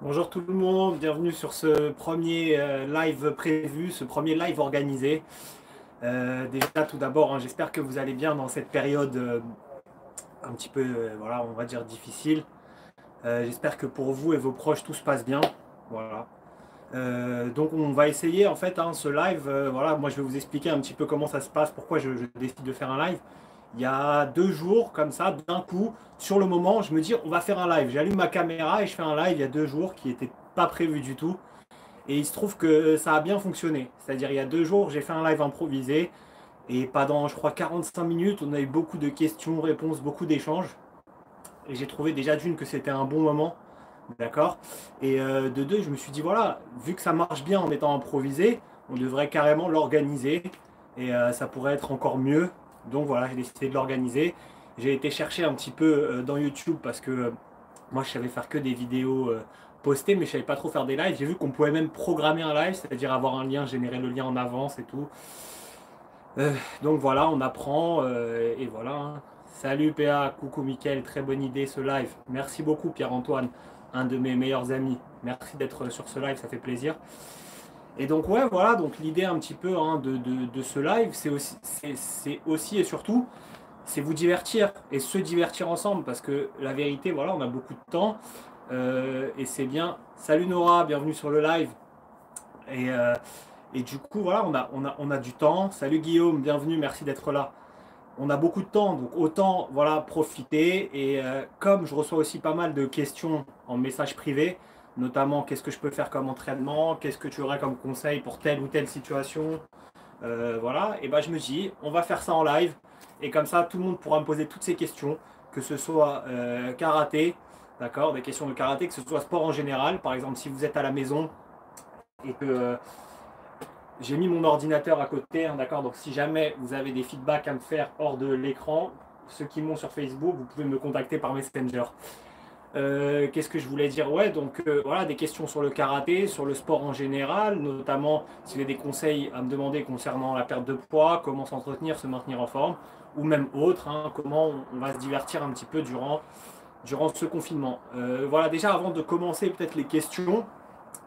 Bonjour tout le monde, bienvenue sur ce premier live prévu, ce premier live organisé. Déjà tout d'abord, hein, j'espère que vous allez bien dans cette période un petit peu, voilà, on va dire difficile. J'espère que pour vous et vos proches tout se passe bien. Voilà. Donc on va essayer en fait ce live, voilà, moi je vais vous expliquer un petit peu comment ça se passe, pourquoi je décide de faire un live. Il y a 2 jours comme ça, d'un coup, sur le moment, je me dis on va faire un live. J'allume ma caméra et je fais un live il y a 2 jours qui n'était pas prévu du tout. Et il se trouve que ça a bien fonctionné. C'est-à-dire il y a 2 jours, j'ai fait un live improvisé et pendant je crois 45 minutes, on a eu beaucoup de questions, réponses, beaucoup d'échanges. Et j'ai trouvé déjà d'une que c'était un bon moment. D'accord. Et de deux, je me suis dit, voilà, vu que ça marche bien en étant improvisé, on devrait carrément l'organiser. Et ça pourrait être encore mieux. Donc voilà, j'ai décidé de l'organiser. J'ai été chercher un petit peu dans YouTube parce que moi, je savais faire que des vidéos postées, mais je savais pas trop faire des lives. J'ai vu qu'on pouvait même programmer un live, c'est-à-dire avoir un lien, générer le lien en avance et tout. Donc voilà, on apprend et voilà, hein. Salut PA, coucou Mickaël, très bonne idée ce live. Merci beaucoup Pierre-Antoine, un de mes meilleurs amis. Merci d'être sur ce live, ça fait plaisir. Et donc ouais, voilà, donc l'idée un petit peu de ce live, c'est aussi et surtout, c'est vous divertir et se divertir ensemble parce que la vérité, voilà, on a beaucoup de temps et c'est bien. Salut Nora, bienvenue sur le live. Et, euh, et du coup, voilà, on a du temps. Salut Guillaume, bienvenue, merci d'être là. On a beaucoup de temps, donc autant voilà, profiter. Et comme je reçois aussi pas mal de questions en message privé, notamment qu'est-ce que je peux faire comme entraînement, qu'est-ce que tu aurais comme conseil pour telle ou telle situation, voilà, et ben je me dis, on va faire ça en live. Et comme ça, tout le monde pourra me poser toutes ces questions, que ce soit karaté, d'accord, des questions de karaté, que ce soit sport en général. Par exemple, si vous êtes à la maison et que j'ai mis mon ordinateur à côté, hein, d'accord. Donc si jamais vous avez des feedbacks à me faire hors de l'écran, ceux qui m'ont sur Facebook, vous pouvez me contacter par Messenger. Qu'est-ce que je voulais dire? Ouais, donc voilà, des questions sur le karaté, sur le sport en général, notamment si vous avez des conseils à me demander concernant la perte de poids, comment s'entretenir, se maintenir en forme, ou même autre, hein, comment on va se divertir un petit peu durant ce confinement. Voilà, déjà avant de commencer peut-être les questions,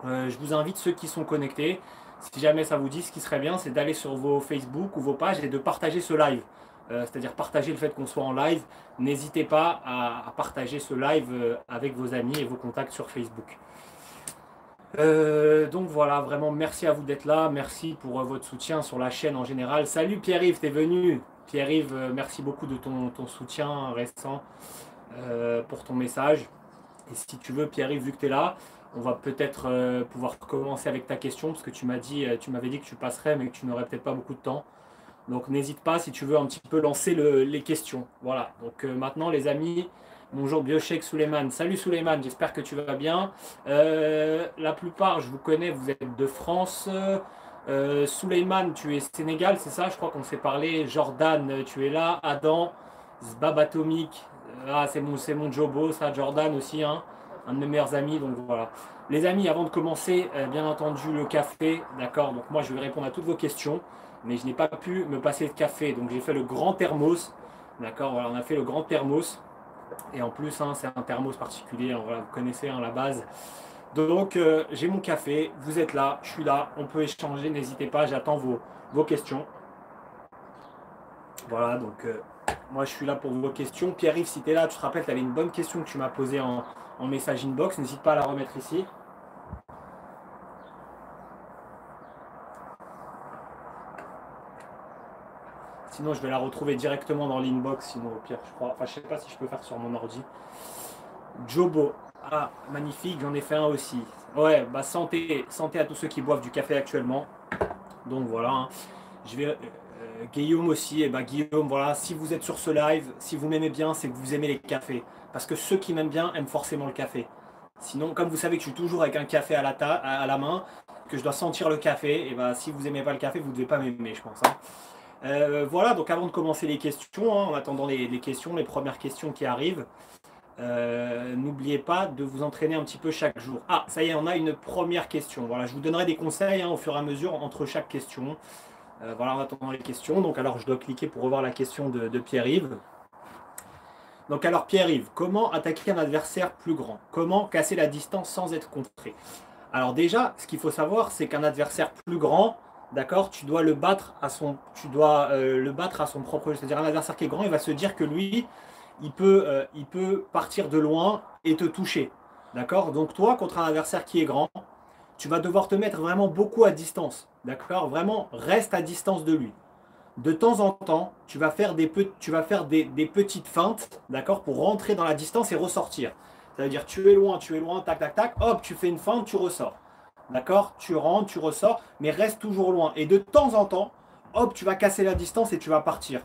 je vous invite ceux qui sont connectés, si jamais ça vous dit, ce qui serait bien, c'est d'aller sur vos Facebook ou vos pages et de partager ce live. C'est-à-dire partager le fait qu'on soit en live. N'hésitez pas à partager ce live avec vos amis et vos contacts sur Facebook. Donc voilà, vraiment merci à vous d'être là. Merci pour votre soutien sur la chaîne en général. Salut Pierre-Yves, t'es venu. Pierre-Yves, merci beaucoup de ton soutien récent pour ton message. Et si tu veux, Pierre-Yves, vu que tu es là, on va peut-être pouvoir commencer avec ta question, parce que tu m'avais dit que tu passerais, mais que tu n'aurais peut-être pas beaucoup de temps. Donc n'hésite pas si tu veux un petit peu lancer les questions. Voilà. Donc maintenant, les amis, bonjour Biochek Suleiman. Salut Suleiman, j'espère que tu vas bien. La plupart, je vous connais, vous êtes de France. Suleiman, tu es Sénégal, c'est ça? Je crois qu'on s'est parlé. Jordan, tu es là. Adam, Zbab Atomique. Ah, c'est mon Jobo, ça. Jordan aussi, hein, un de mes meilleurs amis. Donc voilà. Les amis, avant de commencer, bien entendu, le café. D'accord. Donc moi, je vais répondre à toutes vos questions, mais je n'ai pas pu me passer de café. Donc j'ai fait le grand thermos. D'accord, voilà, on a fait le grand thermos. Et en plus, hein, c'est un thermos particulier. Hein, voilà, vous connaissez la base. Donc j'ai mon café. Vous êtes là, je suis là. On peut échanger. N'hésitez pas. J'attends vos questions. Voilà, donc moi je suis là pour vos questions. Pierre-Yves, si tu es là, tu te rappelles, tu avais une bonne question que tu m'as posée en message inbox. N'hésite pas à la remettre ici. Sinon, je vais la retrouver directement dans l'inbox. Sinon, au pire, je crois. Enfin, je sais pas si je peux faire sur mon ordi. Jobo. Ah, magnifique, j'en ai fait un aussi. Ouais, bah santé, santé à tous ceux qui boivent du café actuellement. Donc voilà, hein. Je vais, Guillaume aussi, et bah Guillaume, voilà, si vous êtes sur ce live, si vous m'aimez bien, c'est que vous aimez les cafés. Parce que ceux qui m'aiment bien aiment forcément le café. Sinon, comme vous savez que je suis toujours avec un café à la main, que je dois sentir le café, et bah si vous aimez pas le café, vous ne devez pas m'aimer, je pense, hein. Voilà, donc avant de commencer les questions, hein, en attendant les questions, les premières questions qui arrivent, n'oubliez pas de vous entraîner un petit peu chaque jour. Ah, ça y est, on a une première question. Voilà, je vous donnerai des conseils hein, au fur et à mesure entre chaque question. Voilà, en attendant les questions. Donc alors, je dois cliquer pour revoir la question de Pierre-Yves. Donc alors Pierre-Yves, comment attaquer un adversaire plus grand? Comment casser la distance sans être contré? Alors déjà, ce qu'il faut savoir, c'est qu'un adversaire plus grand, d'accord, tu dois le battre à son, le battre à son propre jeu. C'est-à-dire un adversaire qui est grand, il va se dire que lui, il peut partir de loin et te toucher. D'accord? Donc toi, contre un adversaire qui est grand, tu vas devoir te mettre vraiment beaucoup à distance. D'accord? Vraiment, reste à distance de lui. De temps en temps, tu vas faire des petites feintes, d'accord, pour rentrer dans la distance et ressortir. Ça veut dire tu es loin, tac, tac, tac, hop, tu fais une feinte, tu ressors. D'accord? Tu rentres, tu ressors, mais reste toujours loin. Et de temps en temps, hop, tu vas casser la distance et tu vas partir.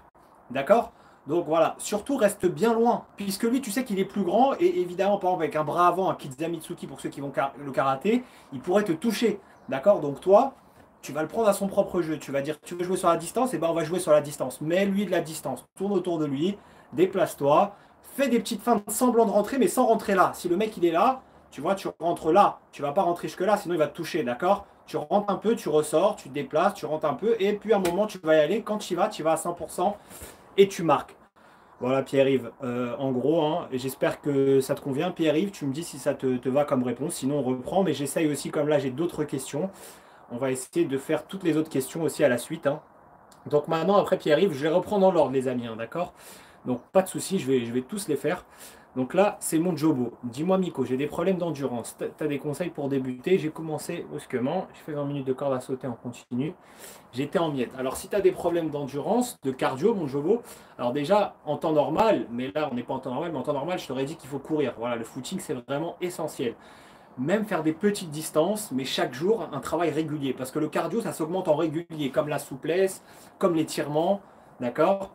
D'accord? Donc voilà, surtout reste bien loin, puisque lui, tu sais qu'il est plus grand, et évidemment, par exemple, avec un bras avant, un Kizamitsuki pour ceux qui vont le karaté, il pourrait te toucher. D'accord? Donc toi, tu vas le prendre à son propre jeu. Tu vas dire, tu veux jouer sur la distance, et ben on va jouer sur la distance. Mets-lui de la distance, tourne autour de lui, déplace-toi, fais des petites feintes semblant de rentrer, mais sans rentrer là. Si le mec il est là, tu vois, tu rentres là. Tu vas pas rentrer jusque là, sinon il va te toucher, d'accord? Tu rentres un peu, tu ressors, tu te déplaces, tu rentres un peu, et puis à un moment tu vas y aller. Quand tu vas à 100% et tu marques. Voilà Pierre-Yves, en gros, hein, et j'espère que ça te convient. Pierre-Yves, tu me dis si ça te va comme réponse, sinon on reprend, mais j'essaye aussi, comme là j'ai d'autres questions, on va essayer de faire toutes les autres questions aussi à la suite, hein. Donc maintenant, après Pierre-Yves, je vais reprendre dans l'ordre les amis, hein, d'accord? Donc pas de souci, je vais tous les faire. Donc là, c'est mon Jobo. Dis-moi Miko, j'ai des problèmes d'endurance. Tu as des conseils pour débuter? J'ai commencé brusquement, j'ai fait 20 minutes de corde à sauter en continu. J'étais en miettes. Alors, si tu as des problèmes d'endurance, de cardio, mon Jobo, alors déjà, en temps normal, mais là, on n'est pas en temps normal, mais en temps normal, je t'aurais dit qu'il faut courir. Voilà, le footing, c'est vraiment essentiel. Même faire des petites distances, mais chaque jour, un travail régulier. Parce que le cardio, ça s'augmente en régulier, comme la souplesse, comme l'étirement, d'accord?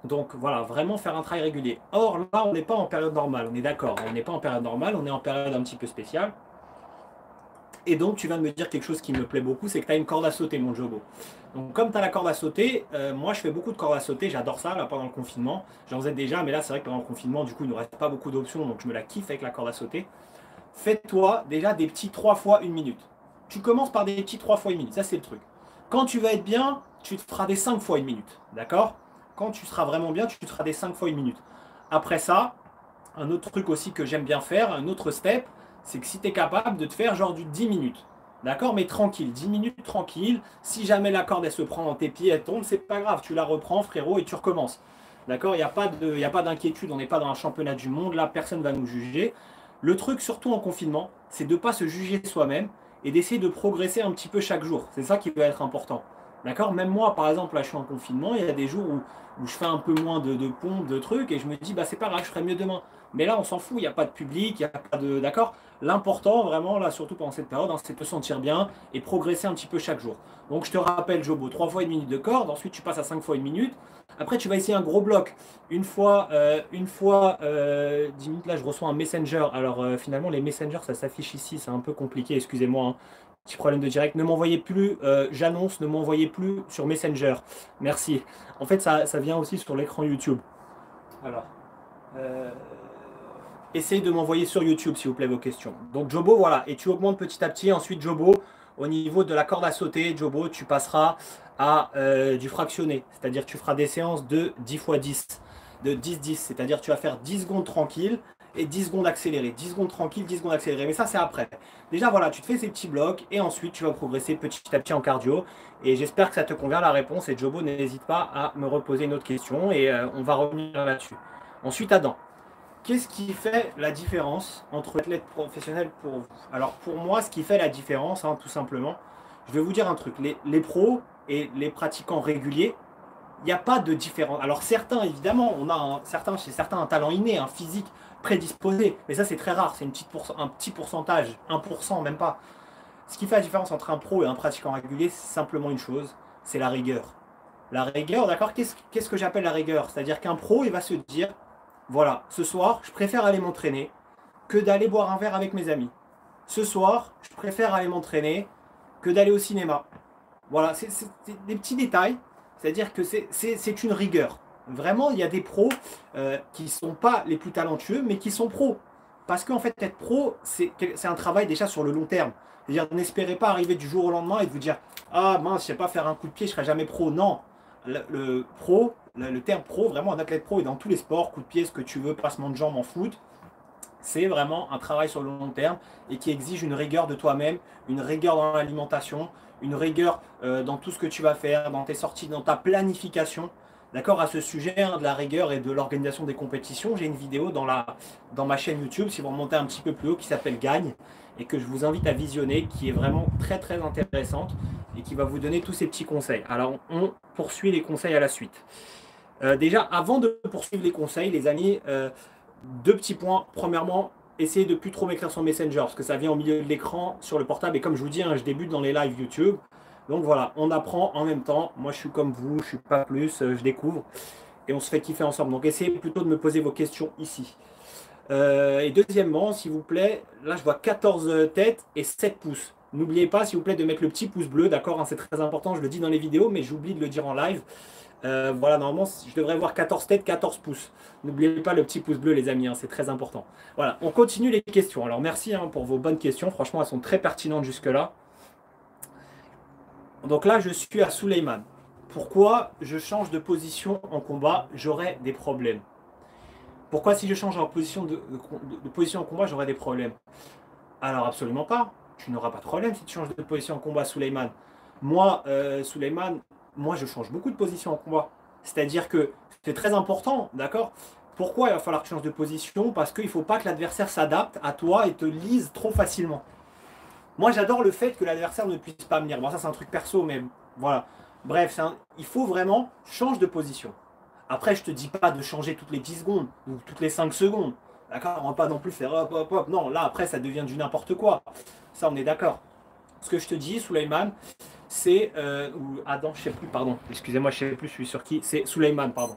Donc voilà, vraiment faire un travail régulier. Or, là, on n'est pas en période normale, on est d'accord. On n'est pas en période normale, on est en période un petit peu spéciale. Et donc, tu viens de me dire quelque chose qui me plaît beaucoup, c'est que tu as une corde à sauter, mon Jobo. Donc, comme tu as la corde à sauter, moi, je fais beaucoup de cordes à sauter. J'adore ça, là, pendant le confinement. J'en faisais déjà, mais là, c'est vrai que pendant le confinement, du coup, il ne nous reste pas beaucoup d'options, donc je me la kiffe avec la corde à sauter. Fais-toi déjà des petits 3 fois 1 minute. Tu commences par des petits 3 fois 1 minute, ça, c'est le truc. Quand tu vas être bien, tu te feras des 5 fois 1 minute, d'accord? Quand tu seras vraiment bien, tu te feras des 5 fois 1 minute. Après ça, un autre truc aussi que j'aime bien faire, un autre step, c'est que si tu es capable de te faire genre du 10 minutes, d'accord, mais tranquille, 10 minutes tranquille, si jamais la corde elle se prend dans tes pieds, elle tombe, c'est pas grave, tu la reprends frérot et tu recommences. D'accord, il n'y a pas d'inquiétude, on n'est pas dans un championnat du monde, là personne ne va nous juger. Le truc surtout en confinement, c'est de ne pas se juger soi-même et d'essayer de progresser un petit peu chaque jour. C'est ça qui va être important. D'accord? Même moi, par exemple, là je suis en confinement, il y a des jours où je fais un peu moins de pompes, de trucs, et je me dis, bah c'est pas grave, je ferai mieux demain. Mais là, on s'en fout, il n'y a pas de public, il n'y a pas de. D'accord? L'important, vraiment, là, surtout pendant cette période, hein, c'est de te sentir bien et progresser un petit peu chaque jour. Donc, je te rappelle, Jobo, 3 fois 1 minute de corde, ensuite tu passes à 5 fois 1 minute. Après, tu vas essayer un gros bloc. Une fois 10 minutes, là, je reçois un messenger. Alors, finalement, les messengers, ça s'affiche ici, c'est un peu compliqué, excusez-moi, hein. Petit problème de direct. Ne m'envoyez plus, j'annonce, ne m'envoyez plus sur Messenger. Merci. En fait, ça vient aussi sur l'écran YouTube. Alors. Euh, Essayez de m'envoyer sur YouTube, s'il vous plaît, vos questions. Donc, Jobo, voilà. Et tu augmentes petit à petit. Ensuite, Jobo, au niveau de la corde à sauter, Jobo, tu passeras à du fractionné. C'est-à-dire que tu feras des séances de 10 x 10. De 10-10. C'est-à-dire que tu vas faire 10 secondes tranquilles et 10 secondes accélérées. 10 secondes tranquilles, 10 secondes accélérées. Mais ça, c'est après. Déjà, voilà, tu te fais ces petits blocs et ensuite, tu vas progresser petit à petit en cardio. Et j'espère que ça te convient la réponse. Et Jobo, n'hésite pas à me reposer une autre question et on va revenir là-dessus. Ensuite, Adam. Qu'est-ce qui fait la différence entre athlète professionnel pour vous? Alors pour moi, ce qui fait la différence, hein, tout simplement, je vais vous dire un truc. Les pros et les pratiquants réguliers, il n'y a pas de différence. Alors certains, évidemment, chez certains un talent inné, un physique prédisposé, mais ça c'est très rare, c'est un petit pourcentage, 1% même pas. Ce qui fait la différence entre un pro et un pratiquant régulier, c'est simplement une chose, c'est la rigueur. La rigueur, d'accord? Qu'est-ce que j'appelle la rigueur? C'est-à-dire qu'un pro, il va se dire, voilà, ce soir, je préfère aller m'entraîner que d'aller boire un verre avec mes amis. Ce soir, je préfère aller m'entraîner que d'aller au cinéma. Voilà, c'est des petits détails, c'est-à-dire que c'est une rigueur. Vraiment, il y a des pros qui ne sont pas les plus talentueux, mais qui sont pros. Parce qu'en fait, être pro, c'est un travail déjà sur le long terme. C'est-à-dire, n'espérez pas arriver du jour au lendemain et vous dire, ah mince, je ne sais pas faire un coup de pied, je ne serai jamais pro. Non, le pro, le terme pro, vraiment un athlète pro est dans tous les sports, coup de pied, ce que tu veux, passement de jambes en foot. C'est vraiment un travail sur le long terme et qui exige une rigueur de toi-même, une rigueur dans l'alimentation, une rigueur dans tout ce que tu vas faire, dans tes sorties, dans ta planification. D'accord, à ce sujet hein, de la rigueur et de l'organisation des compétitions, j'ai une vidéo dans ma chaîne YouTube, si vous remontez un petit peu plus haut, qui s'appelle Gagne et que je vous invite à visionner, qui est vraiment très très intéressante et qui va vous donner tous ces petits conseils. Alors on poursuit les conseils à la suite. Déjà, avant de poursuivre les conseils, les amis, deux petits points. Premièrement, essayez de ne plus trop m'écrire sur Messenger parce que ça vient au milieu de l'écran sur le portable. Et comme je vous dis, hein, je débute dans les lives YouTube. Donc voilà, on apprend en même temps. Moi, je suis comme vous, je ne suis pas plus, je découvre. Et on se fait kiffer ensemble. Donc essayez plutôt de me poser vos questions ici. Et deuxièmement, s'il vous plaît, là je vois 14 têtes et 7 pouces. N'oubliez pas, s'il vous plaît, de mettre le petit pouce bleu, d'accord hein, c'est très important, je le dis dans les vidéos, mais j'oublie de le dire en live. Voilà, normalement, je devrais voir 14 têtes, 14 pouces. N'oubliez pas le petit pouce bleu, les amis, hein, c'est très important. Voilà, on continue les questions. Alors, merci hein, pour vos bonnes questions. Franchement, elles sont très pertinentes jusque-là. Donc là, je suis à Souleymane. Pourquoi je change de position en combat, j'aurai des problèmes? Pourquoi si je change en position de position en combat, j'aurai des problèmes? Alors, absolument pas. Tu n'auras pas de problème si tu changes de position en combat, Souleymane. Moi, Souleymane, moi, je change beaucoup de position en combat. C'est-à-dire que c'est très important, d'accord? Pourquoi il va falloir que tu changes de position? Parce qu'il ne faut pas que l'adversaire s'adapte à toi et te lise trop facilement. Moi, j'adore le fait que l'adversaire ne puisse pas me lire. Bon, ça, c'est un truc perso, mais voilà. Bref, il faut vraiment changer de position. Après, je ne te dis pas de changer toutes les 10 secondes ou toutes les 5 secondes. D'accord? On ne va pas non plus faire hop, hop, hop. Non, là, après, ça devient du n'importe quoi. Ça, on est d'accord. Ce que je te dis, Souleymane, c'est ou Adam, je sais plus, pardon, excusez-moi, je sais plus, je suis sur qui, c'est Souleymane, pardon.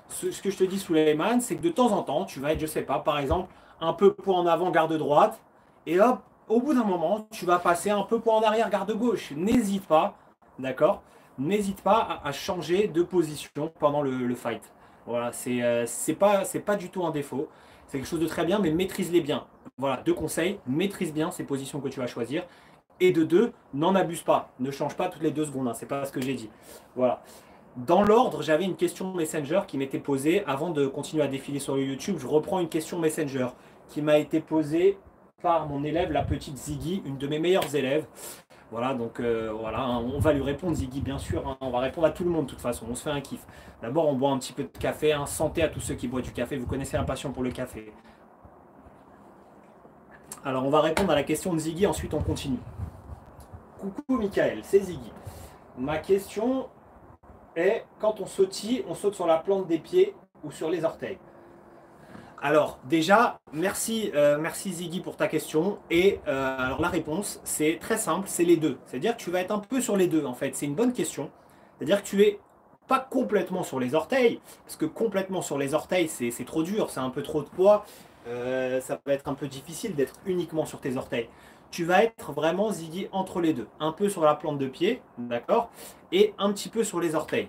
Ce que je te dis, Souleymane, c'est que de temps en temps, tu vas être, je sais pas, par exemple, un peu point en avant, garde droite, et hop, au bout d'un moment, tu vas passer un peu point en arrière, garde gauche. N'hésite pas, d'accord? N'hésite pas à changer de position pendant le fight. Voilà, c'est pas du tout un défaut. C'est quelque chose de très bien, mais maîtrise-les bien. Voilà, deux conseils, maîtrise bien ces positions que tu vas choisir. Et de deux, n'en abuse pas. Ne change pas toutes les 2 secondes. Hein, c'est pas ce que j'ai dit. Voilà. Dans l'ordre, j'avais une question Messenger qui m'était posée avant de continuer à défiler sur le YouTube. Je reprends une question Messenger qui m'a été posée par mon élève, la petite Ziggy, une de mes meilleures élèves. Voilà, donc voilà, hein, on va lui répondre Ziggy, bien sûr. Hein, on va répondre à tout le monde de toute façon. On se fait un kiff. D'abord, on boit un petit peu de café. Hein, santé à tous ceux qui boivent du café. Vous connaissez la passion pour le café. Alors, on va répondre à la question de Ziggy. Ensuite, on continue. Coucou Michael, c'est Ziggy. Ma question est, quand on sautille, on saute sur la plante des pieds ou sur les orteils? Alors déjà, merci Ziggy pour ta question. Et alors la réponse, c'est très simple, c'est les deux. C'est-à-dire que tu vas être un peu sur les deux en fait. C'est une bonne question. C'est-à-dire que tu es pas complètement sur les orteils, parce que complètement sur les orteils, c'est trop dur, c'est un peu trop de poids. Ça va être un peu difficile d'être uniquement sur tes orteils. Tu vas être vraiment Ziggy entre les deux. Un peu sur la plante de pied, d'accord? Et un petit peu sur les orteils.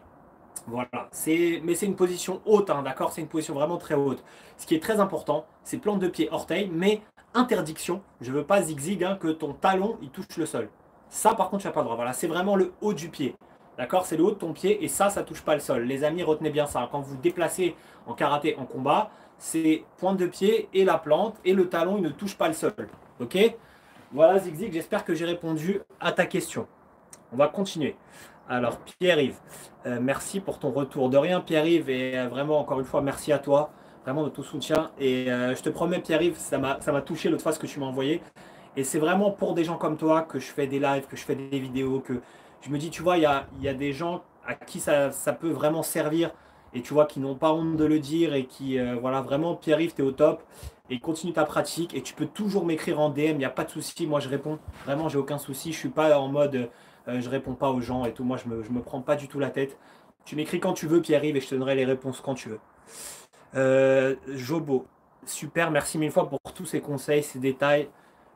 Voilà, mais c'est une position haute, hein, d'accord? C'est une position vraiment très haute. Ce qui est très important, c'est plante de pied, orteil, mais interdiction, je ne veux pas zigzag, hein, que ton talon il touche le sol. Ça par contre tu n'as pas le droit. Voilà, c'est vraiment le haut du pied. D'accord? C'est le haut de ton pied et ça ne touche pas le sol. Les amis, retenez bien ça. Quand vous vous déplacez en karaté, en combat, c'est pointe de pied et la plante et le talon, il ne touche pas le sol. Ok? Voilà Zigzag, j'espère que j'ai répondu à ta question. On va continuer. Alors Pierre-Yves, merci pour ton retour. De rien Pierre-Yves, et vraiment encore une fois merci à toi, vraiment de ton soutien. Et je te promets Pierre-Yves, ça m'a touché l'autre fois ce que tu m'as envoyé. Et c'est vraiment pour des gens comme toi que je fais des lives, que je fais des vidéos, que je me dis, tu vois, il y a des gens à qui ça peut vraiment servir. Et tu vois, qui n'ont pas honte de le dire et qui, voilà, vraiment Pierre-Yves, tu es au top. Et continue ta pratique et tu peux toujours m'écrire en DM, il n'y a pas de souci, moi je réponds. Vraiment, j'ai aucun souci, je suis pas en mode je réponds pas aux gens et tout. Moi, je me prends pas du tout la tête. Tu m'écris quand tu veux, Pierre-Yves, et je te donnerai les réponses quand tu veux. Jobo, super, merci mille fois pour tous ces conseils, ces détails.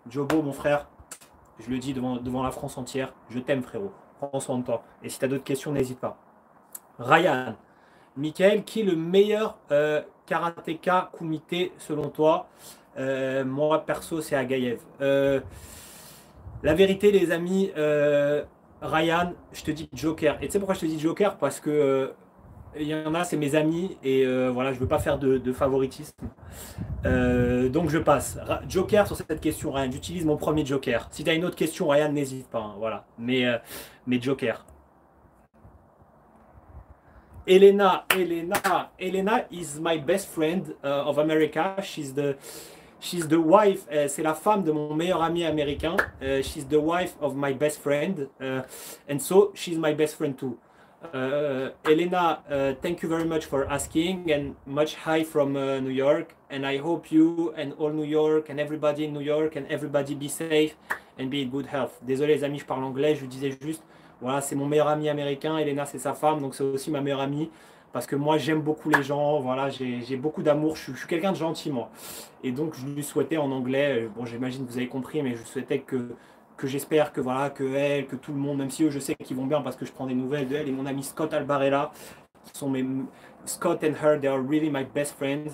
Jobo, mon frère, je le dis devant la France entière, je t'aime, frérot. Prends soin de toi. Et si tu as d'autres questions, n'hésite pas. Ryan, Michael, qui est le meilleur karatéka kumite selon toi? Moi, perso, c'est Agaïev. La vérité, les amis, Ryan, je te dis Joker. Et tu sais pourquoi je te dis Joker? Parce que il y en a, c'est mes amis, et voilà, je veux pas faire de favoritisme. Donc je passe. Joker sur cette question, Ryan. J'utilise mon premier Joker. Si tu as une autre question, Ryan, n'hésite pas, hein, voilà. Mais Joker. Elena is my best friend of America. She's the wife, c'est la femme de mon meilleur ami américain. She's the wife of my best friend. And so she's my best friend too. Elena, thank you very much for asking and much hi from New York. And I hope you and all New York and everybody in New York and everybody be safe and be in good health. Désolé les amis, je parle anglais, je disais juste, voilà, c'est mon meilleur ami américain. Elena, c'est sa femme, donc c'est aussi ma meilleure amie. Parce que moi, j'aime beaucoup les gens, voilà, j'ai beaucoup d'amour, je suis quelqu'un de gentil, moi. Et donc, je lui souhaitais en anglais, bon, j'imagine que vous avez compris, mais je souhaitais que j'espère que voilà, que elle, que tout le monde, même si eux, je sais qu'ils vont bien parce que je prends des nouvelles de elle et mon ami Scott Albarella, qui sont Scott and her, they are really my best friends.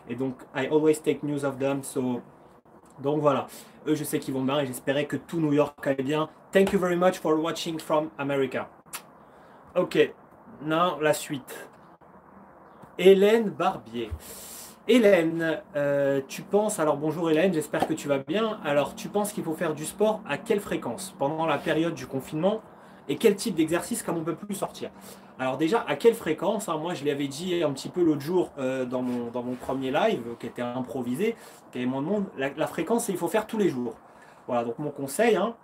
Et donc, I always take news of them. Donc voilà, eux, je sais qu'ils vont bien et j'espérais que tout New York allait bien. Thank you very much for watching from America. Ok, now la suite. Hélène Barbier. Hélène, tu penses, alors bonjour Hélène, j'espère que tu vas bien. Alors tu penses qu'il faut faire du sport à quelle fréquence pendant la période du confinement et quel type d'exercice comme on ne peut plus sortir? Alors déjà, à quelle fréquence, hein, moi je l'avais dit un petit peu l'autre jour dans mon premier live qui était improvisé, il y avait moins de monde, la fréquence il faut faire tous les jours. Voilà, donc mon conseil, hein,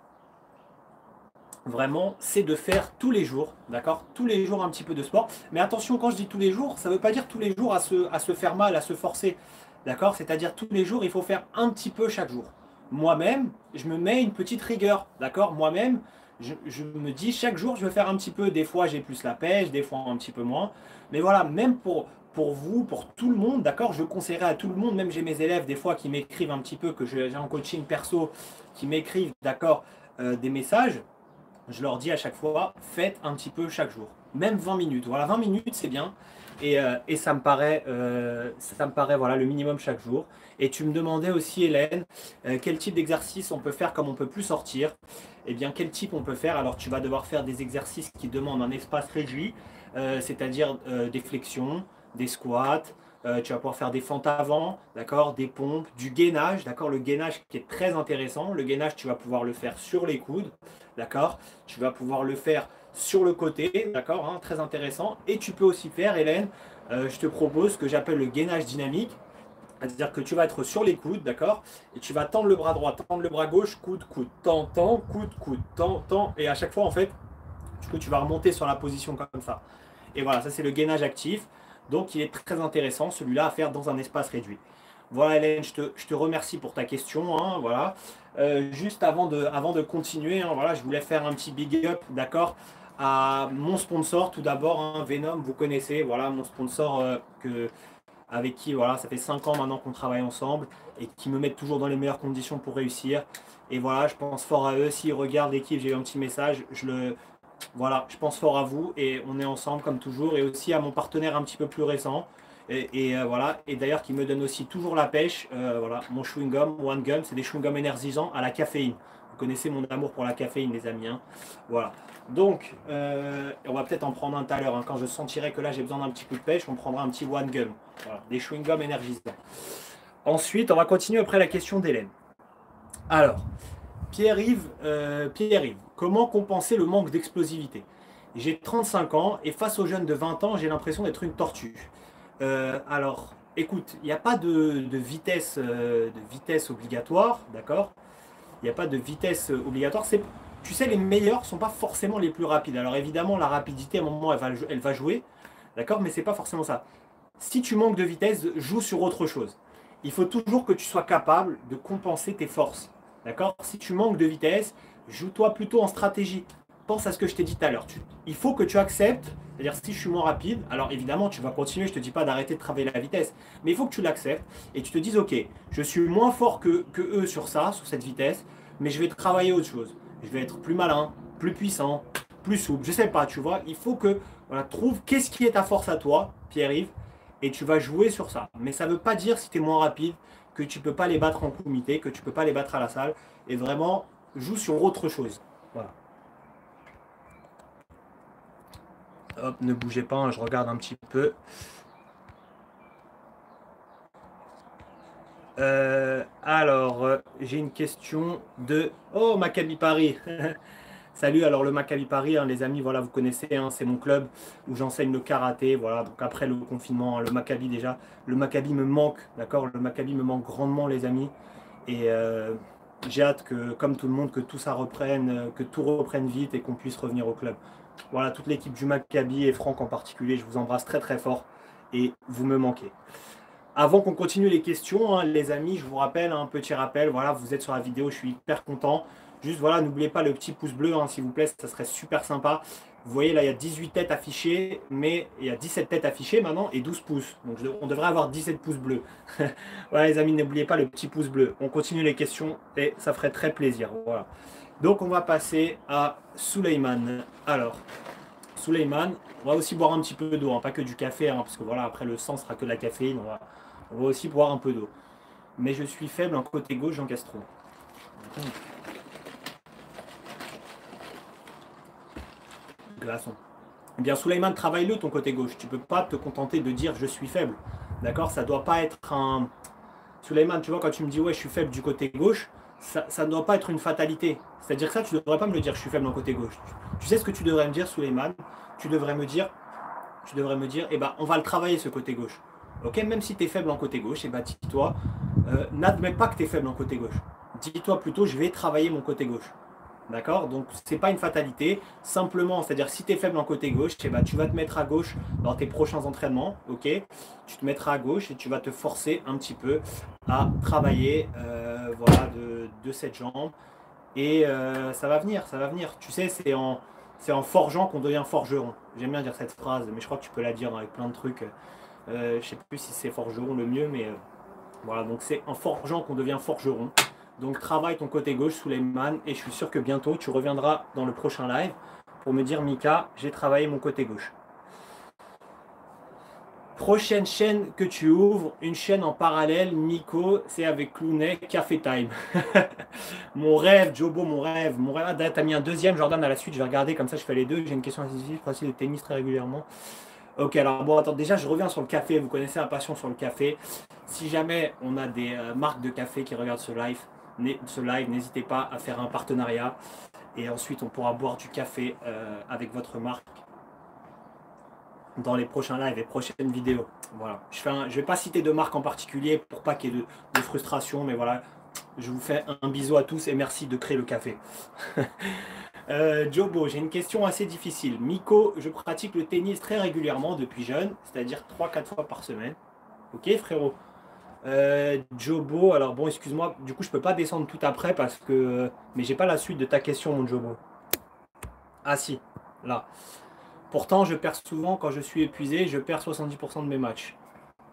vraiment, c'est de faire tous les jours, d'accord? Tous les jours un petit peu de sport. Mais attention, quand je dis tous les jours, ça ne veut pas dire tous les jours à se faire mal, à se forcer, d'accord? C'est-à-dire tous les jours, il faut faire un petit peu chaque jour. Moi-même, je me mets une petite rigueur, d'accord? Moi-même, je me dis chaque jour, je vais faire un petit peu. Des fois, j'ai plus la pêche, des fois un petit peu moins. Mais voilà, même pour vous, pour tout le monde, d'accord? Je conseillerais à tout le monde, même j'ai mes élèves des fois qui m'écrivent un petit peu, que j'ai en coaching perso, qui m'écrivent, d'accord, des messages. Je leur dis à chaque fois, faites un petit peu chaque jour. Même 20 minutes. Voilà, 20 minutes, c'est bien. Et ça me paraît, voilà, le minimum chaque jour. Et tu me demandais aussi, Hélène, quel type d'exercice on peut faire comme on ne peut plus sortir. Eh bien, quel type on peut faire? Alors, tu vas devoir faire des exercices qui demandent un espace réduit, c'est-à-dire des flexions, des squats. Tu vas pouvoir faire des fentes avant, d'accord, des pompes, du gainage, d'accord, le gainage qui est très intéressant. Le gainage, tu vas pouvoir le faire sur les coudes, d'accord. Tu vas pouvoir le faire sur le côté, d'accord, hein, très intéressant. Et tu peux aussi faire, Hélène, je te propose ce que j'appelle le gainage dynamique. C'est-à-dire que tu vas être sur les coudes, d'accord, et tu vas tendre le bras droit, tendre le bras gauche, coude, coude, tend, tend, coude, coude, tend, tend. Et à chaque fois, en fait, du coup, tu vas remonter sur la position comme ça. Et voilà, ça c'est le gainage actif. Donc il est très intéressant celui-là à faire dans un espace réduit. Voilà Hélène, je te remercie pour ta question. Hein, voilà. Juste avant de continuer, hein, voilà, je voulais faire un petit big up, d'accord, à mon sponsor tout d'abord, hein, Venom, vous connaissez, voilà, mon sponsor avec qui voilà, ça fait 5 ans maintenant qu'on travaille ensemble et qui me mettent toujours dans les meilleures conditions pour réussir. Et voilà, je pense fort à eux. S'ils regardent l'équipe, j'ai eu un petit message, voilà, je pense fort à vous et on est ensemble comme toujours. Et aussi à mon partenaire un petit peu plus récent. Voilà. Et d'ailleurs qui me donne aussi toujours la pêche. Voilà, mon chewing gum, One Gum, c'est des chewing gums énergisants à la caféine. Vous connaissez mon amour pour la caféine, les amis. Hein. Voilà. Donc, on va peut-être en prendre un tout à l'heure. Hein. Quand je sentirai que là j'ai besoin d'un petit coup de pêche, on prendra un petit One Gum. Voilà, des chewing gums énergisants. Ensuite, on va continuer après la question d'Hélène. Alors, Pierre-Yves, comment compenser le manque d'explosivité? J'ai 35 ans et face aux jeunes de 20 ans, j'ai l'impression d'être une tortue. Alors, écoute, il n'y a pas de vitesse obligatoire, d'accord? Il n'y a pas de vitesse obligatoire. Tu sais, les meilleurs ne sont pas forcément les plus rapides. Alors évidemment, la rapidité, à un moment, elle va jouer, d'accord? Mais ce n'est pas forcément ça. Si tu manques de vitesse, joue sur autre chose. Il faut toujours que tu sois capable de compenser tes forces. D'accord? Si tu manques de vitesse, joue-toi plutôt en stratégie. Pense à ce que je t'ai dit tout à l'heure. Il faut que tu acceptes, c'est-à-dire si je suis moins rapide, alors évidemment tu vas continuer, je ne te dis pas d'arrêter de travailler la vitesse, mais il faut que tu l'acceptes et tu te dises ok, je suis moins fort que eux sur cette vitesse, mais je vais travailler autre chose. Je vais être plus malin, plus puissant, plus souple, je ne sais pas, tu vois, il faut que voilà, trouve qu'est-ce qui est ta force à toi, Pierre-Yves, et tu vas jouer sur ça. Mais ça ne veut pas dire si tu es moins rapide que tu ne peux pas les battre en comité, que tu ne peux pas les battre à la salle. Et vraiment, joue sur autre chose. Voilà. Hop, ne bougez pas, hein, je regarde un petit peu. J'ai une question de... Oh, Maccabi Paris. Salut, alors le Maccabi Paris, hein, les amis, voilà, vous connaissez, hein, c'est mon club où j'enseigne le karaté. Voilà, donc après le confinement, hein, le Maccabi déjà, le Maccabi me manque, d'accord? Le Maccabi me manque grandement, les amis. Et j'ai hâte que, comme tout le monde, que tout ça reprenne, que tout reprenne vite et qu'on puisse revenir au club. Voilà, toute l'équipe du Maccabi et Franck en particulier, je vous embrasse très très fort et vous me manquez. Avant qu'on continue les questions, hein, les amis, je vous rappelle, un petit rappel, voilà, vous êtes sur la vidéo, je suis hyper content. Juste, voilà, n'oubliez pas le petit pouce bleu, hein, s'il vous plaît, ça serait super sympa. Vous voyez, là, il y a 18 têtes affichées, mais il y a 17 têtes affichées maintenant et 12 pouces. Donc, on devrait avoir 17 pouces bleus. Voilà, les amis, n'oubliez pas le petit pouce bleu. On continue les questions et ça ferait très plaisir. Voilà. Donc, on va passer à Souleymane. Alors, Souleymane, on va aussi boire un petit peu d'eau, hein, pas que du café, hein, parce que voilà, après le sang sera que de la caféine. On va aussi boire un peu d'eau. Mais je suis faible en côté gauche, Jean Castro. Glaçon. Eh bien, Souleymane, travaille-le ton côté gauche. Tu ne peux pas te contenter de dire je suis faible. D'accord? Ça ne doit pas être un. Souleymane, tu vois, quand tu me dis ouais, je suis faible du côté gauche, ça ne doit pas être une fatalité. C'est-à-dire que ça, tu ne devrais pas me le dire, je suis faible en côté gauche. Tu sais ce que tu devrais me dire, Souleymane? Tu devrais me dire, eh ben, on va le travailler ce côté gauche. Ok, même si tu es faible en côté gauche, eh ben, dis-toi, n'admets pas que tu es faible en côté gauche. Dis-toi plutôt, je vais travailler mon côté gauche. D'accord? Donc, ce n'est pas une fatalité. Simplement, c'est-à-dire si tu es faible en côté gauche, eh ben, tu vas te mettre à gauche dans tes prochains entraînements. Ok? Tu te mettras à gauche et tu vas te forcer un petit peu à travailler voilà, de cette jambe. Et ça va venir, ça va venir. Tu sais, c'est en forgeant qu'on devient forgeron. J'aime bien dire cette phrase, mais je crois que tu peux la dire avec plein de trucs. Je ne sais plus si c'est forgeron le mieux, mais voilà, donc c'est en forgeant qu'on devient forgeron. Donc travaille ton côté gauche, Souleymane, et je suis sûr que bientôt tu reviendras dans le prochain live pour me dire Mika, j'ai travaillé mon côté gauche. Prochaine chaîne que tu ouvres, une chaîne en parallèle, Miko, c'est avec Clounet, Café Time. Mon rêve, Jobo, mon rêve. Ah, t'as mis un deuxième, Jordan, à la suite, je vais regarder, comme ça je fais les deux. J'ai une question assez difficile, je pratique le tennis très régulièrement. Ok, alors bon, attends, déjà je reviens sur le café, vous connaissez la passion sur le café. Si jamais on a des marques de café qui regardent ce live, n'hésitez pas à faire un partenariat. Et ensuite on pourra boire du café avec votre marque dans les prochains lives et prochaines vidéos. Voilà. Je ne vais pas citer de marque en particulier pour pas qu'il y ait de frustration, mais voilà, je vous fais un bisou à tous et merci de créer le café. Jobo, j'ai une question assez difficile. Miko, je pratique le tennis très régulièrement depuis jeune, c'est-à-dire 3-4 fois par semaine. Ok, frérot. Jobo, alors bon, excuse-moi, du coup, je peux pas descendre tout après parce que. Mais j'ai pas la suite de ta question, mon Jobo. Ah, si, là. Pourtant, je perds souvent quand je suis épuisé, je perds 70% de mes matchs.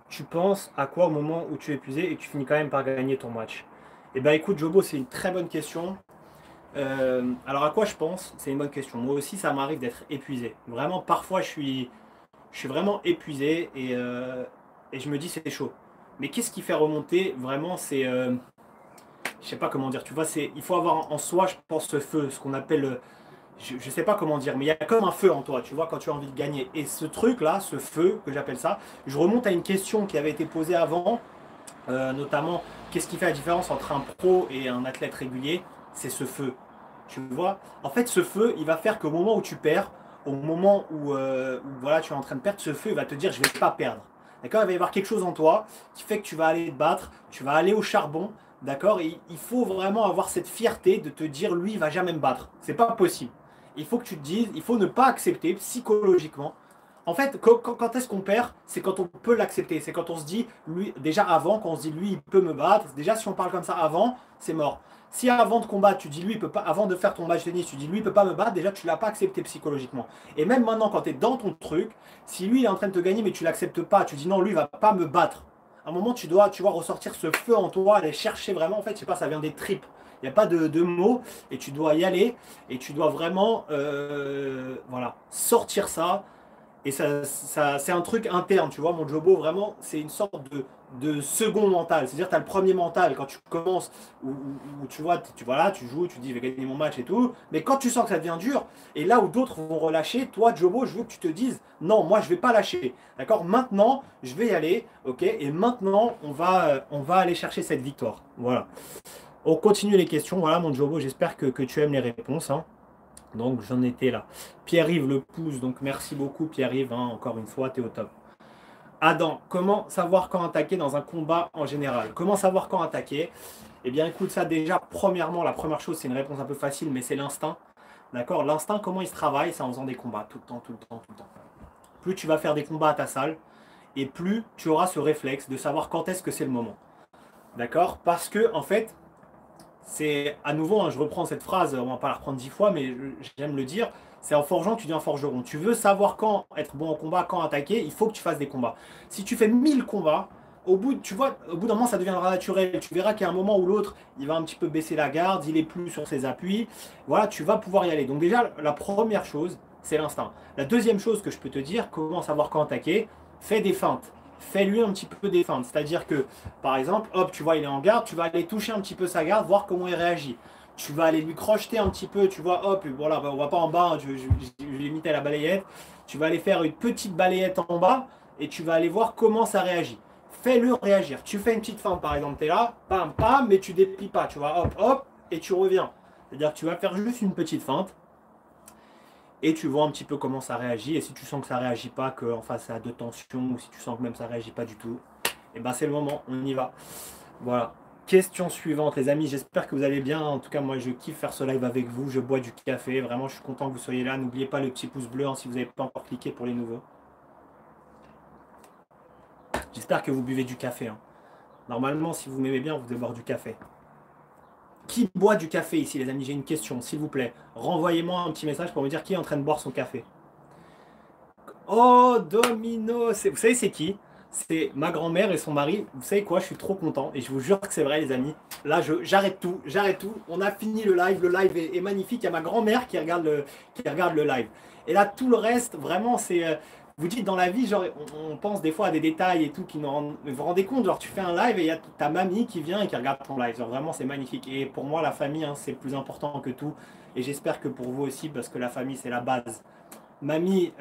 Tu penses à quoi au moment où tu es épuisé et tu finis quand même par gagner ton match? Eh bien, écoute, Jobo, c'est une très bonne question. Alors à quoi je pense? C'est une bonne question. Moi aussi, ça m'arrive d'être épuisé. Vraiment, parfois, je suis vraiment épuisé et je me dis c'est chaud. Mais qu'est-ce qui fait remonter vraiment? C'est, je sais pas comment dire. Tu vois, il faut avoir en soi, je pense, ce feu, ce qu'on appelle, je sais pas comment dire, mais il y a comme un feu en toi. Tu vois, quand tu as envie de gagner. Et ce truc-là, ce feu que j'appelle ça, je remonte à une question qui avait été posée avant, notamment, qu'est-ce qui fait la différence entre un pro et un athlète régulier? C'est ce feu. Tu vois, en fait, ce feu, il va faire qu'au moment où tu perds, au moment où voilà, tu es en train de perdre, ce feu, il va te dire, je ne vais pas perdre. D'accord? Il va y avoir quelque chose en toi qui fait que tu vas aller te battre, tu vas aller au charbon. D'accord? Et il faut vraiment avoir cette fierté de te dire, lui, il va jamais me battre. C'est pas possible. Il faut que tu te dises, il faut ne pas accepter psychologiquement. En fait, quand est-ce qu'on perd? C'est quand on peut l'accepter. C'est quand on se dit, lui, déjà avant, quand on se dit, lui, il peut me battre. Déjà, si on parle comme ça avant, c'est mort. Si avant de combattre, tu dis lui, il peut pas, avant de faire ton match de tennis, tu dis lui, il peut pas me battre, déjà tu l'as pas accepté psychologiquement. Et même maintenant, quand tu es dans ton truc, si lui il est en train de te gagner, mais tu l'acceptes pas, tu dis non, lui, il va pas me battre. À un moment, tu vois, ressortir ce feu en toi, aller chercher vraiment, en fait, je sais pas, ça vient des tripes. Il n'y a pas de mots, et tu dois y aller, et tu dois vraiment voilà, sortir ça. Et ça c'est un truc interne, tu vois, mon Jobo, vraiment, c'est une sorte de second mental. C'est-à-dire, tu as le premier mental quand tu commences, où tu vois, tu joues, tu dis, je vais gagner mon match et tout. Mais quand tu sens que ça devient dur, et là où d'autres vont relâcher, toi, Jobo, je veux que tu te dises, non, moi, je vais pas lâcher. D'accord? Maintenant, je vais y aller, ok? Et maintenant, on va aller chercher cette victoire. Voilà. On continue les questions. Voilà, mon Jobo, j'espère que tu aimes les réponses, hein. Donc, j'en étais là. Pierre-Yves le pouce, donc merci beaucoup, Pierre-Yves, hein, encore une fois, tu es au top. Adam, comment savoir quand attaquer dans un combat en général? Comment savoir quand attaquer? Eh bien, écoute, ça déjà, premièrement, la première chose, c'est une réponse un peu facile, mais c'est l'instinct. D'accord? L'instinct, comment il se travaille? C'est en faisant des combats, tout le temps, tout le temps, tout le temps. Plus tu vas faire des combats à ta salle, et plus tu auras ce réflexe de savoir quand est-ce que c'est le moment. D'accord? Parce que, en fait, c'est à nouveau, hein, je reprends cette phrase, on va pas la reprendre 10 fois, mais j'aime le dire, c'est en forgeant que tu deviens forgeron. Tu veux savoir quand être bon en combat, quand attaquer, il faut que tu fasses des combats. Si tu fais 1000 combats, tu vois, au bout d'un moment, ça deviendra naturel. Tu verras qu'à un moment ou l'autre, il va un petit peu baisser la garde, il est plus sur ses appuis. Voilà, tu vas pouvoir y aller. Donc déjà, la première chose, c'est l'instinct. La deuxième chose que je peux te dire, comment savoir quand attaquer, fais des feintes. Fais-lui un petit peu des feintes. C'est-à-dire que, par exemple, hop, tu vois, il est en garde, tu vas aller toucher un petit peu sa garde, voir comment il réagit. Tu vas aller lui crocheter un petit peu, tu vois, hop, voilà, on va pas en bas, hein, je l'ai mis à la balayette. Tu vas aller faire une petite balayette en bas et tu vas aller voir comment ça réagit. Fais-le réagir. Tu fais une petite feinte, par exemple, tu es là, pam, pam, mais tu déplies pas, tu vois, hop, hop, et tu reviens. C'est-à-dire que tu vas faire juste une petite feinte et tu vois un petit peu comment ça réagit. Et si tu sens que ça réagit pas, qu'en face ça a de tension, ou si tu sens que même ça réagit pas du tout, et ben c'est le moment, on y va. Voilà. Question suivante, les amis. J'espère que vous allez bien. En tout cas, moi, je kiffe faire ce live avec vous. Je bois du café. Vraiment, je suis content que vous soyez là. N'oubliez pas le petit pouce bleu, hein, si vous n'avez pas encore cliqué pour les nouveaux. J'espère que vous buvez du café, hein. Normalement, si vous m'aimez bien, vous devez boire du café. Qui boit du café ici, les amis? J'ai une question, s'il vous plaît. Renvoyez-moi un petit message pour me dire qui est en train de boire son café. Oh, Domino, vous savez c'est qui? C'est ma grand-mère et son mari. Vous savez quoi? Je suis trop content et je vous jure que c'est vrai, les amis. Là, j'arrête tout, j'arrête tout. On a fini le live. Le live est magnifique. Il y a ma grand-mère qui regarde le live. Et là, tout le reste, vraiment, c'est. Vous dites dans la vie, genre, on pense des fois à des détails et tout qui nous rendent. Vous vous rendez compte, genre, tu fais un live et il y a ta mamie qui vient et qui regarde ton live. Genre, vraiment, c'est magnifique. Et pour moi, la famille, hein, c'est le plus important que tout. Et j'espère que pour vous aussi, parce que la famille, c'est la base. Mamie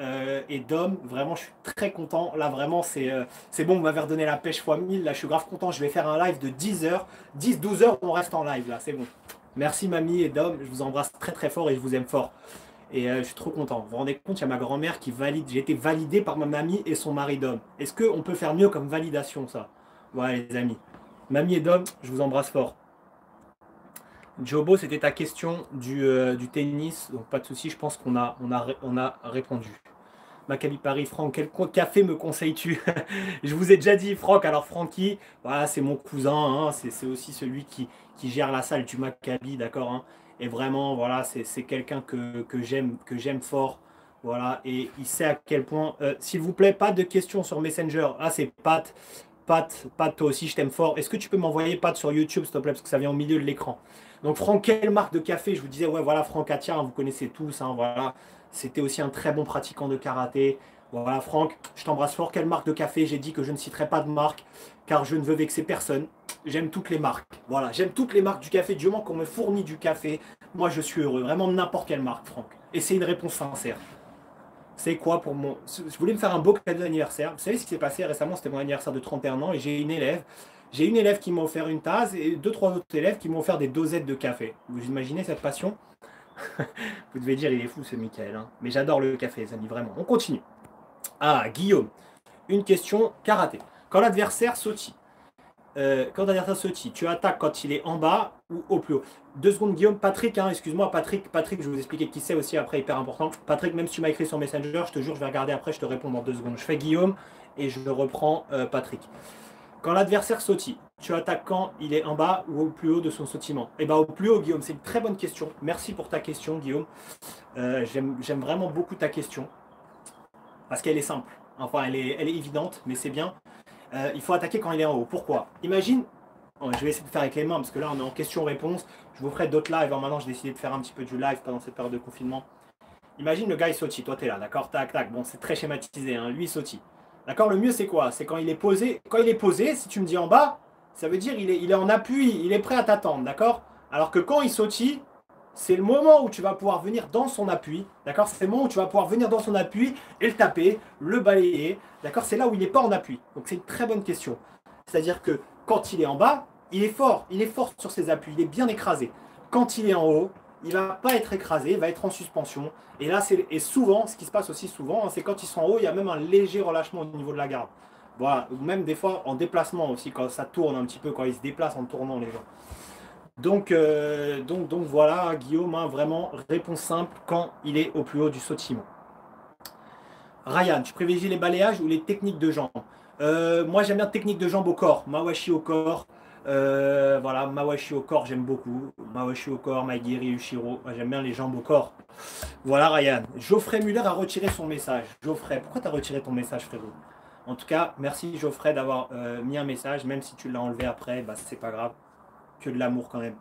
et Dom, vraiment je suis très content. Là vraiment c'est bon, vous m'avez redonné la pêche fois 1000. Là je suis grave content. Je vais faire un live de 10 heures. 10-12 heures, on reste en live là, c'est bon. Merci Mamie et Dom, je vous embrasse très très fort et je vous aime fort. Et je suis trop content. Vous vous rendez compte, il y a ma grand-mère qui valide. J'ai été validé par ma mamie et son mari Dom. Est-ce qu'on peut faire mieux comme validation ça? Voilà les amis. Mamie et Dom, je vous embrasse fort. Jobo, c'était ta question du tennis, donc pas de souci, je pense qu'on a répondu. Maccabi Paris, Franck, quel café me conseilles-tu? Je vous ai déjà dit, Franck, alors Francky, voilà, c'est mon cousin, hein, c'est aussi celui qui gère la salle du Maccabi, d'accord, hein, et vraiment, voilà, c'est quelqu'un que j'aime fort, voilà, et il sait à quel point, s'il vous plaît, pas de questions sur Messenger, ah, c'est Pat, toi aussi, je t'aime fort. Est-ce que tu peux m'envoyer Pat sur YouTube, s'il te plaît, parce que ça vient au milieu de l'écran. Donc, Franck, quelle marque de café? Je vous disais, ouais, voilà, Franck Atia, hein, vous connaissez tous, hein, voilà. C'était aussi un très bon pratiquant de karaté. Voilà, Franck, je t'embrasse fort. Quelle marque de café? J'ai dit que je ne citerai pas de marque, car je ne veux vexer personne. J'aime toutes les marques. Voilà, j'aime toutes les marques du café. Du moment qu'on me fournit du café, moi, je suis heureux. Vraiment, n'importe quelle marque, Franck. Et c'est une réponse sincère. C'est quoi pour mon. Je voulais me faire un beau cadeau d'anniversaire. Vous savez ce qui s'est passé récemment? C'était mon anniversaire de 31 ans et j'ai une élève. J'ai une élève qui m'a offert une tasse et deux, trois autres élèves qui m'ont offert des dosettes de café. Vous imaginez cette passion? Vous devez dire, il est fou ce Michael, hein. Mais j'adore le café, les amis, vraiment. On continue. Ah, Guillaume. Une question karaté. Quand l'adversaire sautille, tu attaques quand il est en bas ou au plus haut. 2 secondes, Guillaume. Patrick, hein, excuse-moi, Patrick, je vais vous expliquer qui c'est aussi après, hyper important. Patrick, même si tu m'as écrit sur Messenger, je te jure, je vais regarder après, je te réponds dans 2 secondes. Je fais Guillaume et je reprends Patrick. Quand l'adversaire sautille, tu attaques quand il est en bas ou au plus haut de son sautillement? Eh bien, au plus haut, Guillaume, c'est une très bonne question. Merci pour ta question, Guillaume. J'aime vraiment beaucoup ta question parce qu'elle est simple. Enfin, elle est évidente, mais c'est bien. Il faut attaquer quand il est en haut. Pourquoi? Imagine, je vais essayer de faire avec les mains parce que là on est en question-réponse. Je vous ferai d'autres lives. Maintenant, j'ai décidé de faire un petit peu du live pendant cette période de confinement. Imagine le gars il sautille. Toi, tu es là, d'accord? Tac, tac. Bon, c'est très schématisé, hein. Lui, il sautille. D'accord? Le mieux, c'est quoi? C'est quand il est posé. Quand il est posé, si tu me dis en bas, ça veut dire il est en appui, il est prêt à t'attendre, d'accord? Alors que quand il sautille, c'est le moment où tu vas pouvoir venir dans son appui, d'accord? C'est le moment où tu vas pouvoir venir dans son appui et le taper, le balayer, d'accord? C'est là où il n'est pas en appui. Donc c'est une très bonne question. C'est-à-dire que quand il est en bas, il est fort sur ses appuis, il est bien écrasé. Quand il est en haut, il ne va pas être écrasé, il va être en suspension. Et là, et souvent, ce qui se passe aussi souvent, hein, c'est quand ils sont en haut, il y a même un léger relâchement au niveau de la garde. Voilà, ou même des fois en déplacement aussi, quand ça tourne un petit peu, quand ils se déplacent en tournant les gens. Donc voilà, Guillaume, hein, vraiment, réponse simple quand il est au plus haut du sautillement. Ryan, tu privilégies les balayages ou les techniques de jambes? Moi, j'aime bien technique de jambes au corps, Mawashi au corps. Voilà, Mawashi au corps, j'aime beaucoup. Mawashi au corps, Maigiri, Ushiro, j'aime bien les jambes au corps. Voilà, Ryan. Geoffrey Muller a retiré son message. Geoffrey, pourquoi tu as retiré ton message, frérot? En tout cas, merci Geoffrey d'avoir mis un message, même si tu l'as enlevé après, bah, c'est pas grave. Que de l'amour quand même.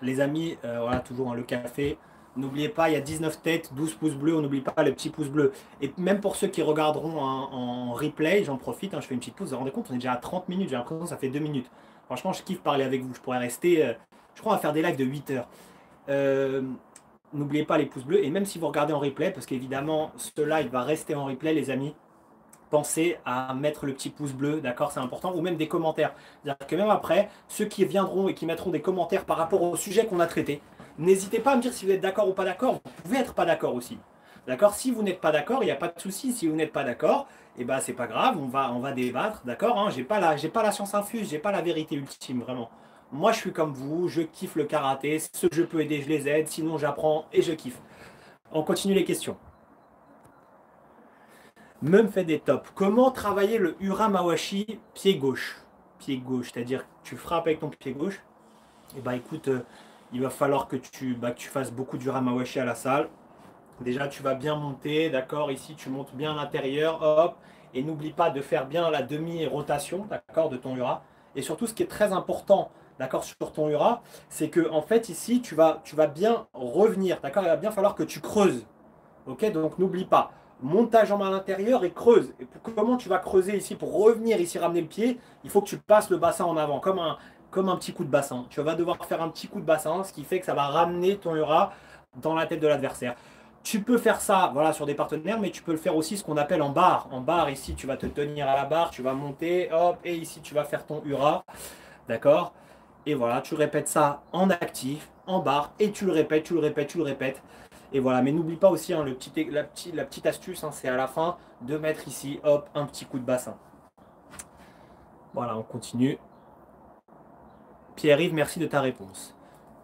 Les amis, voilà, toujours hein, le café. N'oubliez pas, il y a 19 têtes, 12 pouces bleus, on n'oublie pas le petit pouce bleu. Et même pour ceux qui regarderont hein, en replay, j'en profite, hein, je fais une petite pause, vous vous rendez compte, on est déjà à 30 minutes, j'ai l'impression que ça fait 2 minutes. Franchement, je kiffe parler avec vous, je pourrais rester, je crois, on va faire des lives de 8 heures. N'oubliez pas les pouces bleus, et même si vous regardez en replay, parce qu'évidemment, ce live va rester en replay, les amis, pensez à mettre le petit pouce bleu, d'accord, c'est important, ou même des commentaires. C'est-à-dire que même après, ceux qui viendront et qui mettront des commentaires par rapport au sujet qu'on a traité, n'hésitez pas à me dire si vous êtes d'accord ou pas d'accord. Vous pouvez être pas d'accord aussi. D'accord? Si vous n'êtes pas d'accord, il n'y a pas de souci. Si vous n'êtes pas d'accord, eh ben c'est pas grave, on va débattre, d'accord? Hein, j'ai pas la science infuse, j'ai pas la vérité ultime, vraiment. Moi, je suis comme vous, je kiffe le karaté. Ceux que je peux aider, je les aide. Sinon, j'apprends et je kiffe. On continue les questions. Même fait des tops. Comment travailler le Ura Mawashi pied gauche? Pied gauche, c'est-à-dire que tu frappes avec ton pied gauche. Et bah écoute, il va falloir que tu fasses beaucoup d'Ura Mawashi à la salle. Déjà, tu vas bien monter, d'accord? Ici, tu montes bien à l'intérieur, hop. Et n'oublie pas de faire bien la demi-rotation, d'accord, de ton Ura. Et surtout, ce qui est très important, d'accord, sur ton Ura, c'est que en fait, ici, tu vas bien revenir, d'accord? Il va bien falloir que tu creuses. Ok, donc n'oublie pas, montage en main à l'intérieur et creuse. Et comment tu vas creuser ici pour revenir ici ramener le pied? Il faut que tu passes le bassin en avant, comme un petit coup de bassin. Tu vas devoir faire un petit coup de bassin, ce qui fait que ça va ramener ton Ura dans la tête de l'adversaire. Tu peux faire ça voilà, sur des partenaires, mais tu peux le faire aussi ce qu'on appelle en barre. En barre, ici, tu vas te tenir à la barre, tu vas monter, hop, et ici, tu vas faire ton Ura. D'accord? Et voilà, tu répètes ça en actif, en barre, et tu le répètes, tu le répètes, tu le répètes. Et voilà, mais n'oublie pas aussi hein, la petite astuce, hein, c'est à la fin de mettre ici, hop, un petit coup de bassin. Voilà, on continue. Pierre-Yves, merci de ta réponse.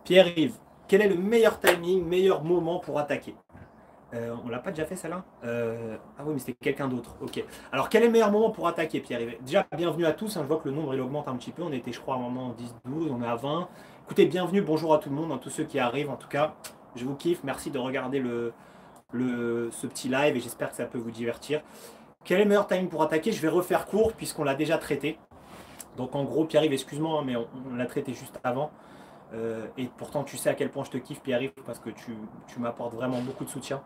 Pierre-Yves, quel est le meilleur timing, meilleur moment pour attaquer? On l'a pas déjà fait celle-là Ah oui, mais c'était quelqu'un d'autre. Ok. Alors, quel est le meilleur moment pour attaquer, Pierre-Yves? Déjà, bienvenue à tous. Hein, je vois que le nombre il augmente un petit peu. On était, je crois, à un moment 10-12, on est à 20. Écoutez, bienvenue, bonjour à tout le monde, hein, tous ceux qui arrivent. En tout cas, je vous kiffe. Merci de regarder ce petit live et j'espère que ça peut vous divertir. Quel est le meilleur timing pour attaquer? Je vais refaire court puisqu'on l'a déjà traité. Donc, en gros, Pierre-Yves, excuse-moi, hein, mais on l'a traité juste avant. Et pourtant, tu sais à quel point je te kiffe, Pierre-Yves, parce que tu m'apportes vraiment beaucoup de soutien.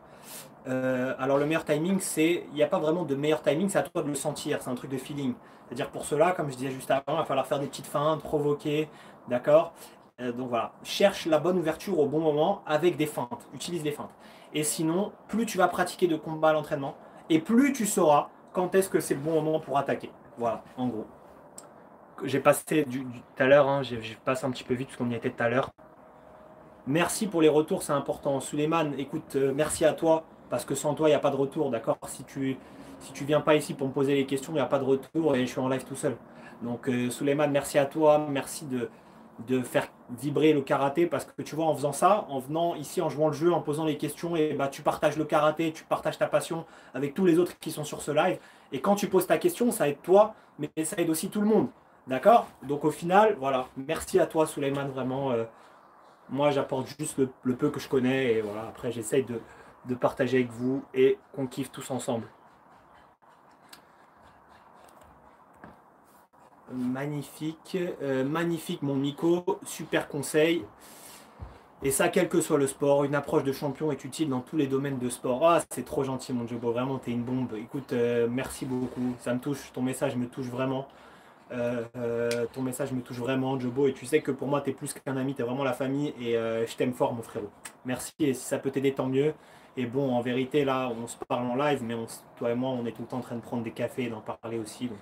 Alors le meilleur timing, il n'y a pas vraiment de meilleur timing, c'est à toi de le sentir, c'est un truc de feeling. C'est-à-dire pour cela, comme je disais juste avant, il va falloir faire des petites feintes, provoquer, d'accord? Donc voilà, cherche la bonne ouverture au bon moment avec des feintes, utilise des feintes. Et sinon, plus tu vas pratiquer de combat à l'entraînement, et plus tu sauras quand est-ce que c'est le bon moment pour attaquer. Voilà, en gros. J'ai passé tout à l'heure, hein, j'ai passé un petit peu vite parce qu'on y était tout à l'heure. Merci pour les retours, c'est important. Suleiman, écoute, merci à toi, parce que sans toi, il n'y a pas de retour, d'accord? Si tu viens pas ici pour me poser les questions, il n'y a pas de retour et je suis en live tout seul. Donc, Suleiman, merci à toi, merci de faire vibrer le karaté, parce que tu vois, en faisant ça, en venant ici, en jouant le jeu, en posant les questions, et bah, tu partages le karaté, tu partages ta passion avec tous les autres qui sont sur ce live. Et quand tu poses ta question, ça aide toi, mais ça aide aussi tout le monde. D'accord? Donc au final, voilà, merci à toi, Suleiman, vraiment. Moi, j'apporte juste le peu que je connais et voilà, après, j'essaye de partager avec vous et qu'on kiffe tous ensemble. Magnifique, magnifique mon Nico, super conseil. Et ça, quel que soit le sport, une approche de champion est utile dans tous les domaines de sport. Ah, c'est trop gentil, mon Jobo. Vraiment, t'es une bombe. Écoute, merci beaucoup. Ça me touche. Ton message me touche vraiment. Ton message me touche vraiment, Jobo. Et tu sais que pour moi, t'es plus qu'un ami. T'es vraiment la famille. Et je t'aime fort, mon frérot. Merci. Et si ça peut t'aider, tant mieux. Et bon, en vérité, là, on se parle en live. Mais toi et moi, on est tout le temps en train de prendre des cafés et d'en parler aussi. Donc,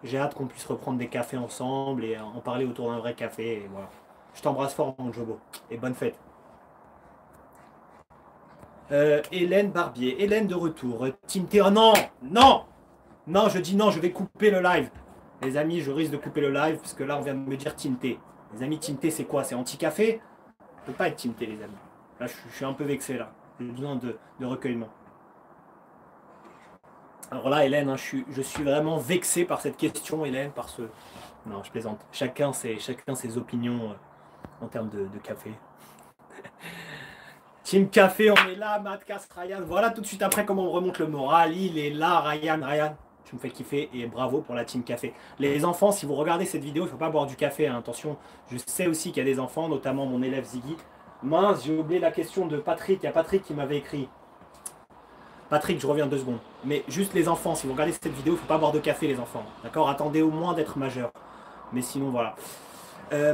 j'ai hâte qu'on puisse reprendre des cafés ensemble et en parler autour d'un vrai café. Et voilà. Je t'embrasse fort, mon Jobo. Et bonne fête. Hélène Barbier. Hélène de retour. Team T. Oh non! Non! Non, je dis non, je vais couper le live. Les amis, je risque de couper le live parce que là, on vient de me dire Team T. Les amis, Team T, c'est quoi? C'est anti-café? Ça peut pas être Team T, les amis. Là, je suis un peu vexé, là. J'ai besoin de recueillement. Alors là, Hélène, hein, je suis vraiment vexé par cette question, Hélène, par ce... Non, je plaisante. Chacun ses opinions en termes de café. Team Café, on est là, Madcast, Ryan. Voilà tout de suite après comment on remonte le moral. Il est là, Ryan. Tu me fais kiffer et bravo pour la Team Café. Les enfants, si vous regardez cette vidéo, il ne faut pas boire du café, hein. Attention, je sais aussi qu'il y a des enfants, notamment mon élève Ziggy. Mince, j'ai oublié la question de Patrick. Il y a Patrick qui m'avait écrit. Patrick, je reviens 2 secondes. Mais juste les enfants, si vous regardez cette vidéo, il ne faut pas boire de café, les enfants. D'accord? Attendez au moins d'être majeur. Mais sinon, voilà.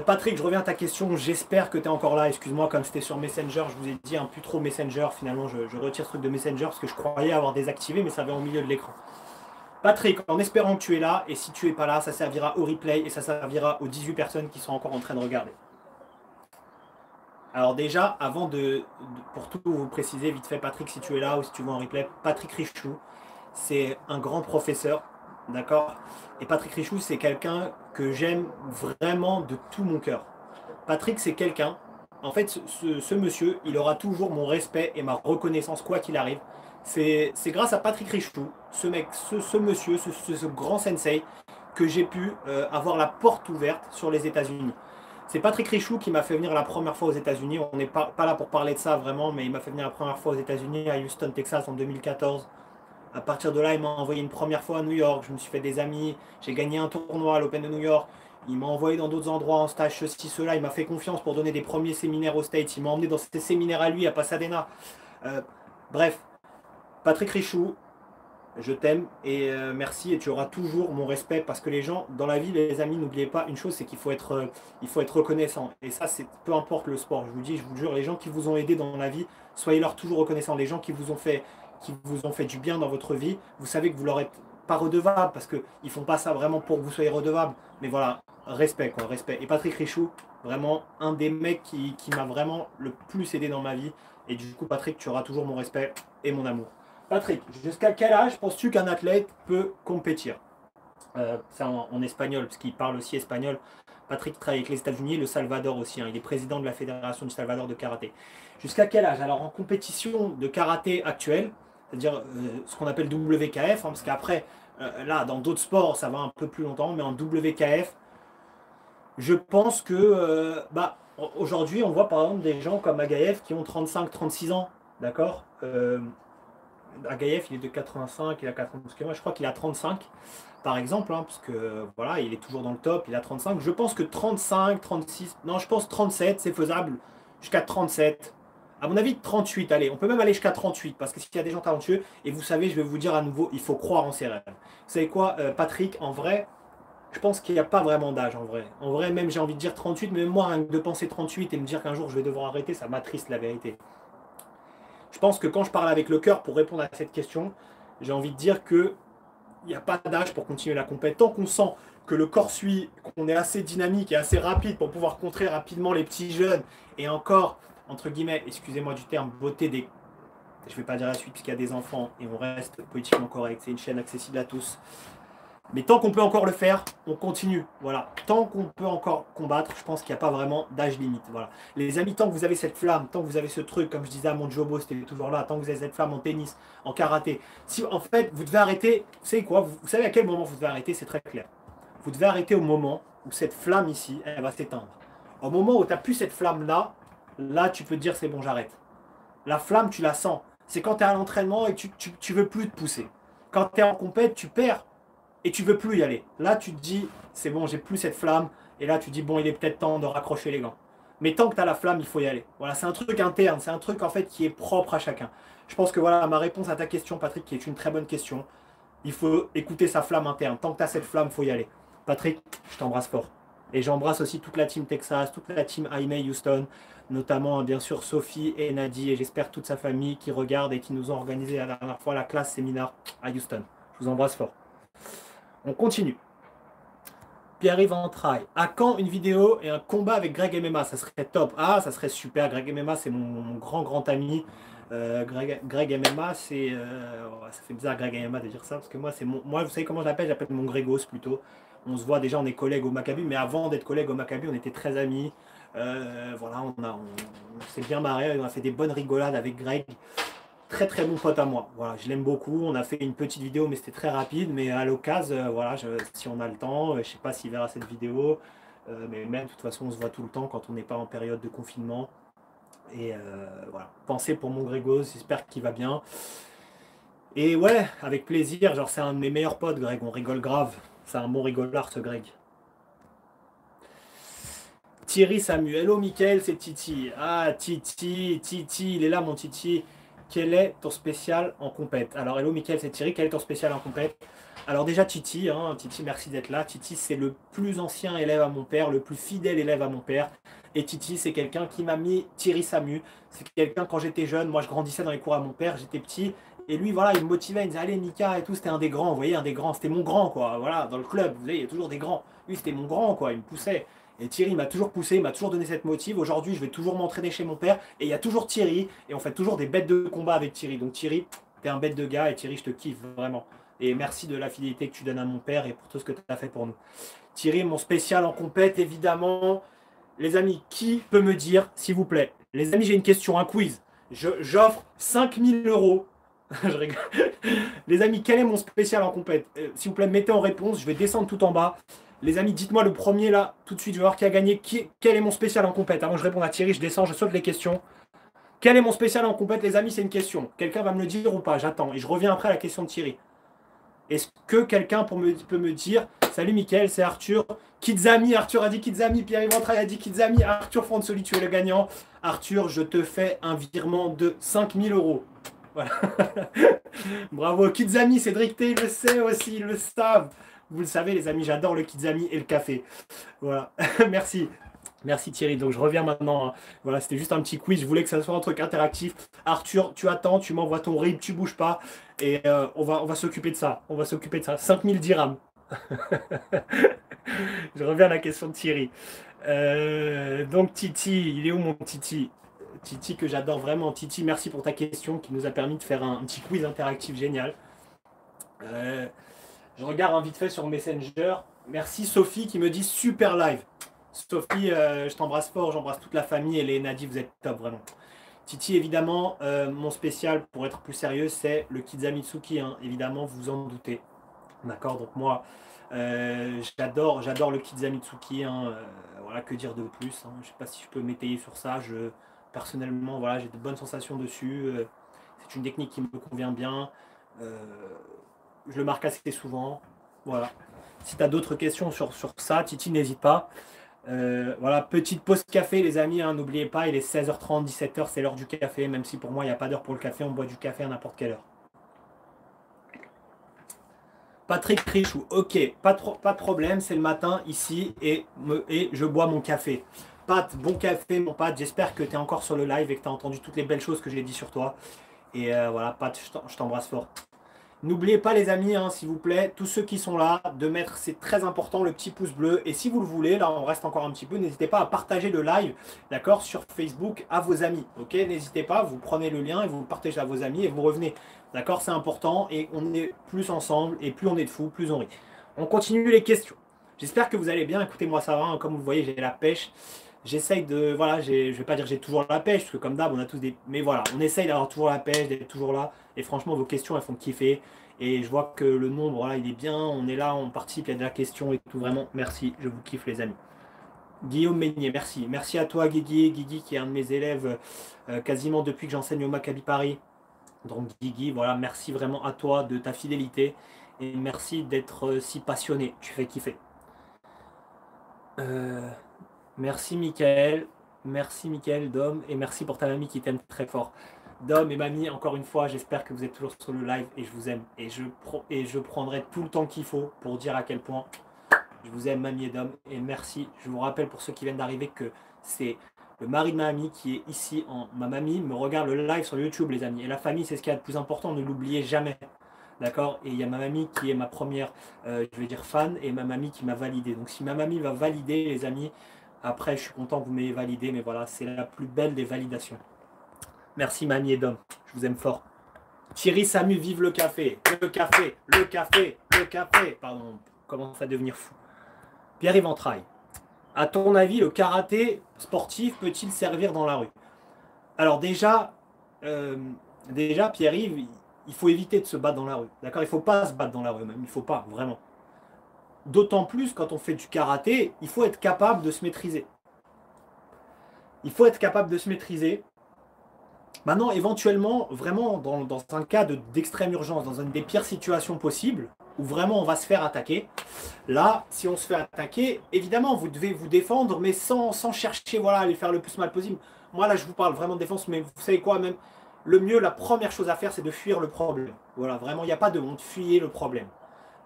Patrick, je reviens à ta question. J'espère que tu es encore là. Excuse-moi, comme c'était sur Messenger, je vous ai dit un plus trop Messenger. Finalement, je retire ce truc de Messenger parce que je croyais avoir désactivé, mais ça avait au milieu de l'écran. Patrick, en espérant que tu es là, et si tu es pas là, ça servira au replay et ça servira aux 18 personnes qui sont encore en train de regarder. Alors déjà, avant pour tout vous préciser, vite fait, Patrick, si tu es là ou si tu vois en replay, Patrick Richou, c'est un grand professeur, d'accord? Et Patrick Richou, c'est quelqu'un que j'aime vraiment de tout mon cœur. Patrick, c'est quelqu'un, en fait, ce monsieur, il aura toujours mon respect et ma reconnaissance, quoi qu'il arrive. C'est grâce à Patrick Richou, ce mec, ce monsieur, ce grand sensei, que j'ai pu avoir la porte ouverte sur les États-Unis. C'est Patrick Richou qui m'a fait venir la première fois aux États-Unis. On n'est pas là pour parler de ça vraiment, mais il m'a fait venir la première fois aux États-Unis, à Houston, Texas, en 2014. À partir de là, il m'a envoyé une première fois à New York. Je me suis fait des amis. J'ai gagné un tournoi à l'Open de New York. Il m'a envoyé dans d'autres endroits en stage, ceci, cela. Il m'a fait confiance pour donner des premiers séminaires aux States. Il m'a emmené dans ces séminaires à lui, à Pasadena. Bref, Patrick Richou, je t'aime et merci et tu auras toujours mon respect parce que les gens dans la vie, les amis, n'oubliez pas une chose, c'est qu'il faut être reconnaissant et ça c'est peu importe le sport. Je vous dis, je vous jure, les gens qui vous ont aidé dans la vie, soyez-leur toujours reconnaissants. Les gens qui vous ont fait du bien dans votre vie, vous savez que vous leur êtes pas redevable parce qu'ils font pas ça vraiment pour que vous soyez redevable. Mais voilà, respect quoi, respect. Et Patrick Richou, vraiment un des mecs qui m'a vraiment le plus aidé dans ma vie. Et du coup, Patrick, tu auras toujours mon respect et mon amour. Patrick, jusqu'à quel âge penses-tu qu'un athlète peut compétir? Ça en espagnol, parce qu'il parle aussi espagnol. Patrick travaille avec les États-Unis et le Salvador aussi. Hein. Il est président de la Fédération du Salvador de karaté. Jusqu'à quel âge? Alors en compétition de karaté actuelle, c'est-à-dire ce qu'on appelle WKF, hein, parce qu'après, là, dans d'autres sports, ça va un peu plus longtemps, mais en WKF, je pense que aujourd'hui, on voit par exemple des gens comme Agaev qui ont 35-36 ans, d'accord? Agaev, il est de 85, il a 91, je crois qu'il a 35, par exemple, hein, parce que voilà, il est toujours dans le top, il a 35. Je pense que 35, 36, non, je pense 37, c'est faisable, jusqu'à 37. À mon avis, 38, allez, on peut même aller jusqu'à 38, parce que s'il y a des gens talentueux, et vous savez, je vais vous dire à nouveau, il faut croire en ses rêves. Vous savez quoi, Patrick, en vrai, je pense qu'il n'y a pas vraiment d'âge, en vrai. En vrai, même j'ai envie de dire 38, mais moi, rien que de penser 38 et me dire qu'un jour je vais devoir arrêter, ça m'attriste la vérité. Je pense que quand je parle avec le cœur pour répondre à cette question, j'ai envie de dire qu'il n'y a pas d'âge pour continuer la compète. Tant qu'on sent que le corps suit, qu'on est assez dynamique et assez rapide pour pouvoir contrer rapidement les petits jeunes et encore, entre guillemets, excusez-moi du terme, beauté des... Je ne vais pas dire la suite puisqu'il y a des enfants et on reste politiquement correct. C'est une chaîne accessible à tous. Mais tant qu'on peut encore le faire, on continue. Voilà. Tant qu'on peut encore combattre, je pense qu'il n'y a pas vraiment d'âge limite. Voilà. Les amis, tant que vous avez cette flamme, tant que vous avez ce truc, comme je disais à mon Jobo, c'était toujours là, tant que vous avez cette flamme en tennis, en karaté, si en fait vous devez arrêter, vous savez quoi, vous savez à quel moment vous devez arrêter, c'est très clair. Vous devez arrêter au moment où cette flamme ici, elle va s'éteindre. Au moment où tu n'as plus cette flamme-là, là tu peux te dire c'est bon, j'arrête. La flamme, tu la sens. C'est quand tu es à l'entraînement et que tu veux plus te pousser. Quand tu es en compète, tu perds. Et tu veux plus y aller. Là, tu te dis, c'est bon, j'ai plus cette flamme. Et là, tu te dis, bon, il est peut-être temps de raccrocher les gants. Mais tant que tu as la flamme, il faut y aller. Voilà, c'est un truc interne, c'est un truc en fait qui est propre à chacun. Je pense que voilà ma réponse à ta question, Patrick, qui est une très bonne question. Il faut écouter sa flamme interne. Tant que tu as cette flamme, il faut y aller. Patrick, je t'embrasse fort. Et j'embrasse aussi toute la team Texas, toute la team IMA Houston, notamment bien sûr Sophie et Nadie, et j'espère toute sa famille qui regarde et qui nous ont organisé la dernière fois la classe séminaire à Houston. Je vous embrasse fort. On continue. Pierre-Yves Entraille. À quand une vidéo et un combat avec Greg MMA? Ça serait top. Ah, ça serait super. Greg MMA, c'est mon grand ami. Greg MMA, c'est. Ça fait bizarre Greg MMA de dire ça, parce que moi, moi, vous savez comment je l'appelle? J'appelle mon Grégos plutôt. On se voit déjà, on est collègues au Maccabi, mais avant d'être collègues au Maccabi, on était très amis. Voilà, on s'est bien marré, on a fait des bonnes rigolades avec Greg. Très très bon pote à moi. Voilà, je l'aime beaucoup. On a fait une petite vidéo, mais c'était très rapide. Mais à l'occasion, voilà, si on a le temps, je sais pas s'il verra cette vidéo, mais même de toute façon, on se voit tout le temps quand on n'est pas en période de confinement. Et voilà, pensez pour mon Grégos, j'espère qu'il va bien. Et ouais, avec plaisir. Genre, c'est un de mes meilleurs potes, Greg. On rigole grave. C'est un bon rigolard, ce Greg. Thierry Samu. Hello, Mickaël, c'est Titi. Ah, Titi, il est là, mon Titi. Quel est ton spécial en compète? Alors, hello, Mickaël, c'est Thierry. Quel est ton spécial en compète? Alors, déjà, Titi, Titi, merci d'être là. Titi, c'est le plus ancien élève à mon père, le plus fidèle élève à mon père. Et Titi, c'est quelqu'un qui m'a mis Thierry Samu. C'est quelqu'un, quand j'étais jeune, moi, je grandissais dans les cours à mon père, j'étais petit. Et lui, voilà, il me motivait, il me disait, allez, Mika et tout, c'était un des grands, vous voyez, un des grands, c'était mon grand, quoi. Voilà, dans le club, vous voyez, il y a toujours des grands. Lui, c'était mon grand, quoi, il me poussait. Et Thierry m'a toujours poussé, il m'a toujours donné cette motive. Aujourd'hui, je vais toujours m'entraîner chez mon père. Et il y a toujours Thierry. Et on fait toujours des bêtes de combat avec Thierry. Donc Thierry, t'es un bête de gars. Et Thierry, je te kiffe vraiment. Et merci de la fidélité que tu donnes à mon père et pour tout ce que tu as fait pour nous. Thierry, mon spécial en compète, évidemment. Les amis, qui peut me dire, s'il vous plaît? Les amis, j'ai une question, un quiz. J'offre 5000 euros. Je rigole. Les amis, quel est mon spécial en compète? S'il vous plaît, mettez en réponse. Je vais descendre tout en bas. Les amis, dites-moi le premier là, tout de suite, je vais voir qui a gagné. Quel est mon spécial en compète? Avant que je réponde à Thierry, je descends, je saute les questions. Quel est mon spécial en compète, les amis? C'est une question. Quelqu'un va me le dire ou pas? J'attends. Et je reviens après à la question de Thierry. Est-ce que quelqu'un peut me dire? Salut Mickaël, c'est Arthur. Kidzami, Arthur a dit Kidzami. Pierre-Yves Entraille a dit Kidzami. Arthur Fransoli, tu es le gagnant. Arthur, je te fais un virement de 5000 euros. Voilà. Bravo. Kidzami, Cédric T, il le sait aussi, ils le savent. Vous le savez, les amis, j'adore le Kidzami et le café. Voilà. Merci. Merci Thierry. Donc je reviens maintenant. Voilà, c'était juste un petit quiz. Je voulais que ça soit un truc interactif. Arthur, tu attends, tu m'envoies ton RIB, tu bouges pas. Et on va s'occuper de ça. On va s'occuper de ça. 5000 dirhams. Je reviens à la question de Thierry. Donc Titi, il est où mon Titi? Titi que j'adore vraiment. Titi, merci pour ta question qui nous a permis de faire un petit quiz interactif génial. Je regarde vite fait sur Messenger. Merci Sophie qui me dit super live. Sophie, je t'embrasse fort, j'embrasse toute la famille et les Nadi, vous êtes top vraiment. Titi, évidemment, mon spécial pour être plus sérieux, c'est le Kizamitsuki, évidemment, vous vous en doutez. D'accord, donc moi, j'adore le Kizamitsuki. Voilà, que dire de plus. Je ne sais pas si je peux m'étayer sur ça. Personnellement, voilà, j'ai de bonnes sensations dessus. C'est une technique qui me convient bien. Je le marque assez souvent. Voilà. Si tu as d'autres questions sur ça, Titi, n'hésite pas. Voilà, petite pause café, les amis. N'oubliez pas, il est 16h30, 17h, c'est l'heure du café. Même si pour moi, il n'y a pas d'heure pour le café, on boit du café à n'importe quelle heure. Patrick Trichou, ok, pas de problème, c'est le matin ici et je bois mon café. Pat, bon café, mon Pat. J'espère que tu es encore sur le live et que tu as entendu toutes les belles choses que j'ai dit sur toi. Et voilà, Pat, je t'embrasse fort. N'oubliez pas les amis, s'il vous plaît, tous ceux qui sont là, de mettre, c'est très important, le petit pouce bleu. Et si vous le voulez, là on reste encore un petit peu, n'hésitez pas à partager le live, d'accord, sur Facebook à vos amis. Ok, n'hésitez pas, vous prenez le lien et vous le partagez à vos amis et vous revenez. D'accord, c'est important et on est plus ensemble et plus on est de fous, plus on rit. On continue les questions. J'espère que vous allez bien. Écoutez-moi, ça va, comme vous le voyez, j'ai la pêche. J'essaye de, voilà, je vais pas dire que j'ai toujours la pêche, parce que comme d'hab, on a tous des... Mais voilà, on essaye d'avoir toujours la pêche, d'être toujours là. Et franchement, vos questions, elles font kiffer. Et je vois que le nombre, voilà, il est bien. On est là, on participe, il y a de la question et tout. Vraiment, merci, je vous kiffe, les amis. Guillaume Meignier, merci. Merci à toi, Guigui. Guigui, qui est un de mes élèves quasiment depuis que j'enseigne au Maccabi Paris. Donc, Guigui, voilà, merci vraiment à toi de ta fidélité. Et merci d'être si passionné. Tu fais kiffer. Merci, Michael. Merci Mickaël, Dom, et merci pour ta mamie qui t'aime très fort. Dom et mamie, encore une fois, j'espère que vous êtes toujours sur le live et je vous aime. Et je prendrai tout le temps qu'il faut pour dire à quel point je vous aime, mamie et Dom. Et merci. Je vous rappelle pour ceux qui viennent d'arriver que c'est le mari de ma mamie qui est ici. Ma mamie me regarde le live sur YouTube, les amis. Et la famille, c'est ce qu'il y a de plus important, ne l'oubliez jamais. D'accord. Et il y a ma mamie qui est ma première, je vais dire, fan, et ma mamie qui m'a validé. Donc si ma mamie va valider, les amis, après, je suis content que vous m'ayez validé, mais voilà, c'est la plus belle des validations. Merci, mamie et Dom. Je vous aime fort. Thierry Samu, vive le café. Le café, le café, le café. Pardon, on commence à devenir fou. Pierre-Yves Entraille. À ton avis, le karaté sportif peut-il servir dans la rue? Alors déjà Pierre-Yves, il faut éviter de se battre dans la rue. D'accord? Il ne faut pas se battre dans la rue même. Il ne faut pas, vraiment. D'autant plus quand on fait du karaté, il faut être capable de se maîtriser. Il faut être capable de se maîtriser. Maintenant, éventuellement, vraiment, dans un cas d'extrême urgence, dans une des pires situations possibles, où vraiment on va se faire attaquer, là, si on se fait attaquer, évidemment, vous devez vous défendre, mais sans chercher voilà, à les faire le plus mal possible. Moi, là, je vous parle vraiment de défense, mais vous savez quoi, même le mieux, la première chose à faire, c'est de fuir le problème. Voilà, vraiment, il n'y a pas de honte, fuyez le problème.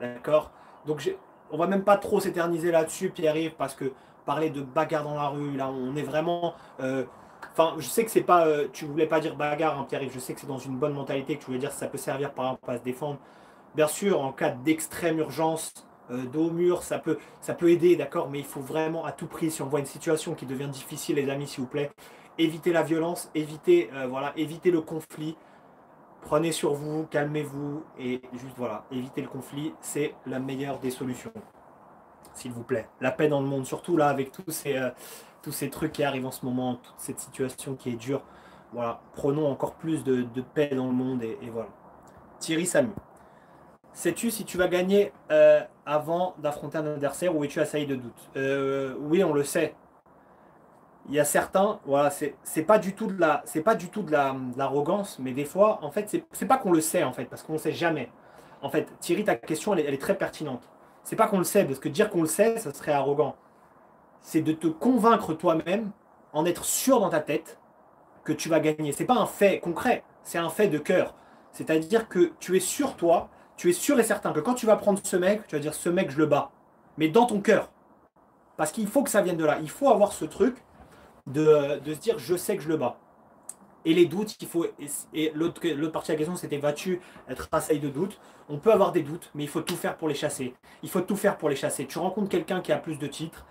D'accord? Donc, on va même pas trop s'éterniser là-dessus, Pierre-Yves, parce que parler de bagarre dans la rue, là, on est vraiment... Enfin, je sais que c'est pas, tu voulais pas dire bagarre, hein, Pierre-Yves. Je sais que c'est dans une bonne mentalité que tu voulais dire que ça peut servir par exemple à se défendre. Bien sûr, en cas d'extrême urgence, dos au mur, ça peut aider, d'accord. Mais il faut vraiment à tout prix, si on voit une situation qui devient difficile, les amis, s'il vous plaît, évitez la violence, évitez, voilà, évitez le conflit. Prenez sur vous, calmez-vous et juste voilà, évitez le conflit. C'est la meilleure des solutions, s'il vous plaît. La paix dans le monde, surtout là avec tous ces trucs qui arrivent en ce moment, toute cette situation qui est dure. Voilà, prenons encore plus de paix dans le monde et voilà. Thierry Samu. Sais-tu si tu vas gagner avant d'affronter un adversaire ou es-tu assailli de doute? Oui, on le sait. Il y a certains, voilà, c'est pas du tout de l'arrogance, mais des fois, en fait, c'est pas qu'on le sait en fait, parce qu'on ne sait jamais. En fait, Thierry, ta question, elle est très pertinente. C'est pas qu'on le sait, parce que dire qu'on le sait, ça serait arrogant. C'est de te convaincre toi-même, en être sûr dans ta tête, que tu vas gagner. C'est pas un fait concret, c'est un fait de cœur. C'est-à-dire que tu es sûr, toi, tu es sûr et certain que quand tu vas prendre ce mec, tu vas dire ce mec, je le bats. Mais dans ton cœur. Parce qu'il faut que ça vienne de là. Il faut avoir ce truc de se dire je sais que je le bats. Et les doutes, il faut. Et l'autre partie de la question, c'était vas-tu être assailli de doutes? On peut avoir des doutes, mais il faut tout faire pour les chasser. Il faut tout faire pour les chasser. Tu rencontres quelqu'un qui a plus de titres.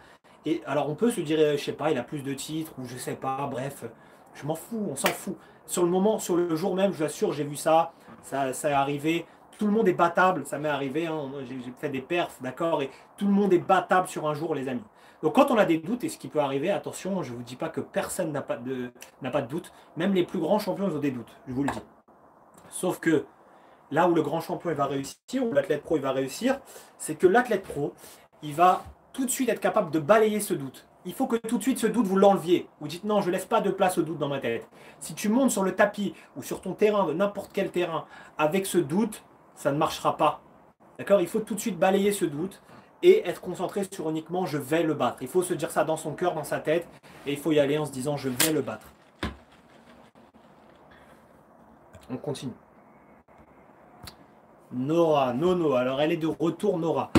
Et alors on peut se dire, je sais pas, il a plus de titres, ou je sais pas, bref, je m'en fous, on s'en fout. Sur le moment, sur le jour même, je vous assure, j'ai vu ça est arrivé. Tout le monde est battable, ça m'est arrivé, hein, j'ai fait des perfs, d'accord, et tout le monde est battable sur un jour, les amis. Donc quand on a des doutes, et ce qui peut arriver, attention, je ne vous dis pas que personne n'a pas de doute, même les plus grands champions ils ont des doutes, je vous le dis. Sauf que là où le grand champion il va réussir, où l'athlète pro il va réussir, c'est que l'athlète pro, il va tout de suite être capable de balayer ce doute. Il faut que tout de suite ce doute vous l'enleviez. Vous dites non, je ne laisse pas de place au doute dans ma tête. Si tu montes sur le tapis ou sur ton terrain, de n'importe quel terrain, avec ce doute, ça ne marchera pas. D'accord? Il faut tout de suite balayer ce doute et être concentré sur uniquement je vais le battre. Il faut se dire ça dans son cœur, dans sa tête, et il faut y aller en se disant je vais le battre. On continue. Nora, Nono, alors elle est de retour Nora.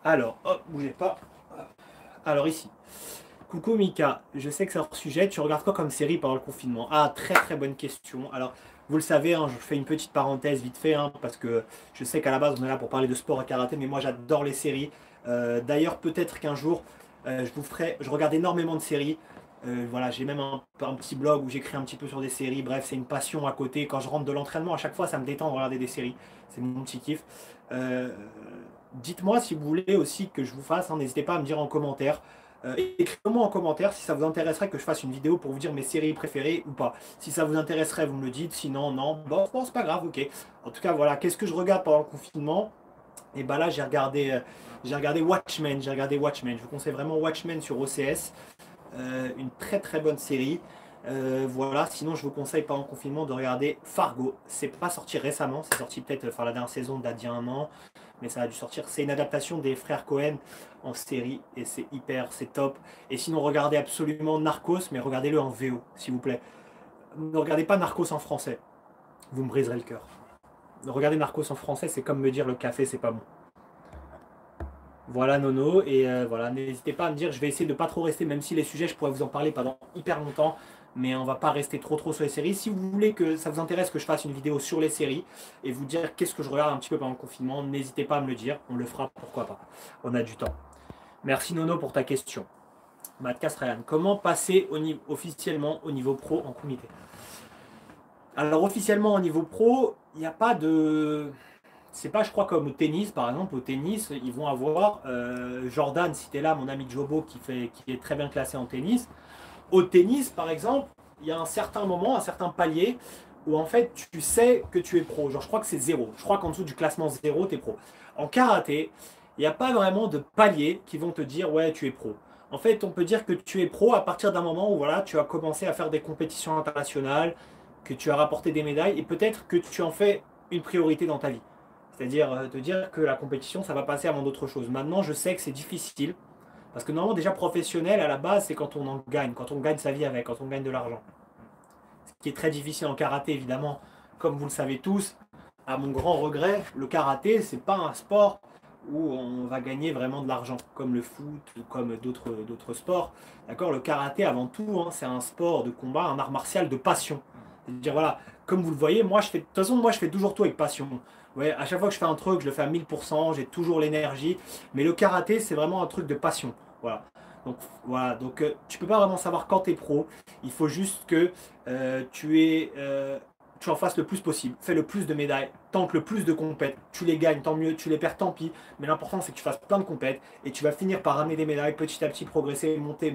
Alors, hop, bougez pas. Alors ici. Coucou Mika, je sais que c'est hors sujet, tu regardes quoi comme série pendant le confinement? Ah, très très bonne question. Alors, vous le savez, hein, je fais une petite parenthèse vite fait, hein, parce que je sais qu'à la base on est là pour parler de sport et karaté, mais moi j'adore les séries. D'ailleurs, peut-être qu'un jour, je regarde énormément de séries. Voilà, j'ai même un petit blog où j'écris un petit peu sur des séries. Bref, c'est une passion à côté. Quand je rentre de l'entraînement, à chaque fois, ça me détend de regarder des séries. C'est mon petit kiff. Dites-moi si vous voulez aussi que je vous fasse, hein, n'hésitez pas à me dire en commentaire. Écrivez-moi en commentaire si ça vous intéresserait que je fasse une vidéo pour vous dire mes séries préférées ou pas. Si ça vous intéresserait, vous me le dites. Sinon, non. Bon, c'est pas grave, ok. En tout cas, voilà. Qu'est-ce que je regarde pendant le confinement? Et bah là, j'ai regardé Watchmen. J'ai regardé Watchmen. Je vous conseille vraiment Watchmen sur OCS. Une très très bonne série. Voilà, sinon je vous conseille pendant le confinement de regarder Fargo. C'est pas sorti récemment, c'est sorti peut-être, enfin la dernière saison date d'il y a un an. mais ça a dû sortir. C'est une adaptation des frères Cohen en série et c'est top. Et sinon, regardez absolument Narcos, mais regardez-le en VO, s'il vous plaît. Ne regardez pas Narcos en français, vous me briserez le cœur. Regardez Narcos en français, c'est comme me dire le café, c'est pas bon. Voilà Nono, et voilà, n'hésitez pas à me dire, je vais essayer de pas trop rester, même si les sujets, je pourrais vous en parler pendant hyper longtemps, mais on va pas rester trop sur les séries. Si vous voulez que ça vous intéresse que je fasse une vidéo sur les séries, et vous dire qu'est-ce que je regarde un petit peu pendant le confinement, n'hésitez pas à me le dire, on le fera, pourquoi pas, on a du temps. Merci Nono pour ta question. Matt Castrayan, comment passer officiellement au niveau pro en comité? Alors officiellement au niveau pro, il n'y a pas de... C'est pas, je crois, comme au tennis, par exemple. Au tennis, ils vont avoir Jordan, si tu es là, mon ami Jobo, qui est très bien classé en tennis. Au tennis, par exemple, il y a un certain moment, un certain palier, où en fait, tu sais que tu es pro. Genre, je crois que c'est 0. Je crois qu'en dessous du classement 0, tu es pro. En karaté, il n'y a pas vraiment de palier qui vont te dire, ouais, tu es pro. En fait, on peut dire que tu es pro à partir d'un moment où voilà, tu as commencé à faire des compétitions internationales, que tu as rapporté des médailles, et peut-être que tu en fais une priorité dans ta vie. C'est-à-dire te dire que la compétition, ça va passer avant d'autres choses. Maintenant, je sais que c'est difficile, parce que normalement, déjà professionnel, à la base, c'est quand on en gagne, quand on gagne sa vie avec, quand on gagne de l'argent. Ce qui est très difficile en karaté, évidemment, comme vous le savez tous, à mon grand regret, le karaté, c'est pas un sport où on va gagner vraiment de l'argent, comme le foot ou comme d'autres sports. D'accord. Le karaté, avant tout, hein, c'est un sport de combat, un art martial de passion. C'est-à-dire, voilà, comme vous le voyez, moi, de toute façon, moi, je fais toujours tout avec passion. Ouais, à chaque fois que je fais un truc, je le fais à 1000%, j'ai toujours l'énergie. Mais le karaté, c'est vraiment un truc de passion. Voilà. Donc, voilà. Donc, tu peux pas vraiment savoir quand tu es pro. Il faut juste que tu en fasses le plus possible. Fais le plus de médailles. Tente le plus de compètes. Tu les gagnes, tant mieux. Tu les perds, tant pis. Mais l'important, c'est que tu fasses plein de compètes. Et tu vas finir par ramener des médailles, petit à petit progresser, monter.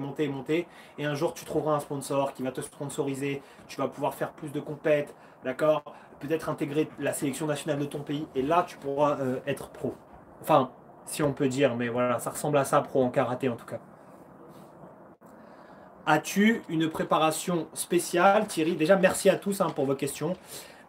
Et un jour, tu trouveras un sponsor qui va te sponsoriser. Tu vas pouvoir faire plus de compètes. D'accord. Peut-être intégrer la sélection nationale de ton pays. Et là, tu pourras être pro. Enfin, si on peut dire. Mais voilà, ça ressemble à ça, pro en karaté en tout cas. As-tu une préparation spéciale, Thierry? Déjà, merci à tous hein, pour vos questions.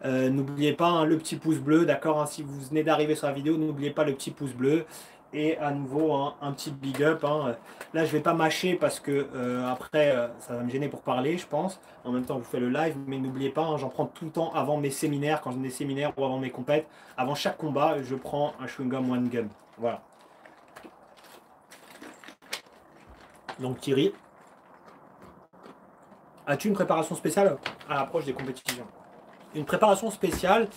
N'oubliez pas hein, le petit pouce bleu, d'accord hein, si vous venez d'arriver sur la vidéo, n'oubliez pas le petit pouce bleu. Et à nouveau, hein, un petit big up. Hein. Là, je ne vais pas mâcher parce que après, ça va me gêner pour parler, je pense. En même temps, je vous fais le live, mais n'oubliez pas, hein, j'en prends tout le temps avant mes séminaires, quand j'ai des séminaires ou avant mes compètes. Avant chaque combat, je prends un chewing-gum One Gum. Voilà. Donc Thierry, as-tu une préparation spéciale à l'approche des compétitions? Une préparation spéciale,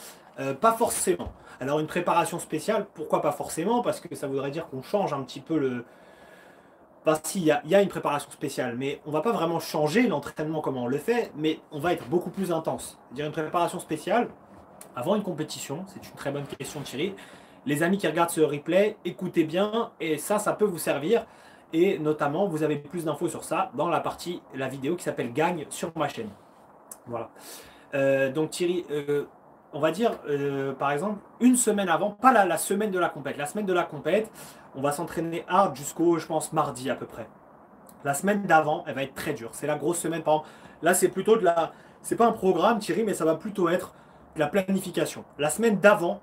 pas forcément. Alors une préparation spéciale, pourquoi pas forcément? Parce que ça voudrait dire qu'on change un petit peu le... Enfin si, il y a une préparation spéciale, mais on va pas vraiment changer l'entraînement comme on le fait, mais on va être beaucoup plus intense. C'est-à-dire une préparation spéciale, avant une compétition, c'est une très bonne question Thierry. Les amis qui regardent ce replay, écoutez bien, et ça peut vous servir. Et notamment, vous avez plus d'infos sur ça dans la vidéo qui s'appelle Gagne sur ma chaîne. Voilà. Donc Thierry, on va dire par exemple une semaine avant, pas la semaine de la compète. La semaine de la compète, on va s'entraîner hard jusqu'au, je pense, mardi à peu près. La semaine d'avant, elle va être très dure. C'est la grosse semaine, par exemple. Là, c'est plutôt de la... C'est pas un programme, Thierry, mais ça va plutôt être de la planification. La semaine d'avant,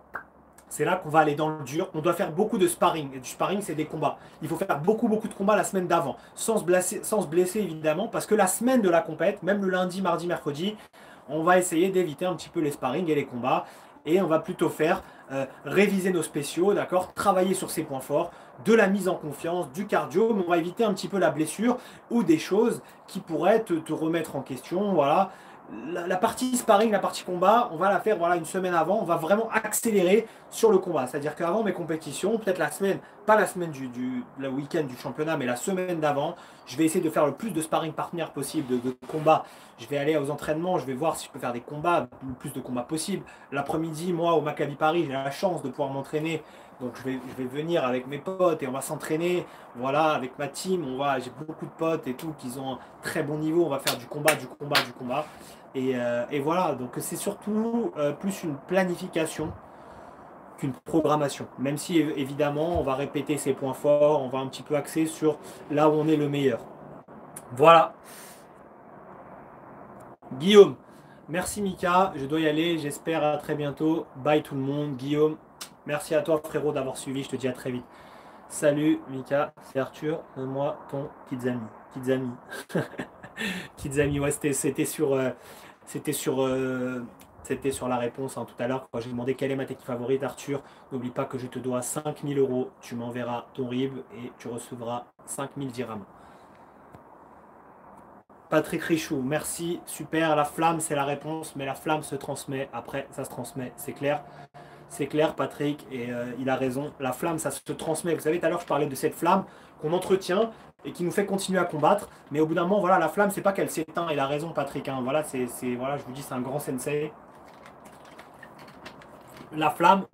c'est là qu'on va aller dans le dur. On doit faire beaucoup de sparring. Et du sparring, c'est des combats. Il faut faire beaucoup de combats la semaine d'avant. Sans se blesser, évidemment, parce que la semaine de la compète, même le lundi, mardi, mercredi, on va essayer d'éviter un petit peu les sparring et les combats. Et on va plutôt faire réviser nos spéciaux, d'accord, travailler sur ses points forts, de la mise en confiance, du cardio, mais on va éviter un petit peu la blessure ou des choses qui pourraient te remettre en question. Voilà. La partie sparring, la partie combat, on va la faire voilà, une semaine avant. On va vraiment accélérer sur le combat. C'est-à-dire qu'avant mes compétitions, peut-être la semaine, pas la semaine le week-end du championnat, mais la semaine d'avant, je vais essayer de faire le plus de sparring partner possible, de combat. Je vais aller aux entraînements, je vais voir si je peux faire des combats, le plus de combats possible. L'après-midi, moi, au Maccabi Paris, j'ai la chance de pouvoir m'entraîner. Donc je vais venir avec mes potes et on va s'entraîner. Voilà, avec ma team, j'ai beaucoup de potes et tout qui ont un très bon niveau. On va faire du combat. Et voilà, donc c'est surtout plus une planification qu'une programmation. Même si évidemment on va répéter ses points forts, on va un petit peu axer sur là où on est le meilleur. Voilà. Guillaume, merci Mika, je dois y aller, j'espère à très bientôt. Bye tout le monde, Guillaume, Merci à toi, frérot, d'avoir suivi. Je te dis à très vite. Salut, Mika, c'est Arthur. Donne-moi ton Kidzami. Kidzami. Kidzami, ouais, c'était sur, c'était sur, c'était sur la réponse hein, tout à l'heure. Quand j'ai demandé quelle est ma technique favorite, Arthur, n'oublie pas que je te dois 5000 euros. Tu m'enverras ton RIB et tu recevras 5000 dirhams. Patrick Richoux, merci, super. La flamme, c'est la réponse, mais la flamme se transmet. Après, ça se transmet, c'est clair. C'est clair, Patrick, et il a raison. La flamme, ça se transmet. Vous savez, tout à l'heure, je parlais de cette flamme qu'on entretient et qui nous fait continuer à combattre. Mais au bout d'un moment, voilà, la flamme, c'est pas qu'elle s'éteint. Il a raison, Patrick. Hein. Voilà, voilà, je vous dis, c'est un grand sensei. La flamme,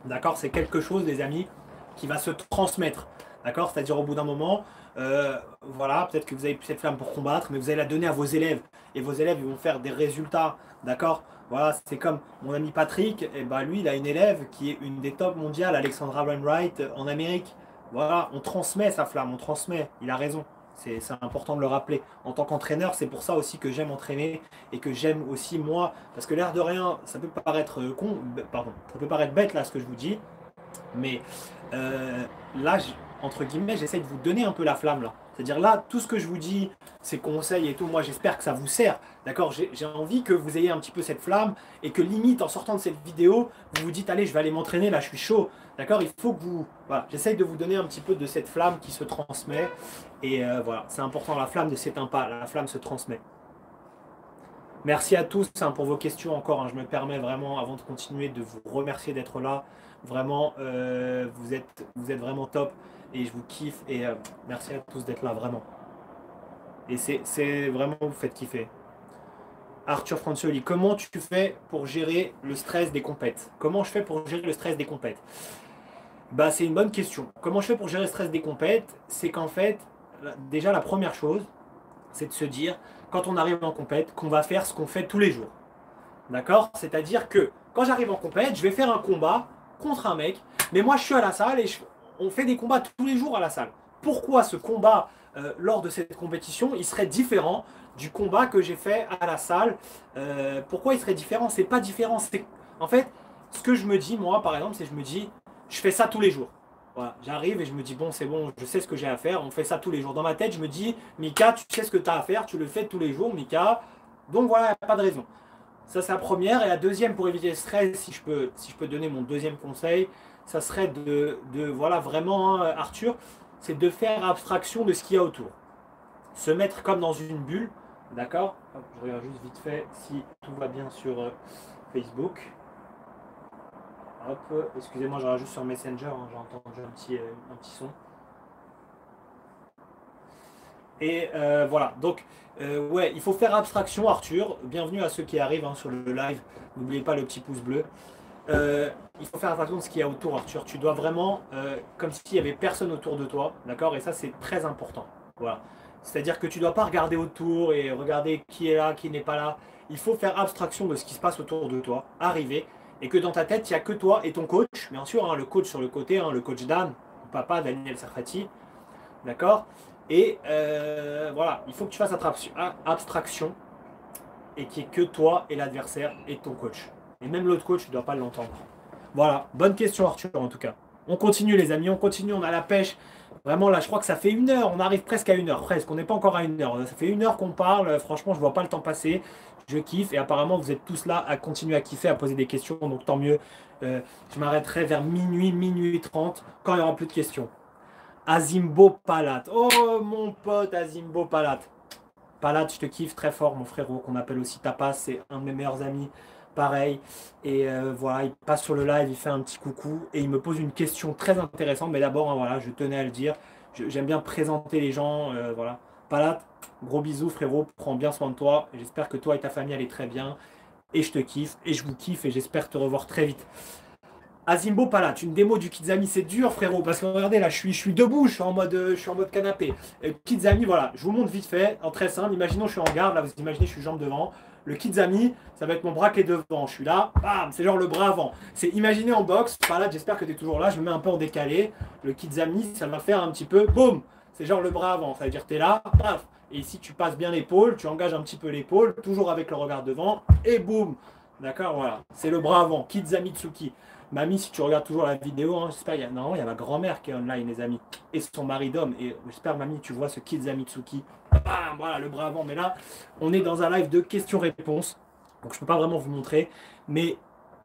d'accord, c'est quelque chose, les amis, qui va se transmettre. D'accord? C'est-à-dire, au bout d'un moment, voilà, peut-être que vous avez plus cette flamme pour combattre, mais vous allez la donner à vos élèves. Et vos élèves, ils vont faire des résultats. D'accord? Voilà, c'est comme mon ami Patrick, et ben lui, il a une élève qui est une des top mondiales, Alexandra Wainwright, en Amérique. Voilà, on transmet sa flamme, on transmet. Il a raison. C'est important de le rappeler. En tant qu'entraîneur, c'est pour ça aussi que j'aime entraîner et que j'aime aussi moi, parce que l'air de rien, ça peut paraître con, pardon, ça peut paraître bête là ce que je vous dis, mais là, entre guillemets, j'essaie de vous donner un peu la flamme là. C'est-à-dire là, tout ce que je vous dis, ces conseils et tout, moi j'espère que ça vous sert. D'accord? J'ai envie que vous ayez un petit peu cette flamme et que limite en sortant de cette vidéo, vous vous dites allez, je vais aller m'entraîner, là je suis chaud. D'accord? Il faut que vous... Voilà, j'essaye de vous donner un petit peu de cette flamme qui se transmet. Et voilà, c'est important, la flamme ne s'éteint pas, la flamme se transmet. Merci à tous hein, pour vos questions encore. Hein, je me permets vraiment, avant de continuer, de vous remercier d'être là. Vraiment, vous êtes vraiment top et je vous kiffe. Et merci à tous d'être là, vraiment. Et c'est vraiment, vous faites kiffer. Arthur Francioli, comment tu fais pour gérer le stress des compètes? Comment je fais pour gérer le stress des compètes? Bah, c'est une bonne question. Comment je fais pour gérer le stress des compètes? C'est qu'en fait, déjà la première chose, c'est de se dire, quand on arrive en compète, qu'on va faire ce qu'on fait tous les jours. D'accord? C'est-à-dire que quand j'arrive en compète, je vais faire un combat contre un mec, mais moi je suis à la salle et on fait des combats tous les jours à la salle. Pourquoi ce combat lors de cette compétition, il serait différent du combat que j'ai fait à la salle? Pourquoi il serait différent? C'est pas différent. En fait, ce que je me dis, moi par exemple, c'est que je me dis, je fais ça tous les jours. Voilà, j'arrive et je me dis, bon, c'est bon, je sais ce que j'ai à faire, on fait ça tous les jours. Dans ma tête, je me dis, Mika, tu sais ce que tu as à faire, tu le fais tous les jours, Mika. Donc voilà, il n'y a pas de raison. Ça, c'est la première. Et la deuxième, pour éviter le stress, si je peux donner mon deuxième conseil, ça serait voilà, vraiment, hein, Arthur, c'est de faire abstraction de ce qu'il y a autour. Se mettre comme dans une bulle, d'accord? Je regarde juste vite fait si tout va bien sur Facebook. Hop, excusez-moi, je rajoute sur Messenger, hein, j'ai entendu un petit son. Et voilà, donc ouais, il faut faire abstraction, Arthur. Bienvenue à ceux qui arrivent hein, sur le live. N'oubliez pas le petit pouce bleu. Il faut faire abstraction de ce qu'il y a autour, Arthur. Tu dois vraiment, comme s'il n'y avait personne autour de toi, d'accord? Et ça, c'est très important. Voilà. C'est-à-dire que tu ne dois pas regarder autour et regarder qui est là, qui n'est pas là. Il faut faire abstraction de ce qui se passe autour de toi, arriver, et que dans ta tête, il n'y a que toi et ton coach, bien sûr, hein, le coach sur le côté, hein, le coach Dan, papa Daniel Sarfati, d'accord? Et voilà, il faut que tu fasses abstraction et qu'il n'y ait que toi et l'adversaire et ton coach. Et même l'autre coach, tu ne dois pas l'entendre. Voilà, bonne question Arthur en tout cas. On continue les amis, on continue, on a la pêche. Vraiment là, je crois que ça fait 1 heure, on arrive presque à 1 heure, presque, on n'est pas encore à 1 heure. Ça fait 1 heure qu'on parle, franchement je ne vois pas le temps passer. Je kiffe et apparemment vous êtes tous là à continuer à kiffer, à poser des questions, donc tant mieux. Je m'arrêterai vers minuit 30 quand il n'y aura plus de questions. Azimbo Palat. Oh mon pote Azimbo Palat. Palat, je te kiffe très fort mon frérot, qu'on appelle aussi Tapas, c'est un de mes meilleurs amis. Pareil. Et voilà, il passe sur le live, il fait un petit coucou et il me pose une question très intéressante. Mais d'abord, hein, voilà, je tenais à le dire. J'aime bien présenter les gens. Voilà. Palat, gros bisous frérot, prends bien soin de toi. J'espère que toi et ta famille allez très bien. Et je te kiffe et je vous kiffe et j'espère te revoir très vite. Azimbo Palat, une démo du Kidzami, c'est dur frérot, parce que regardez là, je suis debout, je suis en mode canapé. Kidzami, voilà, je vous montre vite fait, en très simple, imaginons je suis en garde, là vous imaginez je suis jambe devant. Le Kidzami, ça va être mon bras qui est devant, je suis là, bam, c'est genre le bras avant. C'est imaginez en boxe, Palat, j'espère que tu es toujours là, je me mets un peu en décalé. Le Kidzami, ça va faire un petit peu, boum, c'est genre le bras avant, ça veut dire tu es là, paf. Et ici tu passes bien l'épaule, tu engages un petit peu l'épaule, toujours avec le regard devant, et boum. D'accord, voilà, c'est le bras avant, Kidzami Tsuki. Mamie, si tu regardes toujours la vidéo, hein, j'espère, non, il y a ma grand-mère qui est online, les amis, et son mari d'homme. Et j'espère, Mamie, tu vois ce Kizamitsuki. Bam, voilà, le bras avant. Mais là, on est dans un live de questions-réponses. Donc, je ne peux pas vraiment vous montrer. Mais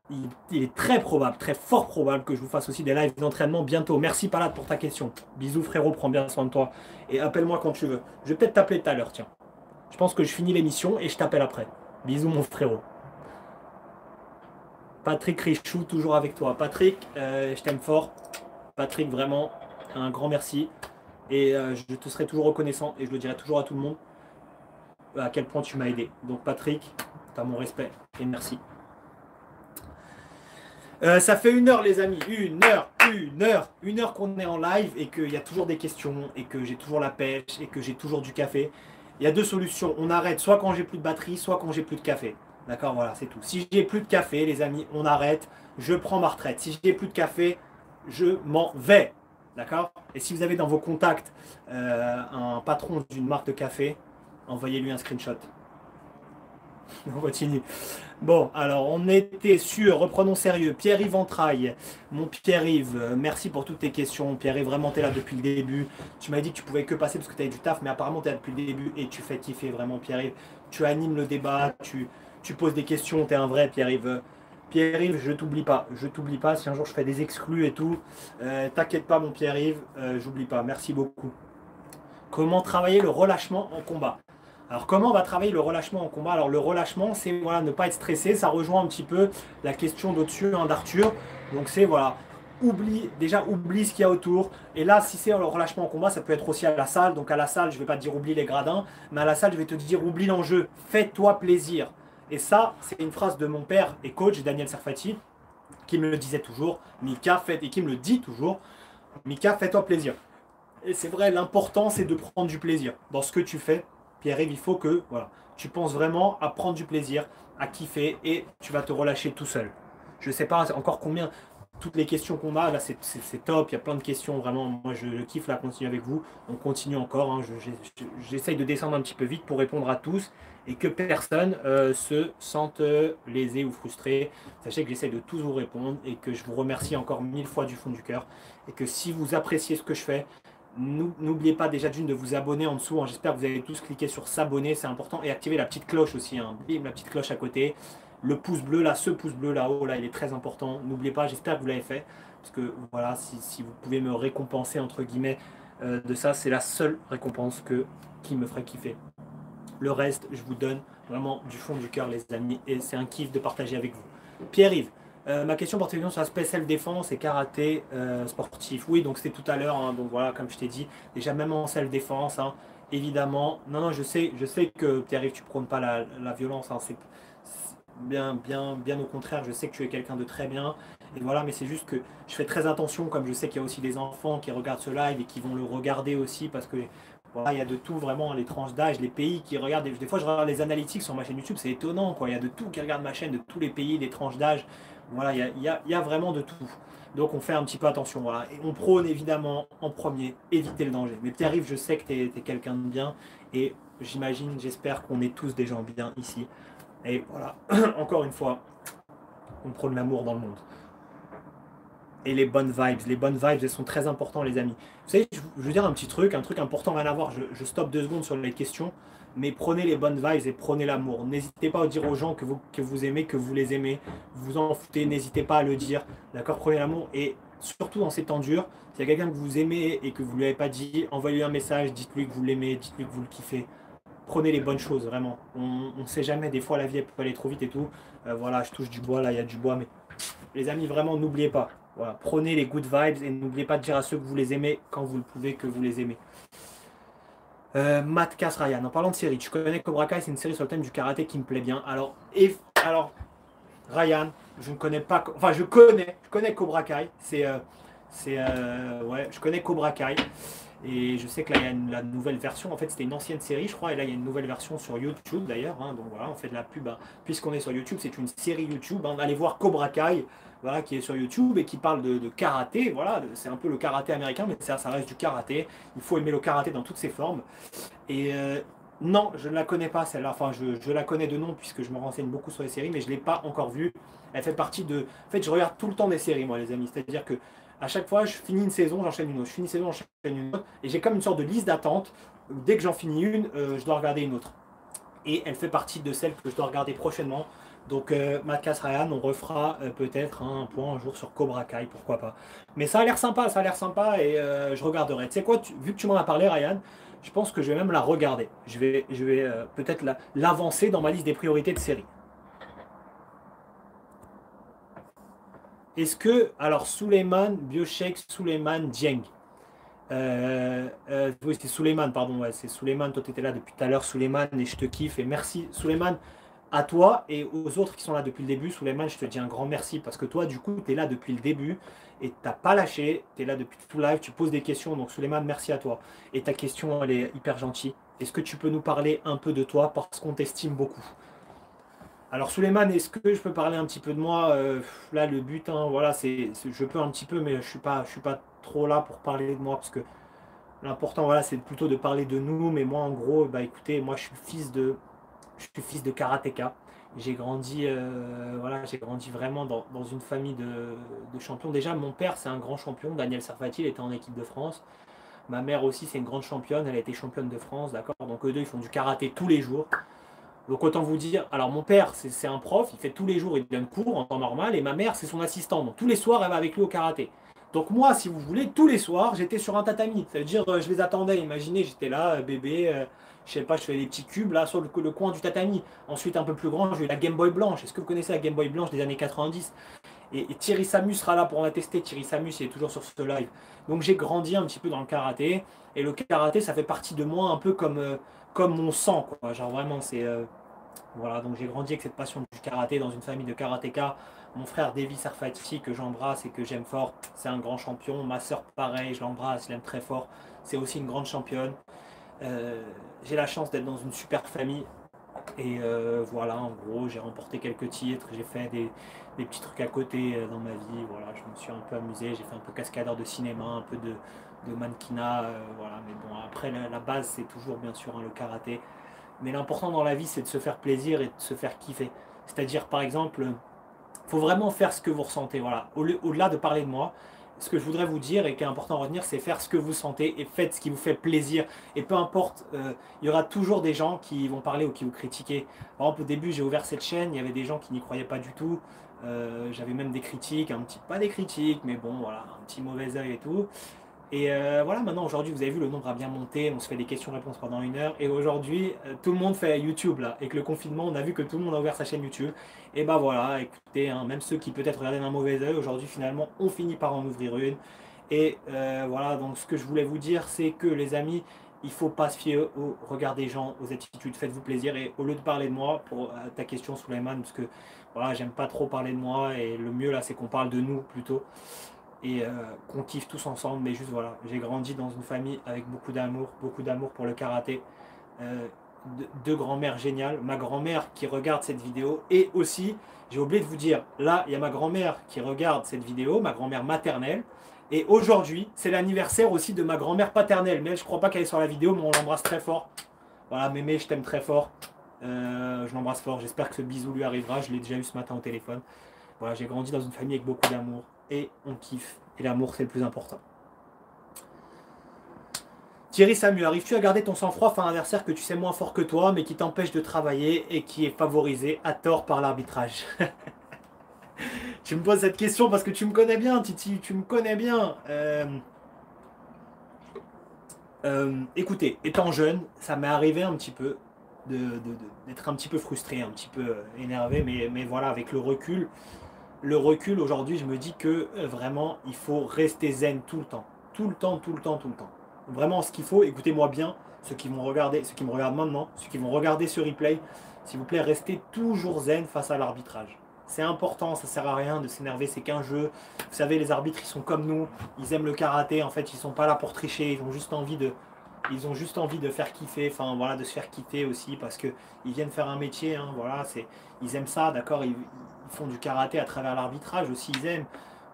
il est très probable, très fort probable que je vous fasse aussi des lives d'entraînement bientôt. Merci, Palade, pour ta question. Bisous, frérot, prends bien soin de toi. Et appelle-moi quand tu veux. Je vais peut-être t'appeler tout à l'heure, tiens. Je pense que je finis l'émission et je t'appelle après. Bisous, mon frérot. Patrick Richou, toujours avec toi. Patrick, je t'aime fort. Patrick, vraiment, un grand merci. Et je te serai toujours reconnaissant et je le dirai toujours à tout le monde à quel point tu m'as aidé. Donc Patrick, tu as mon respect et merci. Ça fait 1 heure, les amis. 1 heure qu'on est en live et qu'il y a toujours des questions et que j'ai toujours la pêche et que j'ai toujours du café. Il y a 2 solutions. On arrête soit quand j'ai plus de batterie, soit quand j'ai plus de café. D'accord, voilà, c'est tout. Si j'ai plus de café, les amis, on arrête. Je prends ma retraite. Si j'ai plus de café, je m'en vais. D'accord? Et si vous avez dans vos contacts un patron d'une marque de café, envoyez-lui un screenshot. On continue. Bon, alors on était sur, reprenons sérieux, Pierre-Yves Entraille. Mon Pierre-Yves, merci pour toutes tes questions. Pierre-Yves, vraiment, tu es là depuis le début. Tu m'as dit que tu pouvais que passer parce que tu avais du taf, mais apparemment tu es là depuis le début et tu fais kiffer vraiment, Pierre-Yves. Tu animes le débat, tu poses des questions, tu es un vrai Pierre-Yves. Pierre-Yves, je t'oublie pas. Je t'oublie pas. Si un jour je fais des exclus et tout, t'inquiète pas, mon Pierre-Yves, j'oublie pas. Merci beaucoup. Comment travailler le relâchement en combat? Alors comment on va travailler le relâchement en combat? Alors le relâchement, c'est voilà, ne pas être stressé. Ça rejoint un petit peu la question d'au-dessus hein, d'Arthur. Donc c'est voilà, oublie ce qu'il y a autour. Et là, si c'est le relâchement en combat, ça peut être aussi à la salle. Donc à la salle, je ne vais pas te dire oublie les gradins, mais à la salle, je vais te dire oublie l'enjeu. Fais-toi plaisir. Et ça, c'est une phrase de mon père et coach Daniel Serfati qui me le disait toujours. Mika, et qui me le dit toujours. Mika, fais-toi plaisir. Et c'est vrai, l'important, c'est de prendre du plaisir dans ce que tu fais. Pierre-Yves, il faut que voilà, tu penses vraiment à prendre du plaisir, à kiffer, et tu vas te relâcher tout seul. Je ne sais pas encore combien, toutes les questions qu'on a, là, c'est top, il y a plein de questions, vraiment, moi, je kiffe, là, continuer avec vous. On continue encore, hein, j'essaye de descendre un petit peu vite pour répondre à tous, et que personne se sente lésé ou frustré. Sachez que j'essaye de tous vous répondre, et que je vous remercie encore 1000 fois du fond du cœur, et que si vous appréciez ce que je fais, n'oubliez pas déjà d'une de vous abonner en dessous. Hein. J'espère que vous avez tous cliqué sur s'abonner, c'est important. Et activer la petite cloche aussi. Hein. Bim, la petite cloche à côté. Le pouce bleu là, ce pouce bleu là-haut, là, il est très important. N'oubliez pas, j'espère que vous l'avez fait. Parce que voilà, si vous pouvez me récompenser entre guillemets de ça, c'est la seule récompense qui me ferait kiffer. Le reste, je vous donne vraiment du fond du cœur, les amis. Et c'est un kiff de partager avec vous. Pierre-Yves. Ma question portait sur l'aspect self-défense et karaté sportif. Oui, donc c'était tout à l'heure. Hein, donc voilà, comme je t'ai dit, déjà même en self-défense, hein, évidemment. Non, je sais que Pierre-Yves, tu prônes pas la violence. Hein, c'est bien au contraire. Je sais que tu es quelqu'un de très bien. Et voilà, mais c'est juste que je fais très attention, comme je sais qu'il y a aussi des enfants qui regardent ce live et qui vont le regarder aussi parce que voilà, il y a de tout vraiment, les tranches d'âge, les pays qui regardent. Des fois, je regarde les analytics sur ma chaîne YouTube, c'est étonnant, quoi. Il y a de tout qui regarde ma chaîne, de tous les pays, des tranches d'âge. Voilà, il y a vraiment de tout. Donc, on fait un petit peu attention. Voilà. Et on prône évidemment en premier, éviter le danger. Mais Pierre-Yves, je sais que tu es quelqu'un de bien. Et j'imagine, j'espère qu'on est tous des gens bien ici. Et voilà, encore une fois, on prône l'amour dans le monde. Et les bonnes vibes. Les bonnes vibes, elles sont très importantes, les amis. Vous savez, je veux dire un truc important, rien à voir. Je stoppe 2 secondes sur les questions, mais prenez les bonnes vibes et prenez l'amour. N'hésitez pas à dire aux gens que vous aimez, que vous les aimez. Vous en foutez, n'hésitez pas à le dire. D'accord? Prenez l'amour. Et surtout dans ces temps durs, s'il y a quelqu'un que vous aimez et que vous ne lui avez pas dit, envoyez-lui un message, dites-lui que vous l'aimez, dites-lui que vous le kiffez. Prenez les bonnes choses, vraiment. On ne sait jamais, des fois la vie elle peut aller trop vite et tout. Voilà, je touche du bois, là il y a du bois, mais les amis, vraiment, n'oubliez pas. Voilà, prenez les good vibes et n'oubliez pas de dire à ceux que vous les aimez quand vous le pouvez que vous les aimez. Matt Cass Ryan, en parlant de série, tu connais Cobra Kai, c'est une série sur le thème du karaté qui me plaît bien. Alors Ryan, je ne connais pas, enfin je connais Cobra Kai, ouais, je connais Cobra Kai. Et je sais que là, il y a la nouvelle version. En fait, c'était une ancienne série, je crois. Et là, il y a une nouvelle version sur YouTube, d'ailleurs. Hein, donc voilà, on fait de la pub. Hein. Puisqu'on est sur YouTube, c'est une série YouTube. Hein. Allez voir Cobra Kai, voilà, qui est sur YouTube et qui parle de karaté. Voilà, c'est un peu le karaté américain, mais ça reste du karaté. Il faut aimer le karaté dans toutes ses formes. Et Non, je ne la connais pas celle-là. Enfin, je la connais de nom puisque je me renseigne beaucoup sur les séries, mais je ne l'ai pas encore vue. Elle fait partie de. En fait, je regarde tout le temps des séries, moi, les amis. C'est-à-dire que à chaque fois, je finis une saison, j'enchaîne une autre. Je finis une saison, j'enchaîne une autre. Et j'ai comme une sorte de liste d'attente. Dès que j'en finis une, je dois regarder une autre. Et elle fait partie de celles que je dois regarder prochainement. Donc, Mathias Ryan, on refera peut-être un point un jour sur Cobra Kai, pourquoi pas. Mais ça a l'air sympa et je regarderai. Tu sais quoi, vu que tu m'en as parlé, Ryan, je pense que je vais même la regarder. Je vais peut-être l'avancer dans ma liste des priorités de série. Est-ce que, alors, Suleiman, Bioshek, Suleiman, Dieng. Oui, c'était Suleiman, pardon, ouais, c'est Suleiman. Toi, tu étais là depuis tout à l'heure, Suleiman, et je te kiffe. Et merci, Suleiman, à toi et aux autres qui sont là depuis le début. Suleiman, je te dis un grand merci parce que toi, du coup, tu es là depuis le début et t'as pas lâché. Tu es là depuis tout live, tu poses des questions. Donc, Suleiman, merci à toi. Et ta question, elle est hyper gentille. Est-ce que tu peux nous parler un peu de toi parce qu'on t'estime beaucoup? Alors, Suleiman, est-ce que je peux parler un petit peu de moi? Là, le but, hein, voilà, je peux un petit peu, mais je suis pas trop là pour parler de moi parce que l'important, voilà, c'est plutôt de parler de nous. Mais moi, en gros, bah écoutez, moi, je suis fils de karatéka. Voilà, j'ai grandi vraiment dans une famille de champions. Déjà, mon père, c'est un grand champion. Daniel Sarfati, il était en équipe de France. Ma mère aussi, c'est une grande championne. Elle a été championne de France, d'accord. Donc eux deux, ils font du karaté tous les jours. Donc autant vous dire, alors mon père, c'est un prof, il fait tous les jours, il donne cours en temps normal, et ma mère, c'est son assistante. Donc tous les soirs, elle va avec lui au karaté. Donc moi, si vous voulez, tous les soirs, j'étais sur un tatami. Ça veut dire, je les attendais. Imaginez, j'étais là, bébé, je sais pas, je fais des petits cubes là sur le coin du tatami. Ensuite, un peu plus grand, j'ai eu la Game Boy blanche. Est-ce que vous connaissez la Game Boy blanche des années 90? Et Thierry Samus sera là pour en attester. Thierry Samus, il est toujours sur ce live. Donc j'ai grandi un petit peu dans le karaté. Et le karaté, ça fait partie de moi un peu comme mon sang, quoi. Genre vraiment, voilà, donc j'ai grandi avec cette passion du karaté dans une famille de karatéka. Mon frère Davy Sarfati, que j'embrasse et que j'aime fort, c'est un grand champion. Ma soeur, pareil, je l'embrasse, je l'aime très fort. C'est aussi une grande championne. Euh, j'ai la chance d'être dans une super famille. Et voilà, en gros, j'ai remporté quelques titres. J'ai fait des petits trucs à côté dans ma vie. Voilà, je me suis un peu amusé. J'ai fait un peu cascadeur de cinéma, un peu de mannequinat. Voilà, mais bon, après, la base, c'est toujours bien sûr hein, le karaté. Mais l'important dans la vie, c'est de se faire plaisir et de se faire kiffer. C'est-à-dire, par exemple, il faut vraiment faire ce que vous ressentez. Voilà. Au-delà de parler de moi, ce que je voudrais vous dire et qui est important à retenir, c'est faire ce que vous sentez et faites ce qui vous fait plaisir. Et peu importe, il y aura toujours des gens qui vont parler ou qui vous critiquer. Par exemple, au début, j'ai ouvert cette chaîne, il y avait des gens qui n'y croyaient pas du tout. J'avais même des critiques, pas des critiques, mais bon, voilà, un petit mauvais œil et tout. Et voilà, maintenant, aujourd'hui, vous avez vu, le nombre a bien monté. On se fait des questions-réponses pendant 1 heure. Et aujourd'hui, tout le monde fait YouTube, là. Avec le confinement, on a vu que tout le monde a ouvert sa chaîne YouTube. Et bah voilà, écoutez, hein, même ceux qui peut-être regardaient d'un mauvais œil, aujourd'hui, finalement, on finit par en ouvrir une. Et voilà, donc ce que je voulais vous dire, c'est que les amis, il ne faut pas se fier au regard des gens, aux attitudes. Faites-vous plaisir. Et au lieu de parler de moi, pour ta question, Souleymane, parce que voilà, j'aime pas trop parler de moi. Et le mieux, là, c'est qu'on parle de nous plutôt et qu'on kiffe tous ensemble. Mais juste voilà, j'ai grandi dans une famille avec beaucoup d'amour pour le karaté. Euh, deux grands-mères géniales. Ma grand-mère qui regarde cette vidéo et aussi, j'ai oublié de vous dire, là, il y a ma grand-mère qui regarde cette vidéo, ma grand-mère maternelle. Et aujourd'hui, c'est l'anniversaire aussi de ma grand-mère paternelle. Mais je crois pas qu'elle est sur la vidéo, mais on l'embrasse très fort. Voilà, mémé, je t'aime très fort. Je l'embrasse fort. J'espère que ce bisou lui arrivera. Je l'ai déjà eu ce matin au téléphone. Voilà, j'ai grandi dans une famille avec beaucoup d'amour et on kiffe. Et l'amour, c'est le plus important. Thierry Samu, arrives-tu à garder ton sang-froid face à un adversaire que tu sais moins fort que toi, mais qui t'empêche de travailler et qui est favorisé à tort par l'arbitrage? Tu me poses cette question parce que tu me connais bien, Titi, tu me connais bien. Écoutez, étant jeune, ça m'est arrivé un petit peu d'être un petit peu frustré, un petit peu énervé, mais voilà, avec le recul aujourd'hui, je me dis que vraiment, il faut rester zen tout le temps. Tout le temps, tout le temps, tout le temps. Vraiment, ce qu'il faut, écoutez-moi bien, ceux qui vont regarder, ceux qui me regardent maintenant, ceux qui vont regarder ce replay, s'il vous plaît, restez toujours zen face à l'arbitrage. C'est important, ça sert à rien de s'énerver, c'est qu'un jeu. Vous savez, les arbitres, ils sont comme nous, ils aiment le karaté, en fait, ils sont pas là pour tricher, ils ont juste envie de faire kiffer, enfin voilà, de se faire quitter aussi parce que ils viennent faire un métier, hein, voilà, ils aiment ça, d'accord, ils font du karaté à travers l'arbitrage aussi, ils aiment.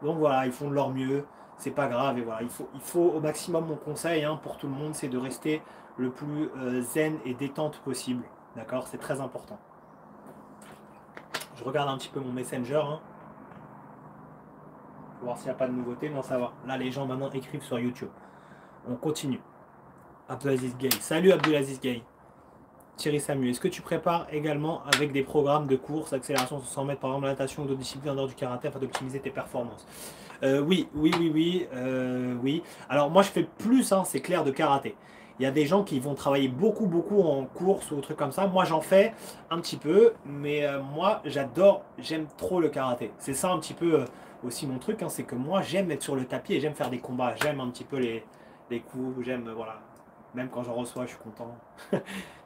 Donc voilà, ils font de leur mieux, c'est pas grave et voilà, il faut au maximum mon conseil hein, pour tout le monde, c'est de rester le plus zen et détente possible. D'accord? C'est très important. Je regarde un petit peu mon Messenger. Hein. Pour voir s'il n'y a pas de nouveauté. Non, ça va. Là, les gens maintenant écrivent sur YouTube. On continue. Abdelaziz Gay. Salut Abdelaziz Gay. Thierry Samu, est-ce que tu prépares également avec des programmes de course, accélération sur 100 mètres, par exemple, la natation ou d'autres disciplines en dehors du karaté afin d'optimiser tes performances? Oui. Alors moi je fais plus, hein, c'est clair, de karaté. Il y a des gens qui vont travailler beaucoup en course ou trucs comme ça. Moi j'en fais un petit peu, mais moi j'aime trop le karaté. C'est ça un petit peu aussi mon truc, hein, c'est que moi j'aime être sur le tapis et j'aime faire des combats. J'aime un petit peu les coups, j'aime, voilà. Même quand j'en reçois, je suis content.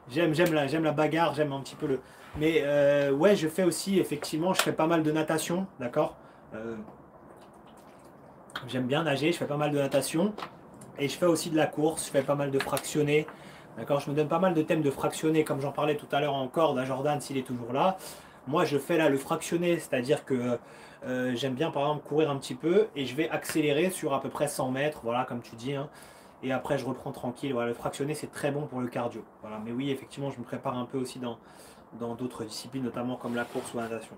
j'aime la bagarre, j'aime un petit peu le... Mais ouais, je fais aussi, effectivement, je fais pas mal de natation, d'accord. J'aime bien nager, je fais pas mal de natation. Et je fais aussi de la course, je fais pas mal de fractionnés. D'accord, je me donne pas mal de thèmes de fractionnés, comme j'en parlais tout à l'heure en corde à Jordan, s'il est toujours là. Moi, je fais là le fractionné, c'est-à-dire que j'aime bien, par exemple, courir un petit peu et je vais accélérer sur à peu près 100 mètres, voilà, comme tu dis. Hein. Et après, je reprends tranquille. Voilà, le fractionné, c'est très bon pour le cardio. Voilà. Mais oui, effectivement, je me prépare un peu aussi dans d'autres disciplines, notamment comme la course ou la natation.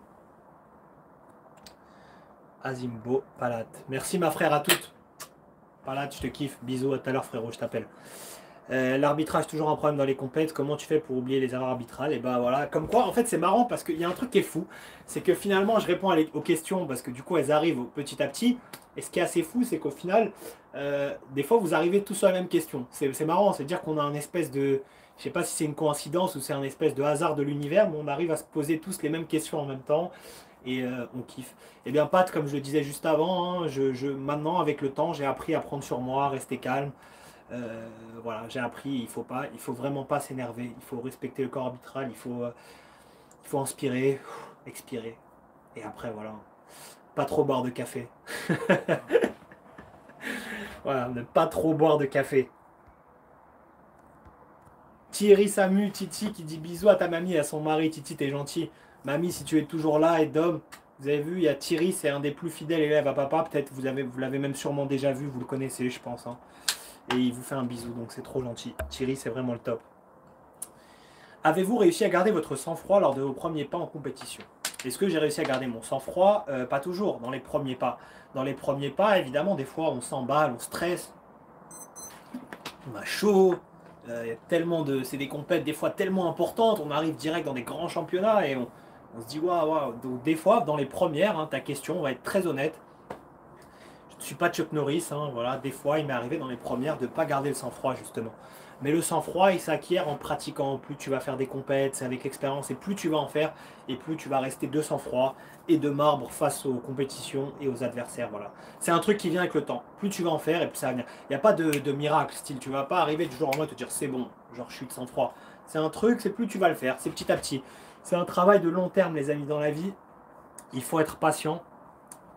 Azimbo Palat. Merci, ma frère, à toutes. Palat, je te kiffe. Bisous, à tout à l'heure, frérot, je t'appelle. L'arbitrage, toujours un problème dans les compètes. Comment tu fais pour oublier les erreurs arbitrales? Et bah voilà, comme quoi, en fait, c'est marrant parce qu'il y a un truc qui est fou. C'est que finalement, je réponds aux questions parce que du coup, elles arrivent petit à petit. Et ce qui est assez fou, c'est qu'au final, des fois, vous arrivez tous sur la même question. C'est marrant, c'est-à-dire qu'on a un espèce de. Je sais pas si c'est une coïncidence ou c'est un espèce de hasard de l'univers, mais on arrive à se poser tous les mêmes questions en même temps. Et on kiffe. Et bien, Pat, comme je le disais juste avant, hein, maintenant, avec le temps, j'ai appris à prendre sur moi, à rester calme. Voilà, j'ai appris, il faut vraiment pas s'énerver, il faut respecter le corps arbitral, il faut inspirer, expirer. Et après, voilà, pas trop boire de café. Voilà, ne pas trop boire de café. Thierry Samu, Titi qui dit bisous à ta mamie et à son mari. Titi, t'es gentil. Mamie, si tu es toujours là, et Dom, vous avez vu, il y a Thierry, c'est un des plus fidèles élèves à papa. Peut-être vous l'avez même sûrement déjà vu, vous le connaissez, je pense. Hein. Et il vous fait un bisou, donc c'est trop gentil. Thierry, c'est vraiment le top. Avez-vous réussi à garder votre sang-froid lors de vos premiers pas en compétition? Est-ce que j'ai réussi à garder mon sang-froid? Pas toujours, dans les premiers pas. Dans les premiers pas, évidemment, des fois, on s'emballe, on stresse, on a chaud. Y a tellement de, c'est des compètes des fois tellement importantes, on arrive direct dans des grands championnats et on se dit waouh. Donc des fois, dans les premières, hein, ta question, on va être très honnête. Je ne suis pas Chuck Norris, hein, voilà. Des fois, il m'est arrivé dans les premières de ne pas garder le sang-froid justement. Mais le sang-froid, il s'acquiert en pratiquant. Plus tu vas faire des compètes, c'est avec l'expérience, et plus tu vas en faire, et plus tu vas rester de sang-froid et de marbre face aux compétitions et aux adversaires. Voilà. C'est un truc qui vient avec le temps. Plus tu vas en faire, et plus ça va venir. Il n'y a pas de miracle, style. Tu vas pas arriver du jour au lendemain et te dire c'est bon, genre je suis de sang-froid. C'est un truc, c'est plus tu vas le faire, c'est petit à petit. C'est un travail de long terme, les amis, dans la vie. Il faut être patient,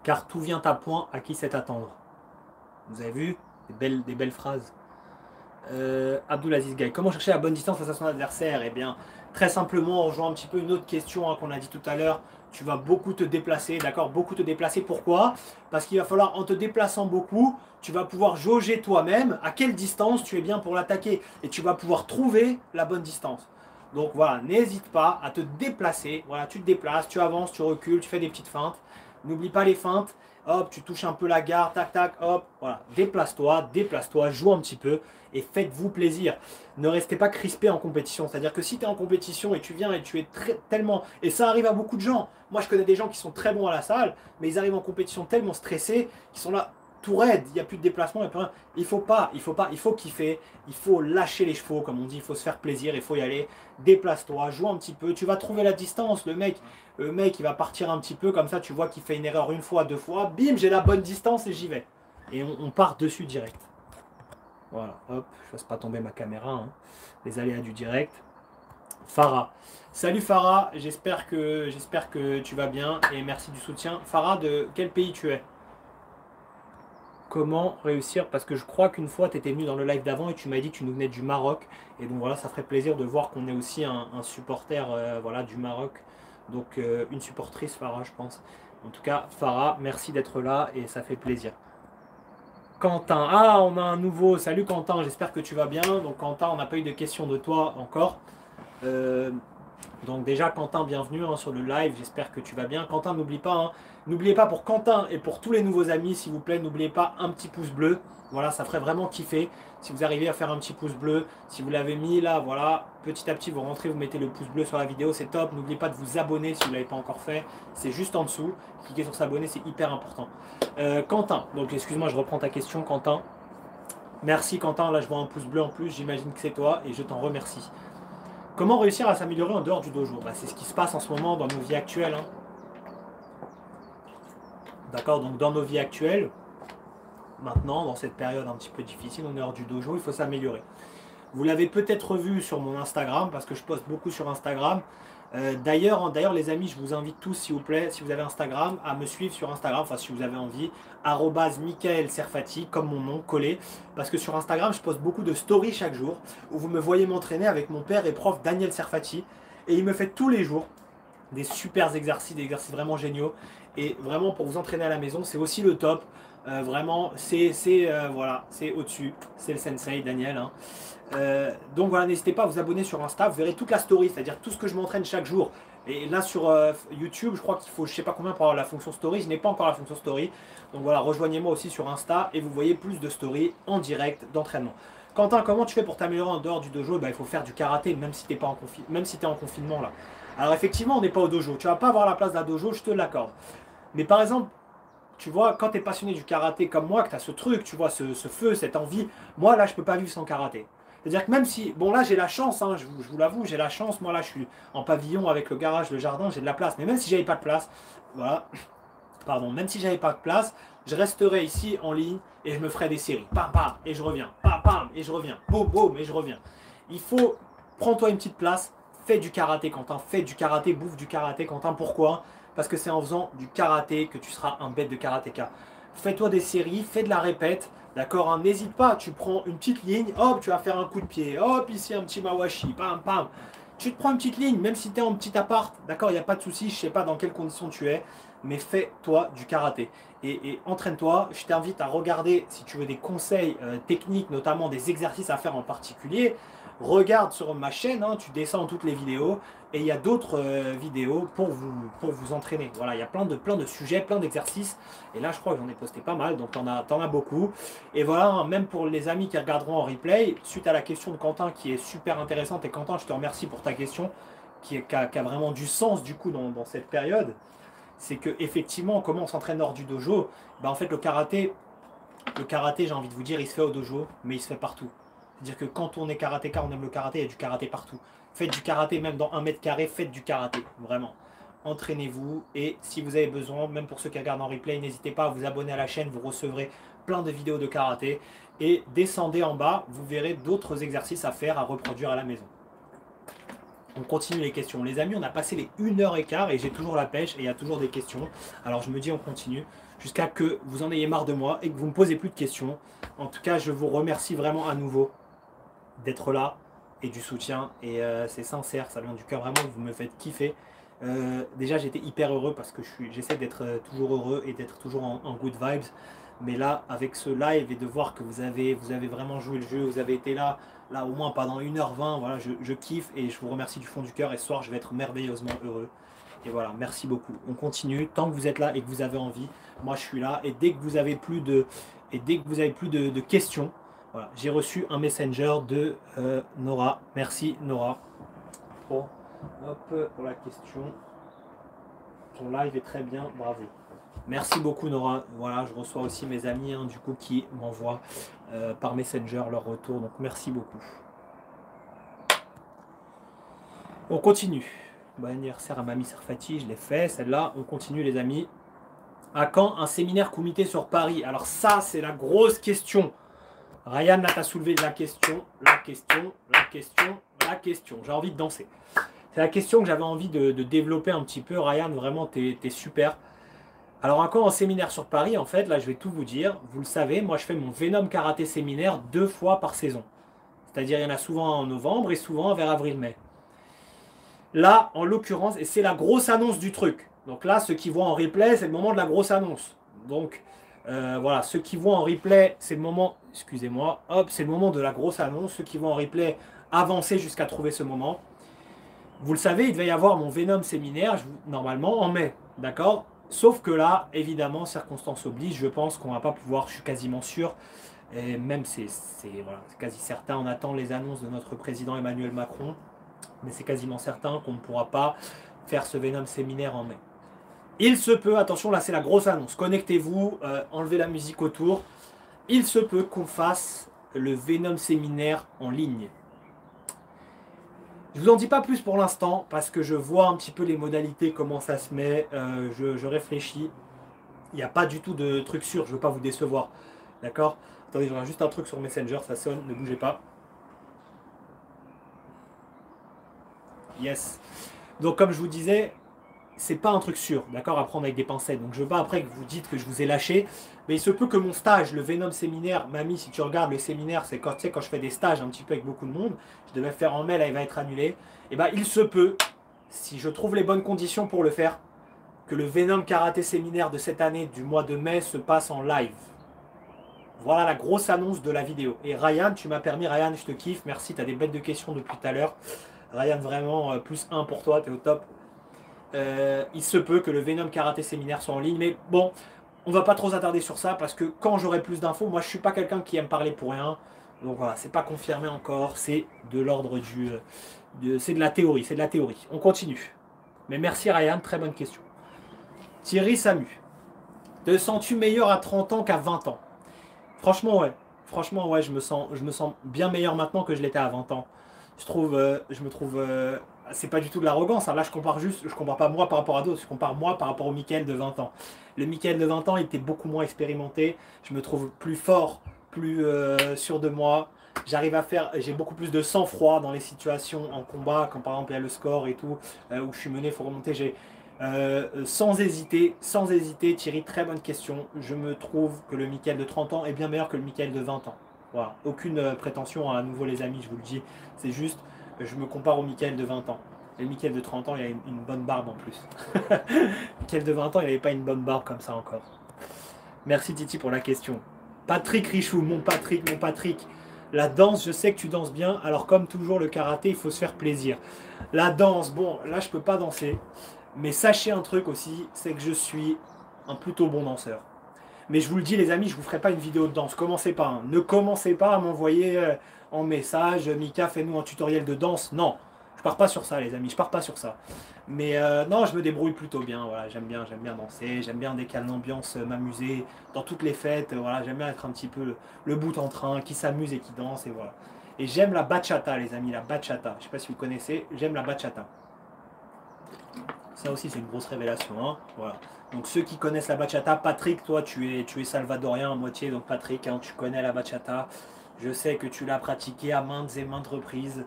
car tout vient à point à qui sait attendre. Vous avez vu des belles phrases. Abdulaziz Gaye. Comment chercher la bonne distance face à son adversaire? Eh bien, très simplement, on rejoint un petit peu une autre question hein, qu'on a dit tout à l'heure. Tu vas beaucoup te déplacer, d'accord? Beaucoup te déplacer. Pourquoi? Parce qu'il va falloir, en te déplaçant beaucoup, tu vas pouvoir jauger toi-même à quelle distance tu es bien pour l'attaquer. Et tu vas pouvoir trouver la bonne distance. Donc voilà, n'hésite pas à te déplacer. Voilà, tu te déplaces, tu avances, tu recules, tu fais des petites feintes. N'oublie pas les feintes. Hop, tu touches un peu la garde, tac, tac, hop. Voilà, déplace-toi, joue un petit peu et faites-vous plaisir. Ne restez pas crispé en compétition. C'est-à-dire que si tu es en compétition et tu viens et tu es tellement... Et ça arrive à beaucoup de gens. Moi, je connais des gens qui sont très bons à la salle, mais ils arrivent en compétition tellement stressés qu'ils sont là tout raides. Il n'y a plus de déplacement, il n'y a plus rien. Il faut kiffer. Il faut lâcher les chevaux, comme on dit. Il faut se faire plaisir, il faut y aller. Déplace-toi, joue un petit peu. Tu vas trouver la distance. Le mec, il va partir un petit peu. Comme ça, tu vois qu'il fait une erreur une fois, deux fois. Bim, j'ai la bonne distance et j'y vais. Et on part dessus direct. Voilà, hop, je ne fasse pas tomber ma caméra. Hein. Les aléas du direct. Farah. Salut Farah, j'espère que tu vas bien et merci du soutien. Farah, de quel pays tu es? Comment réussir? Parce que je crois qu'une fois tu étais venu dans le live d'avant et tu m'as dit que tu nous venais du Maroc. Et donc voilà, ça ferait plaisir de voir qu'on est aussi un supporter voilà, du Maroc. Donc une supportrice Farah, je pense. En tout cas, Farah, merci d'être là et ça fait plaisir. Quentin. Ah, on a un nouveau. Salut Quentin, j'espère que tu vas bien. Donc Quentin, on n'a pas eu de questions de toi encore. Euh, donc déjà Quentin, bienvenue hein, sur le live, j'espère que tu vas bien. Quentin, n'oublie pas, hein, n'oubliez pas pour Quentin et pour tous les nouveaux amis, s'il vous plaît, n'oubliez pas un petit pouce bleu. Voilà, ça ferait vraiment kiffer. Si vous arrivez à faire un petit pouce bleu, si vous l'avez mis là, voilà, petit à petit vous rentrez, vous mettez le pouce bleu sur la vidéo, c'est top. N'oubliez pas de vous abonner si vous ne l'avez pas encore fait. C'est juste en dessous. Cliquez sur s'abonner, c'est hyper important. Quentin, donc excuse-moi, je reprends ta question, Quentin. Merci Quentin, là je vois un pouce bleu en plus, j'imagine que c'est toi et je t'en remercie. Comment réussir à s'améliorer en dehors du dojo? Bah, c'est ce qui se passe en ce moment dans nos vies actuelles. Hein. D'accord, donc dans nos vies actuelles, maintenant, dans cette période un petit peu difficile, en dehors du dojo, il faut s'améliorer. Vous l'avez peut-être vu sur mon Instagram, parce que je poste beaucoup sur Instagram. D'ailleurs, les amis, je vous invite tous, s'il vous plaît, si vous avez Instagram, à me suivre sur Instagram, enfin si vous avez envie, @Michael Serfati, comme mon nom, collé. Parce que sur Instagram, je poste beaucoup de stories chaque jour, où vous me voyez m'entraîner avec mon père et prof Daniel Serfati. Et il me fait tous les jours des super exercices, des exercices vraiment géniaux. Et vraiment, pour vous entraîner à la maison, c'est aussi le top. Vraiment, voilà, c'est au-dessus. C'est le sensei, Daniel. Hein. Donc voilà, n'hésitez pas à vous abonner sur Insta, vous verrez toute la story, c'est-à-dire tout ce que je m'entraîne chaque jour. Et là sur YouTube, je crois qu'il faut je sais pas combien pour avoir la fonction story, je n'ai pas encore la fonction story. Donc voilà, rejoignez-moi aussi sur Insta et vous voyez plus de stories en direct d'entraînement. Quentin, comment tu fais pour t'améliorer en dehors du dojo? Bah, il faut faire du karaté même si tu es en confinement là. Alors effectivement, on n'est pas au dojo, tu vas pas avoir la place d'un dojo, je te l'accorde. Mais par exemple, tu vois, quand tu es passionné du karaté comme moi, que tu as ce truc, tu vois, ce feu, cette envie, moi là, je peux pas vivre sans karaté. C'est-à-dire que même si, bon là j'ai la chance, hein, je vous l'avoue, j'ai la chance, moi là je suis en pavillon avec le garage, le jardin, j'ai de la place. Mais même si j'avais pas de place, voilà, pardon, même si j'avais pas de place, je resterais ici en ligne et je me ferais des séries. Pam pam, et je reviens. Pam pam, et je reviens. Boum boum, et je reviens. Il faut, prends-toi une petite place, fais du karaté Quentin, fais du karaté, bouffe du karaté Quentin. Pourquoi? Parce que c'est en faisant du karaté que tu seras un bête de karatéka. Fais-toi des séries, fais de la répète. D'accord, hein, n'hésite pas, tu prends une petite ligne, hop, tu vas faire un coup de pied, hop, ici un petit mawashi, pam, pam. Tu te prends une petite ligne, même si tu es en petit appart, d'accord, il n'y a pas de souci, je ne sais pas dans quelles conditions tu es, mais fais-toi du karaté. Et entraîne-toi, je t'invite à regarder, si tu veux des conseils techniques, notamment des exercices à faire en particulier, regarde sur ma chaîne, hein, tu descends toutes les vidéos, et il y a d'autres vidéos pour vous entraîner. Voilà, il y a plein de sujets, plein d'exercices. Et là, je crois que j'en ai posté pas mal, donc t'en as beaucoup. Et voilà, hein, même pour les amis qui regarderont en replay, suite à la question de Quentin qui est super intéressante, et Quentin, je te remercie pour ta question, qui a vraiment du sens du coup dans cette période, c'est que effectivement, comment on s'entraîne hors du dojo, bah, en fait, le karaté, j'ai envie de vous dire, il se fait au dojo, mais il se fait partout. C'est-à-dire que quand on est karatéka, on aime le karaté, il y a du karaté partout. Faites du karaté, même dans 1 m², faites du karaté, vraiment. Entraînez-vous et si vous avez besoin, même pour ceux qui regardent en replay, n'hésitez pas à vous abonner à la chaîne, vous recevrez plein de vidéos de karaté. Et descendez en bas, vous verrez d'autres exercices à faire, à reproduire à la maison. On continue les questions. Les amis, on a passé les 1 h 15 et j'ai toujours la pêche et il y a toujours des questions. Alors je me dis on continue jusqu'à que vous en ayez marre de moi et que vous ne me posez plus de questions. En tout cas, je vous remercie vraiment à nouveau d'être là et du soutien. Et c'est sincère, ça vient du cœur, vraiment, vous me faites kiffer. Déjà, j'étais hyper heureux parce que j'essaie d'être toujours heureux et d'être toujours en good vibes. Mais là, avec ce live et de voir que vous avez vraiment joué le jeu, vous avez été là au moins pendant 1 h 20, voilà, je kiffe et je vous remercie du fond du cœur. Et ce soir, je vais être merveilleusement heureux. Et voilà, merci beaucoup. On continue. Tant que vous êtes là et que vous avez envie, moi je suis là. Et dès que vous avez plus de, questions, voilà, j'ai reçu un messenger de Nora. Merci Nora pour la question. Ton live est très bien, bravo. Merci beaucoup Nora. Voilà, je reçois aussi mes amis du coup qui m'envoient par Messenger leur retour. Donc merci beaucoup. On continue. Bon anniversaire à Mamie Serfati, je l'ai fait. Celle-là, on continue les amis. À quand un séminaire comité sur Paris? Alors ça, c'est la grosse question. Ryan, là, t'as soulevé la question. J'ai envie de danser. C'est la question que j'avais envie de développer un petit peu. Ryan, vraiment, t'es super. Alors, encore un séminaire sur Paris, en fait, là, je vais tout vous dire. Vous le savez, moi, je fais mon Venom Karaté séminaire 2 fois par saison. C'est-à-dire, il y en a souvent en novembre et souvent vers avril-mai. Là, en l'occurrence, et c'est la grosse annonce du truc. Donc là, ceux qui voient en replay, c'est le moment de la grosse annonce. Donc, Voilà, ceux qui voient en replay, c'est le moment, excusez-moi, hop, c'est le moment de la grosse annonce. Ceux qui voient en replay, avancez jusqu'à trouver ce moment. Vous le savez, il devait y avoir mon Venom séminaire, normalement, en mai, d'accord? Sauf que là, évidemment, circonstances obligent, je pense qu'on va pas pouvoir, je suis quasiment sûr, et même voilà, c'est quasi certain, on attend les annonces de notre président Emmanuel Macron, mais c'est quasiment certain qu'on ne pourra pas faire ce Venom séminaire en mai. Il se peut, attention, là c'est la grosse annonce, connectez-vous, enlevez la musique autour, il se peut qu'on fasse le Venom séminaire en ligne. Je vous en dis pas plus pour l'instant parce que je vois un petit peu les modalités, comment ça se met, je réfléchis. Il n'y a pas du tout de truc sûr, je ne veux pas vous décevoir. D'accord? Attendez, j'aurai juste un truc sur Messenger, ça sonne, ne bougez pas. Yes. Donc comme je vous disais, c'est pas un truc sûr, d'accord, à prendre avec des pincettes. Donc je veux pas après que vous dites que je vous ai lâché, mais il se peut que mon stage, le Venom séminaire, mamie, si tu regardes le séminaire, c'est quand, tu sais, quand je fais des stages un petit peu avec beaucoup de monde, je devais faire en mai, là il va être annulé. Et ben il se peut, si je trouve les bonnes conditions pour le faire, que le Venom karaté séminaire de cette année, du mois de mai, se passe en live. Voilà la grosse annonce de la vidéo. Et Ryan, tu m'as permis, Ryan, je te kiffe, merci, tu as des bêtes de questions depuis tout à l'heure. Ryan, vraiment, plus 1 pour toi, tu es au top. Il se peut que le Venom Karaté Séminaire soit en ligne, mais bon, on va pas trop s'attarder sur ça parce que quand j'aurai plus d'infos, moi je suis pas quelqu'un qui aime parler pour rien, donc voilà, c'est pas confirmé encore, c'est de l'ordre c'est de la théorie, c'est de la théorie. On continue. Mais merci Ryan, très bonne question. Thierry Samu, te sens-tu meilleur à 30 ans qu'à 20 ans? Franchement ouais, je me sens bien meilleur maintenant que je l'étais à 20 ans. Je me trouve c'est pas du tout de l'arrogance, hein. Là je compare pas moi par rapport à d'autres, je compare moi par rapport au Mickaël de 20 ans. Le Mickaël de 20 ans il était beaucoup moins expérimenté, je me trouve plus fort, plus sûr de moi, j'ai beaucoup plus de sang-froid dans les situations en combat, quand par exemple il y a le score et tout, où je suis mené, il faut remonter, sans hésiter, Thierry, très bonne question, je me trouve que le Mickaël de 30 ans est bien meilleur que le Mickaël de 20 ans. Voilà, aucune prétention à nouveau les amis, je vous le dis. C'est juste, je me compare au Mickaël de 20 ans. Et le Mickaël de 30 ans, il a une bonne barbe en plus. Mickaël de 20 ans, il n'avait pas une bonne barbe comme ça encore. Merci Titi pour la question. Patrick Richou, mon Patrick. La danse, je sais que tu danses bien. Alors comme toujours, le karaté, il faut se faire plaisir. La danse, bon, là je peux pas danser. Mais sachez un truc aussi, c'est que je suis un plutôt bon danseur. Mais je vous le dis les amis, je vous ferai pas une vidéo de danse. Commencez pas. Hein. Ne commencez pas à m'envoyer en message, Mika, fais-nous un tutoriel de danse. Non, je pars pas sur ça les amis, je pars pas sur ça. Mais non, je me débrouille plutôt bien. Voilà, j'aime bien danser, j'aime bien décaler l'ambiance, m'amuser dans toutes les fêtes. Voilà, j'aime bien être un petit peu le bout en train, qui s'amuse et qui danse et voilà. Et j'aime la bachata les amis, la bachata. Je sais pas si vous connaissez, j'aime la bachata. Ça aussi c'est une grosse révélation. Hein. Voilà. Donc ceux qui connaissent la bachata, Patrick, toi tu es salvadorien à moitié, donc Patrick, hein, tu connais la bachata. Je sais que tu l'as pratiquée à maintes et maintes reprises.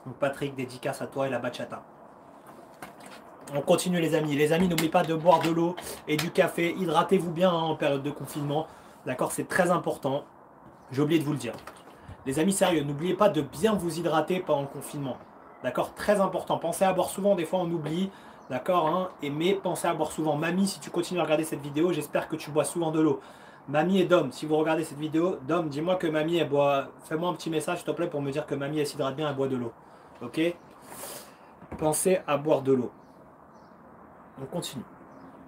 Donc Patrick, dédicace à toi et la bachata. On continue les amis. Les amis, n'oubliez pas de boire de l'eau et du café. Hydratez-vous bien hein, en période de confinement. D'accord, c'est très important. J'ai oublié de vous le dire. Les amis, sérieux, n'oubliez pas de bien vous hydrater pendant le confinement. D'accord, très important. Pensez à boire souvent, des fois on oublie. D'accord, hein, mais pensez à boire souvent. Mamie, si tu continues à regarder cette vidéo, j'espère que tu bois souvent de l'eau. Mamie et Dom, si vous regardez cette vidéo, Dom, dis-moi que Mamie, elle boit... Fais-moi un petit message, s'il te plaît, pour me dire que Mamie, elle s'hydrate bien, elle boit de l'eau. Ok? Pensez à boire de l'eau. On continue.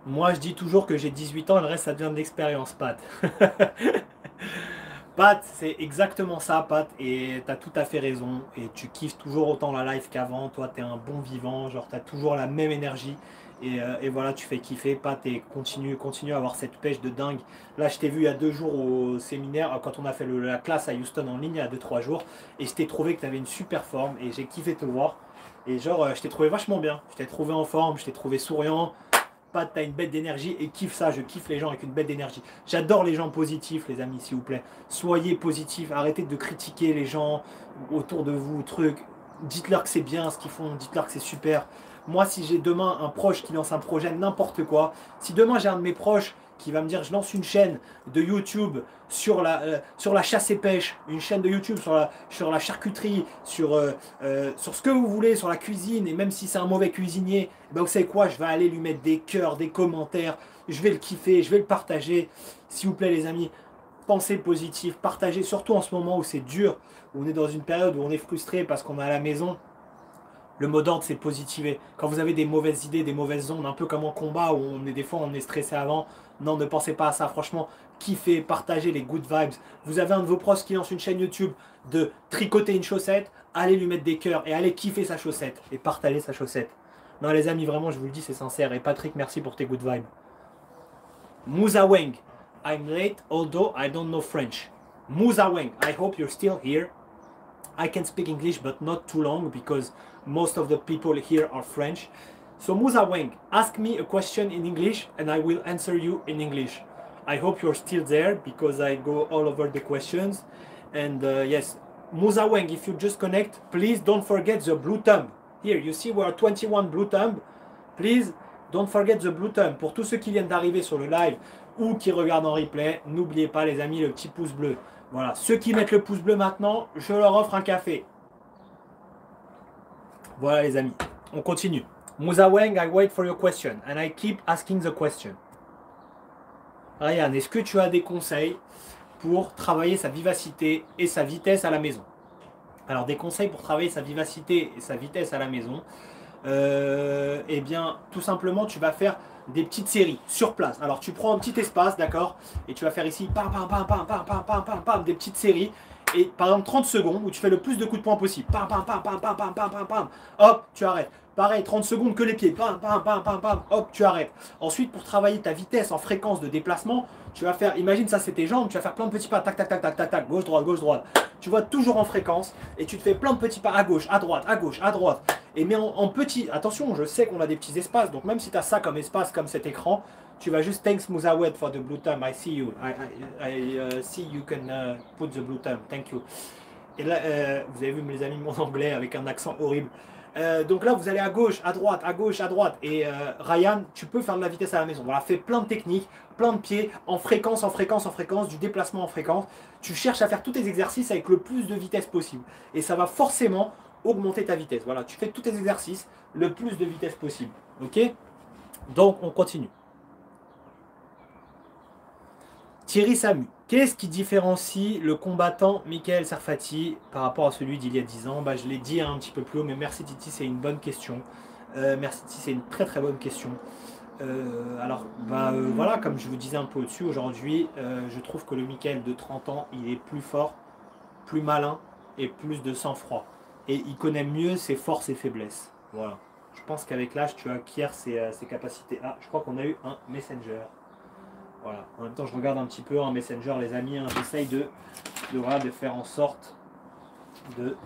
Moi, je dis toujours que j'ai 18 ans, et le reste, ça devient de l'expérience, Pat. Pat, c'est exactement ça, Pat, et t'as tout à fait raison, et tu kiffes toujours autant la live qu'avant, toi t'es un bon vivant, genre t'as toujours la même énergie, et voilà, tu fais kiffer, Pat, et continue à avoir cette pêche de dingue. Là, je t'ai vu il y a 2 jours au séminaire, quand on a fait la classe à Houston en ligne, il y a 2-3 jours, et je t'ai trouvé que t'avais une super forme, et j'ai kiffé te voir, et genre, je t'ai trouvé vachement bien, je t'ai trouvé en forme, je t'ai trouvé souriant, Pat, t'as une bête d'énergie et kiffe ça, je kiffe les gens avec une bête d'énergie. J'adore les gens positifs, les amis, s'il vous plaît. Soyez positifs, arrêtez de critiquer les gens autour de vous, truc. Dites-leur que c'est bien ce qu'ils font, dites-leur que c'est super. Moi, si j'ai demain un proche qui lance un projet, n'importe quoi, si demain j'ai un de mes proches qui va me dire je lance une chaîne de YouTube sur la chasse et pêche, une chaîne de YouTube sur la charcuterie, sur ce que vous voulez, sur la cuisine, et même si c'est un mauvais cuisinier, ben vous savez quoi, je vais aller lui mettre des cœurs, des commentaires, je vais le kiffer, je vais le partager. S'il vous plaît les amis, pensez positif, partagez, surtout en ce moment où c'est dur, où on est dans une période où on est frustré parce qu'on est à la maison. Le mot d'ordre, c'est positiver. Quand vous avez des mauvaises idées, des mauvaises ondes, un peu comme en combat où on est des fois on est stressé avant, non, ne pensez pas à ça. Franchement, kiffez, partagez les good vibes. Vous avez un de vos pros qui lance une chaîne YouTube de tricoter une chaussette, allez lui mettre des cœurs et allez kiffer sa chaussette et partagez sa chaussette. Non, les amis, vraiment, je vous le dis, c'est sincère. Et Patrick, merci pour tes good vibes. Moussa Weng, I'm late, although I don't know French. Moussa Weng, I hope you're still here. I can speak English, but not too long because most of the people here are French. So Moussa Weng, ask me a question in English and I will answer you in English. I hope you're still there because I go all over the questions. And yes, Moussa Weng, if you just connect, please don't forget the blue thumb. Here, you see we are 21 blue thumb. Please don't forget the blue thumb. Pour tous ceux qui viennent d'arriver sur le live ou qui regardent en replay, n'oubliez pas les amis le petit pouce bleu. Voilà, ceux qui mettent le pouce bleu maintenant, je leur offre un café. Voilà les amis, on continue. Moussa Weng, I wait for your question and I keep asking the question. Ryan, est-ce que tu as des conseils pour travailler sa vivacité et sa vitesse à la maison? Alors des conseils pour travailler sa vivacité et sa vitesse à la maison. Eh bien, tout simplement, tu vas faire des petites séries sur place. Alors, tu prends un petit espace, d'accord, et tu vas faire ici, pam, pam, pam, pam, pam, pam, pam, pam, pam, des petites séries. Et par exemple, 30 secondes où tu fais le plus de coups de poing possible. Pam, pam, pam, pam, pam, pam, pam, pam, pam. Hop, tu arrêtes. Pareil, 30 secondes que les pieds. Pam, pam, pam, pam, pam. Hop, tu arrêtes. Ensuite, pour travailler ta vitesse en fréquence de déplacement, tu vas faire, imagine ça, c'est tes jambes, tu vas faire plein de petits pas, tac, tac, tac, tac, tac, tac, gauche, droite, gauche, droite. Tu vois toujours en fréquence et tu te fais plein de petits pas à gauche, à droite, à gauche, à droite. Et mais en petit, attention, je sais qu'on a des petits espaces, donc même si tu as ça comme espace, comme cet écran, tu vas juste thanks Moussa Weng for the blue thumb. I see you. I see you can put the blue thumb. Thank you. Et là, vous avez vu mes amis mon anglais avec un accent horrible. Donc là, vous allez à gauche, à droite, à gauche, à droite. Et Ryan, tu peux faire de la vitesse à la maison. Voilà, fais plein de techniques, plein de pieds, en fréquence, en fréquence, en fréquence, du déplacement en fréquence. Tu cherches à faire tous tes exercices avec le plus de vitesse possible. Et ça va forcément augmenter ta vitesse. Voilà, tu fais tous tes exercices le plus de vitesse possible. Ok? Donc, on continue. Thierry Samu, qu'est-ce qui différencie le combattant Michael Sarfati par rapport à celui d'il y a 10 ans? Bah, je l'ai dit un petit peu plus haut, mais merci Titi, c'est une bonne question. Merci Titi, c'est une très très bonne question. Voilà, comme je vous disais un peu au-dessus, aujourd'hui, je trouve que le Michael de 30 ans, il est plus fort, plus malin et plus de sang-froid. Et il connaît mieux ses forces et faiblesses. Voilà. Je pense qu'avec l'âge, tu acquiers ses capacités. Ah, je crois qu'on a eu un messenger. Voilà. En même temps, je regarde un petit peu un messenger, les amis. Hein. J'essaye de faire en sorte de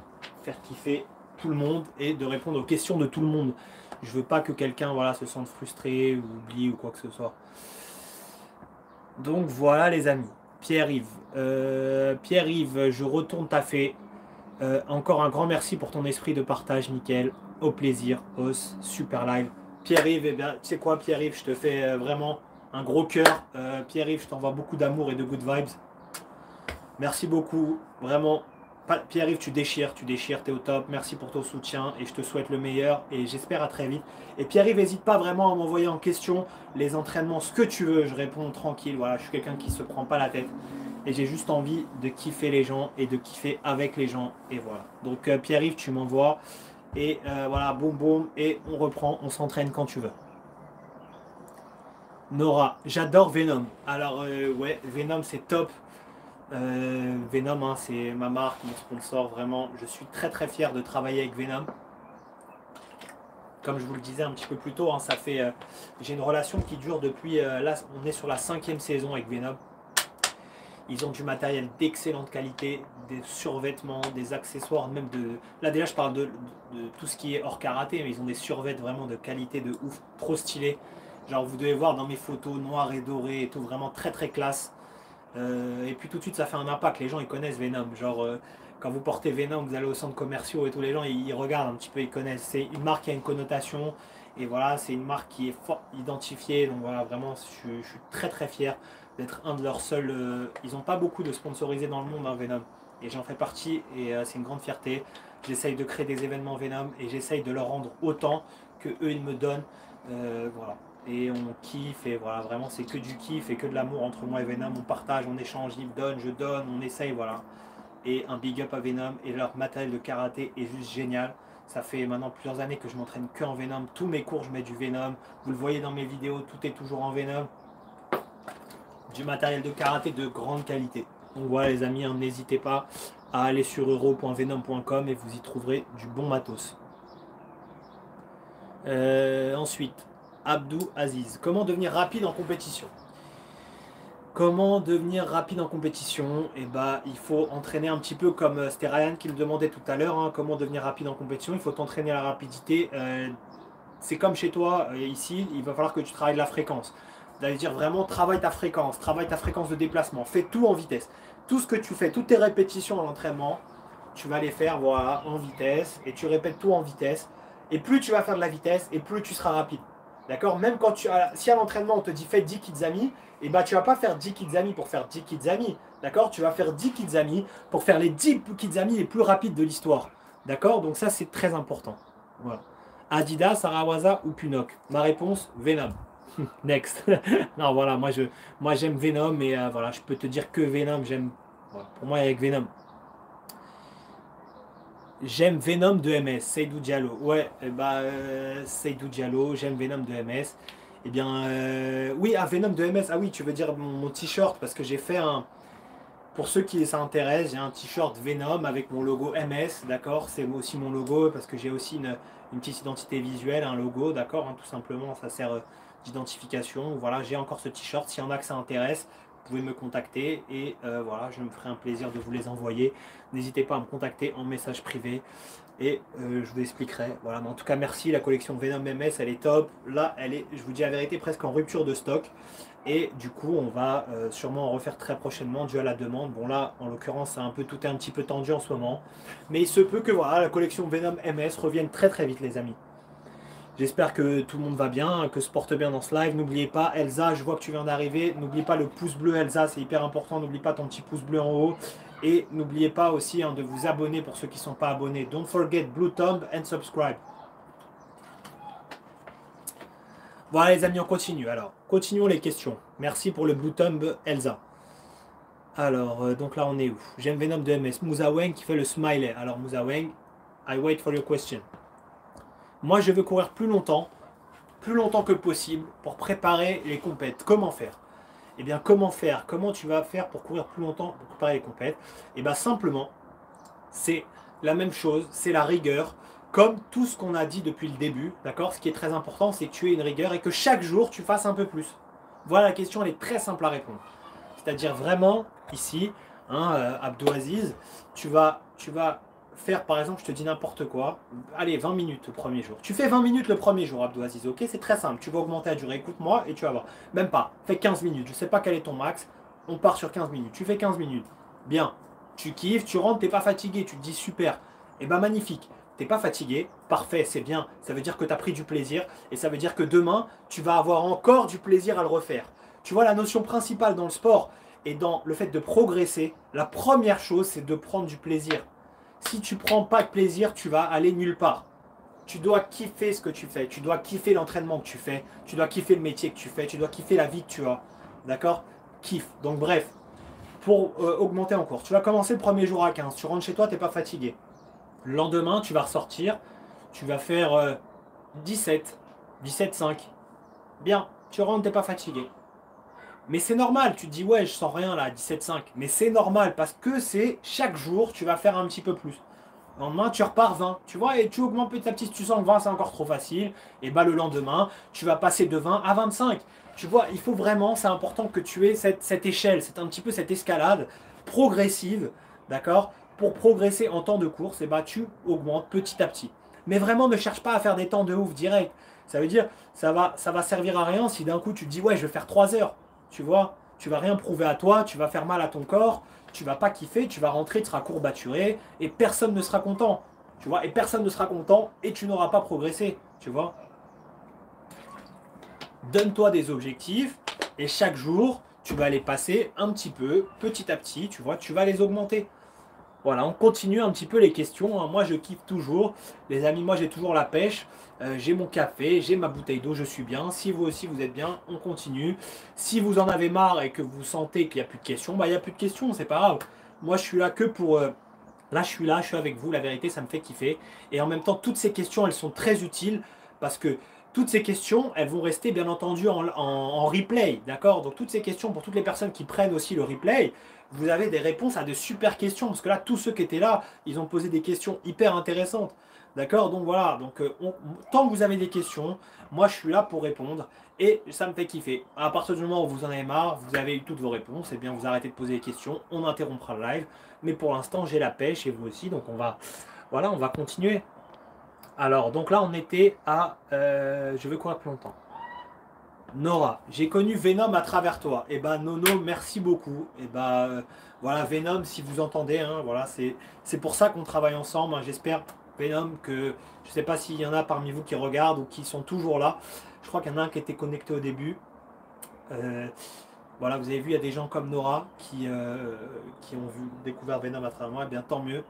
faire kiffer tout le monde et de répondre aux questions de tout le monde. Je veux pas que quelqu'un se sente frustré ou oublie ou quoi que ce soit. Donc voilà les amis. Pierre-Yves. Pierre-Yves, je retourne taffer. Encore un grand merci pour ton esprit de partage, nickel. Au plaisir, os, super live. Pierre-Yves, eh bien, tu sais quoi Pierre-Yves, je te fais vraiment un gros cœur. Pierre-Yves, je t'envoie beaucoup d'amour et de good vibes. Merci beaucoup, vraiment. Pierre-Yves, tu déchires, t'es au top. Merci pour ton soutien et je te souhaite le meilleur et j'espère à très vite. Et Pierre-Yves, n'hésite pas vraiment à m'envoyer en question les entraînements, ce que tu veux. Je réponds tranquille. Voilà, je suis quelqu'un qui se prend pas la tête et j'ai juste envie de kiffer les gens et de kiffer avec les gens. Et voilà. Donc Pierre-Yves, tu m'envoies et voilà, boum boum et on reprend, on s'entraîne quand tu veux. Nora, j'adore Venom. Alors ouais, Venom c'est top. Venom, hein, c'est ma marque, mon sponsor, vraiment. Je suis très très fier de travailler avec Venom. Comme je vous le disais un petit peu plus tôt, hein, j'ai une relation qui dure depuis, là on est sur la 5e saison avec Venom. Ils ont du matériel d'excellente qualité, des survêtements, des accessoires, même de... Là déjà je parle de tout ce qui est hors karaté, mais ils ont des survêtements vraiment de qualité de ouf, trop stylés. Genre vous devez voir dans mes photos noires et dorées et tout, vraiment très très classe. Et puis tout de suite ça fait un impact, les gens ils connaissent Venom, genre quand vous portez Venom, vous allez au centre commerciaux et tous les gens ils regardent un petit peu, ils connaissent, c'est une marque qui a une connotation et voilà, c'est une marque qui est fort identifiée, donc voilà, vraiment je suis très très fier d'être un de leurs seuls, ils n'ont pas beaucoup de sponsorisés dans le monde, hein, Venom, et j'en fais partie et c'est une grande fierté. J'essaye de créer des événements Venom et j'essaye de leur rendre autant que eux ils me donnent, voilà. et on kiffe, et voilà, vraiment c'est que du kiff et que de l'amour entre moi et Venom, on partage, on échange, il me donne, je donne, on essaye, voilà. Et un big up à Venom, et leur matériel de karaté est juste génial. Ça fait maintenant plusieurs années que je m'entraîne que en Venom, tous mes cours je mets du Venom, vous le voyez dans mes vidéos, tout est toujours en Venom. Du matériel de karaté de grande qualité. Donc voilà les amis, hein, n'hésitez pas à aller sur euro.venom.com et vous y trouverez du bon matos. Ensuite, Abdou Aziz. Comment devenir rapide en compétition? Comment devenir rapide en compétition? Et bah, il faut entraîner un petit peu comme c'était Ryan qui le demandait tout à l'heure. Hein, comment devenir rapide en compétition? Il faut t'entraîner à la rapidité. C'est comme chez toi, ici, il va falloir que tu travailles la fréquence. C'est-à-dire vraiment, travaille ta fréquence de déplacement. Fais tout en vitesse. Tout ce que tu fais, toutes tes répétitions à l'entraînement, tu vas les faire voilà, en vitesse. Et tu répètes tout en vitesse. Et plus tu vas faire de la vitesse, et plus tu seras rapide. D'accord? Même quand si à l'entraînement on te dit fais 10 kizami, et bah tu vas pas faire 10 kizami pour faire 10 kizami. D'accord? Tu vas faire 10 kizami pour faire les 10 kizami les plus rapides de l'histoire. D'accord? Donc ça c'est très important. Voilà. Adidas, Arawaza ou Punok? Ma réponse, Venom. Next. Non, voilà, moi j'aime Venom et voilà, je peux te dire que Venom, j'aime. Voilà, pour moi, avec Venom. J'aime Venom de MS, Seydou Diallo. Ouais, bah, Seydou Diallo, j'aime Venom de MS. Eh bien, oui, Venom de MS. Ah oui, tu veux dire mon t-shirt, parce que j'ai fait un. Pour ceux qui s'intéressent, j'ai un t-shirt Venom avec mon logo MS, d'accord? C'est aussi mon logo parce que j'ai aussi une petite identité visuelle, un logo, d'accord? Hein, tout simplement, ça sert d'identification. Voilà, j'ai encore ce t-shirt. S'il y en a que ça intéresse, vous pouvez me contacter et voilà, je me ferai un plaisir de vous les envoyer. N'hésitez pas à me contacter en message privé et je vous expliquerai. Voilà, mais en tout cas, merci. La collection Venom MS, elle est top. Là, elle est, je vous dis la vérité, presque en rupture de stock. Et du coup, on va sûrement en refaire très prochainement, dû à la demande. Bon là, en l'occurrence, tout est un petit peu tendu en ce moment. Mais il se peut que voilà, la collection Venom MS revienne très très vite, les amis. J'espère que tout le monde va bien, que se porte bien dans ce live. N'oubliez pas, Elsa, je vois que tu viens d'arriver. N'oublie pas le pouce bleu, Elsa, c'est hyper important. N'oublie pas ton petit pouce bleu en haut. Et n'oubliez pas aussi de vous abonner pour ceux qui ne sont pas abonnés. Don't forget Blue Thumb and subscribe. Voilà les amis, on continue. Alors, continuons les questions. Merci pour le Blue Thumb, Elsa. Alors, donc là, on est où? J'aime Venom de MS. Moussa Weng qui fait le smiley. Alors, Moussa Weng, I wait for your question. Moi, je veux courir plus longtemps que possible pour préparer les compètes. Comment faire? Eh bien, comment faire? Comment tu vas faire pour courir plus longtemps pour préparer les compètes? Eh bien, simplement, c'est la même chose, c'est la rigueur. Comme tout ce qu'on a dit depuis le début, d'accord? Ce qui est très important, c'est que tu aies une rigueur et que chaque jour, tu fasses un peu plus. Voilà, la question, elle est très simple à répondre. C'est-à-dire vraiment, ici, Abdou Aziz, tu vas faire, par exemple, je te dis n'importe quoi, allez, 20 minutes le premier jour. Tu fais 20 minutes le premier jour, Abdou Aziz, ok? C'est très simple, tu vas augmenter la durée, écoute-moi, et tu vas voir. Même pas, fais 15 minutes, je ne sais pas quel est ton max, on part sur 15 minutes. Tu fais 15 minutes, bien, tu kiffes, tu rentres, t'es pas fatigué, tu te dis super, et ben magnifique. T'es pas fatigué, parfait, c'est bien. Ça veut dire que tu as pris du plaisir et ça veut dire que demain, tu vas avoir encore du plaisir à le refaire. Tu vois, la notion principale dans le sport et dans le fait de progresser, la première chose, c'est de prendre du plaisir. Si tu prends pas de plaisir, tu vas aller nulle part. Tu dois kiffer ce que tu fais, tu dois kiffer l'entraînement que tu fais, tu dois kiffer le métier que tu fais, tu dois kiffer la vie que tu as. D'accord? Kiff. Donc bref, pour augmenter encore, tu vas commencer le premier jour à 15, tu rentres chez toi, tu n'es pas fatigué. Le lendemain, tu vas ressortir, tu vas faire 17, 17,5. Bien, tu rentres, tu n'es pas fatigué. Mais c'est normal, tu te dis ouais, je sens rien là, 17,5. Mais c'est normal parce que c'est chaque jour, tu vas faire un petit peu plus. Le lendemain, tu repars 20, tu vois, et tu augmentes petit à petit. Si tu sens que 20, c'est encore trop facile, et bah le lendemain, tu vas passer de 20 à 25. Tu vois, il faut vraiment, c'est important que tu aies cette échelle, c'est un petit peu cette escalade progressive, d'accord? Pour progresser en temps de course, et bah tu augmentes petit à petit. Mais vraiment, ne cherche pas à faire des temps de ouf direct. Ça veut dire, ça va servir à rien si d'un coup tu te dis ouais, je vais faire 3 heures. Tu vois, tu vas rien prouver à toi, tu vas faire mal à ton corps, tu vas pas kiffer, tu vas rentrer, tu seras courbaturé et personne ne sera content. Tu vois, et personne ne sera content et tu n'auras pas progressé. Tu vois. Donne-toi des objectifs et chaque jour, tu vas les passer un petit peu, petit à petit, tu vois, tu vas les augmenter. Voilà, on continue un petit peu les questions, hein. Moi, je kiffe toujours. Les amis, moi, j'ai toujours la pêche. J'ai mon café, j'ai ma bouteille d'eau, je suis bien. Si vous aussi, vous êtes bien, on continue. Si vous en avez marre et que vous sentez qu'il n'y a plus de questions, bah, il n'y a plus de questions, c'est pas grave. Moi, je suis là que pour... là, je suis avec vous, la vérité, ça me fait kiffer. Et en même temps, toutes ces questions, elles sont très utiles parce que toutes ces questions, elles vont rester bien entendu en replay, d'accord? Donc toutes ces questions, pour toutes les personnes qui prennent aussi le replay, vous avez des réponses à de super questions. Parce que là, tous ceux qui étaient là, ils ont posé des questions hyper intéressantes. D'accord? Donc voilà, donc, tant que vous avez des questions, moi je suis là pour répondre. Et ça me fait kiffer. À partir du moment où vous en avez marre, vous avez eu toutes vos réponses, et bien vous arrêtez de poser des questions, on interrompra le live. Mais pour l'instant, j'ai la pêche et vous aussi, donc voilà, on va continuer. Alors, donc là, on était à, je veux courir plus longtemps. Nora, j'ai connu Venom à travers toi. Et ben Nono, merci beaucoup. Et ben voilà, Venom, si vous entendez, hein, voilà, c'est pour ça qu'on travaille ensemble, hein. J'espère, Venom, que je sais pas s'il y en a parmi vous qui regardent ou qui sont toujours là. Je crois qu'il y en a un qui était connecté au début. Euh, voilà, vous avez vu, il y a des gens comme Nora qui ont découvert Venom à travers moi. Et bien tant mieux.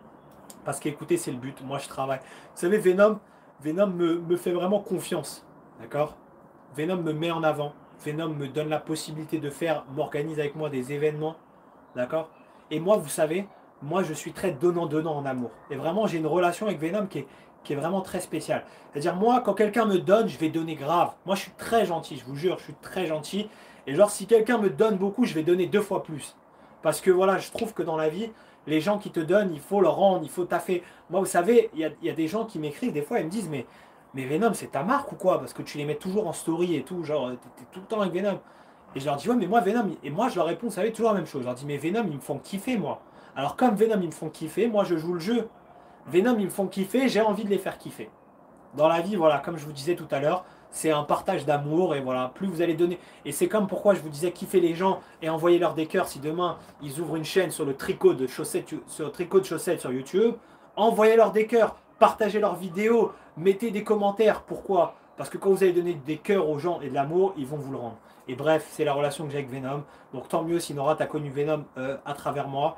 Parce qu'écoutez, c'est le but. Moi, je travaille. Vous savez, Venom me fait vraiment confiance. D'accord? Venom me met en avant. Venom me donne la possibilité de faire, m'organise avec moi des événements. D'accord? Et moi, vous savez, moi, je suis très donnant-donnant en amour. Et vraiment, j'ai une relation avec Venom qui est vraiment très spéciale. C'est-à-dire, moi, quand quelqu'un me donne, je vais donner grave. Moi, je suis très gentil, je vous jure, je suis très gentil. Et genre, si quelqu'un me donne beaucoup, je vais donner 2 fois plus. Parce que voilà, je trouve que dans la vie, les gens qui te donnent, il faut leur rendre, il faut taffer. Moi, vous savez, il y a des gens qui m'écrivent, des fois, ils me disent, mais Venom, c'est ta marque ou quoi? Parce que tu les mets toujours en story et tout, genre, t'es tout le temps avec Venom. Et je leur dis, ouais, mais moi, Venom, et moi, je leur réponds, vous savez, toujours la même chose. Je leur dis, mais Venom, ils me font kiffer, moi. Alors, comme Venom, ils me font kiffer, moi, je joue le jeu. Venom, ils me font kiffer, j'ai envie de les faire kiffer. Dans la vie, voilà, comme je vous disais tout à l'heure, c'est un partage d'amour et voilà, plus vous allez donner. Et c'est comme pourquoi je vous disais kiffer les gens et envoyer-leur des cœurs si demain ils ouvrent une chaîne sur le tricot de chaussettes sur YouTube, envoyez-leur des cœurs, partagez leurs vidéos, mettez des commentaires. Pourquoi? Parce que quand vous allez donner des cœurs aux gens et de l'amour, ils vont vous le rendre. Et bref, c'est la relation que j'ai avec Venom. Donc tant mieux si Nora t'as connu Venom à travers moi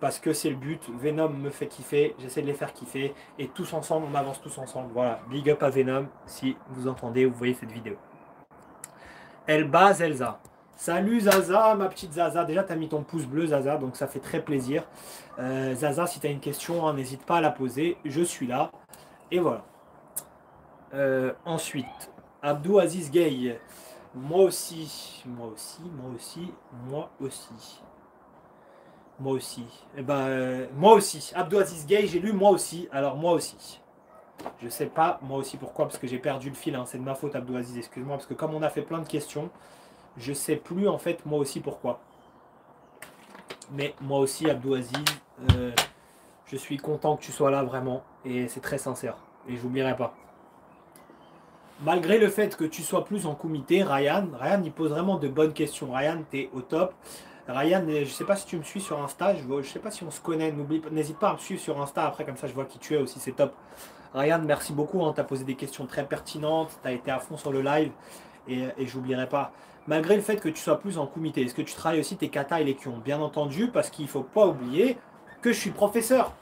parce que c'est le but. Venom me fait kiffer, j'essaie de les faire kiffer, et tous ensemble, on avance tous ensemble. Voilà, big up à Venom, si vous entendez ou vous voyez cette vidéo. Elba Zelza. Salut Zaza, ma petite Zaza. Déjà, tu as mis ton pouce bleu, Zaza, donc ça fait très plaisir. Zaza, si tu as une question, hein, n'hésite pas à la poser, je suis là. Et voilà. Ensuite, Abdou Aziz Gay. Moi aussi, moi aussi, moi aussi, moi aussi. Moi aussi. Eh ben, moi aussi. Abdou Aziz Gay, j'ai lu moi aussi. Alors, moi aussi. Je sais pas, moi aussi, pourquoi. Parce que j'ai perdu le fil. Hein. C'est de ma faute, Abdou Aziz. Excuse-moi. Parce que comme on a fait plein de questions, je sais plus, en fait, moi aussi, pourquoi. Mais moi aussi, Abdou Aziz, je suis content que tu sois là, vraiment. Et c'est très sincère. Et je n'oublierai pas. Malgré le fait que tu sois plus en comité, Ryan, il pose vraiment de bonnes questions. Ryan, tu es au top. Ryan, je ne sais pas si tu me suis sur Insta, je ne sais pas si on se connaît, n'hésite pas à me suivre sur Insta après, comme ça je vois qui tu es aussi, c'est top. Ryan, merci beaucoup, hein, tu as posé des questions très pertinentes, tu as été à fond sur le live et je n'oublierai pas. Malgré le fait que tu sois plus en comité, est-ce que tu travailles aussi tes katas et les kions? Bien entendu, parce qu'il ne faut pas oublier que je suis professeur.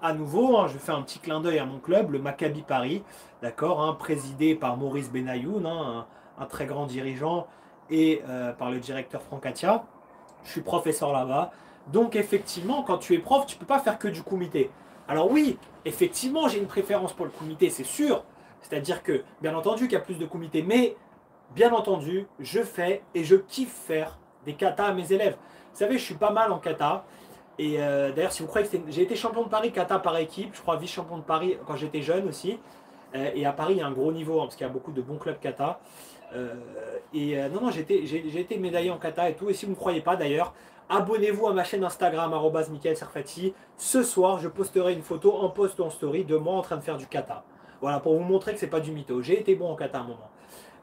À nouveau, hein, je fais un petit clin d'œil à mon club, le Maccabi Paris, d'accord, hein, présidé par Maurice Benayoun, hein, un très grand dirigeant, et par le directeur Franck Atia. Je suis professeur là-bas. Donc effectivement, quand tu es prof, tu ne peux pas faire que du comité. Alors oui, effectivement, j'ai une préférence pour le comité, c'est sûr. C'est-à-dire que, bien entendu, qu'il y a plus de comités, mais bien entendu, je fais et je kiffe faire des katas à mes élèves. Vous savez, je suis pas mal en kata. Et d'ailleurs, si vous croyez que j'ai été champion de Paris kata par équipe, je crois vice-champion de Paris quand j'étais jeune aussi. Et à Paris, il y a un gros niveau, hein, parce qu'il y a beaucoup de bons clubs kata. Non, j'ai été médaillé en kata et tout. Et si vous ne croyez pas d'ailleurs, abonnez-vous à ma chaîne Instagram, Michael Serfati. Ce soir, je posterai une photo en post ou en story de moi en train de faire du kata. Voilà, pour vous montrer que c'est pas du mytho. J'ai été bon en kata à un moment.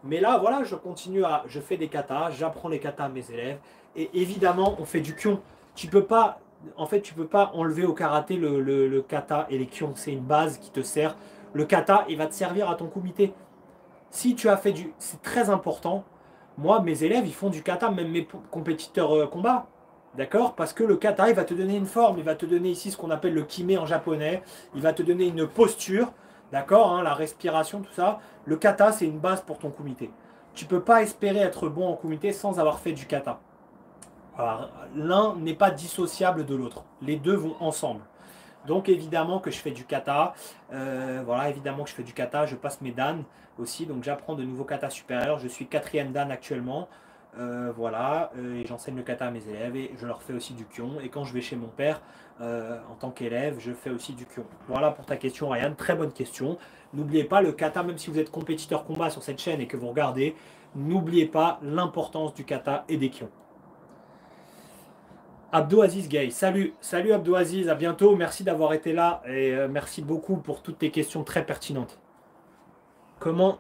Mais là, voilà, je fais des katas, j'apprends les katas à mes élèves. Et évidemment, on fait du kion. Tu peux pas, en fait, tu peux pas enlever au karaté le kata et les kions. C'est une base qui te sert. Le kata, il va te servir à ton comité. Si tu as fait c'est très important. Moi, mes élèves, ils font du kata, même mes compétiteurs combat. D'accord? Parce que le kata, il va te donner une forme, il va te donner ici ce qu'on appelle le kime en japonais, il va te donner une posture, d'accord? Hein, la respiration, tout ça. Le kata, c'est une base pour ton kumite. Tu ne peux pas espérer être bon en kumite sans avoir fait du kata. Alors, l'un n'est pas dissociable de l'autre. Les deux vont ensemble. Donc évidemment que je fais du kata, voilà, évidemment que je fais du kata, je passe mes dan aussi, donc j'apprends de nouveaux kata supérieurs, je suis quatrième dan actuellement, voilà, et j'enseigne le kata à mes élèves et je leur fais aussi du kyon, et quand je vais chez mon père, en tant qu'élève, je fais aussi du kyon. Voilà pour ta question Ryan, très bonne question. N'oubliez pas le kata, même si vous êtes compétiteur combat sur cette chaîne et que vous regardez, n'oubliez pas l'importance du kata et des kyons. Abdo Aziz Gay, salut, salut Abdo Aziz, à bientôt, merci d'avoir été là et merci beaucoup pour toutes tes questions très pertinentes. Comment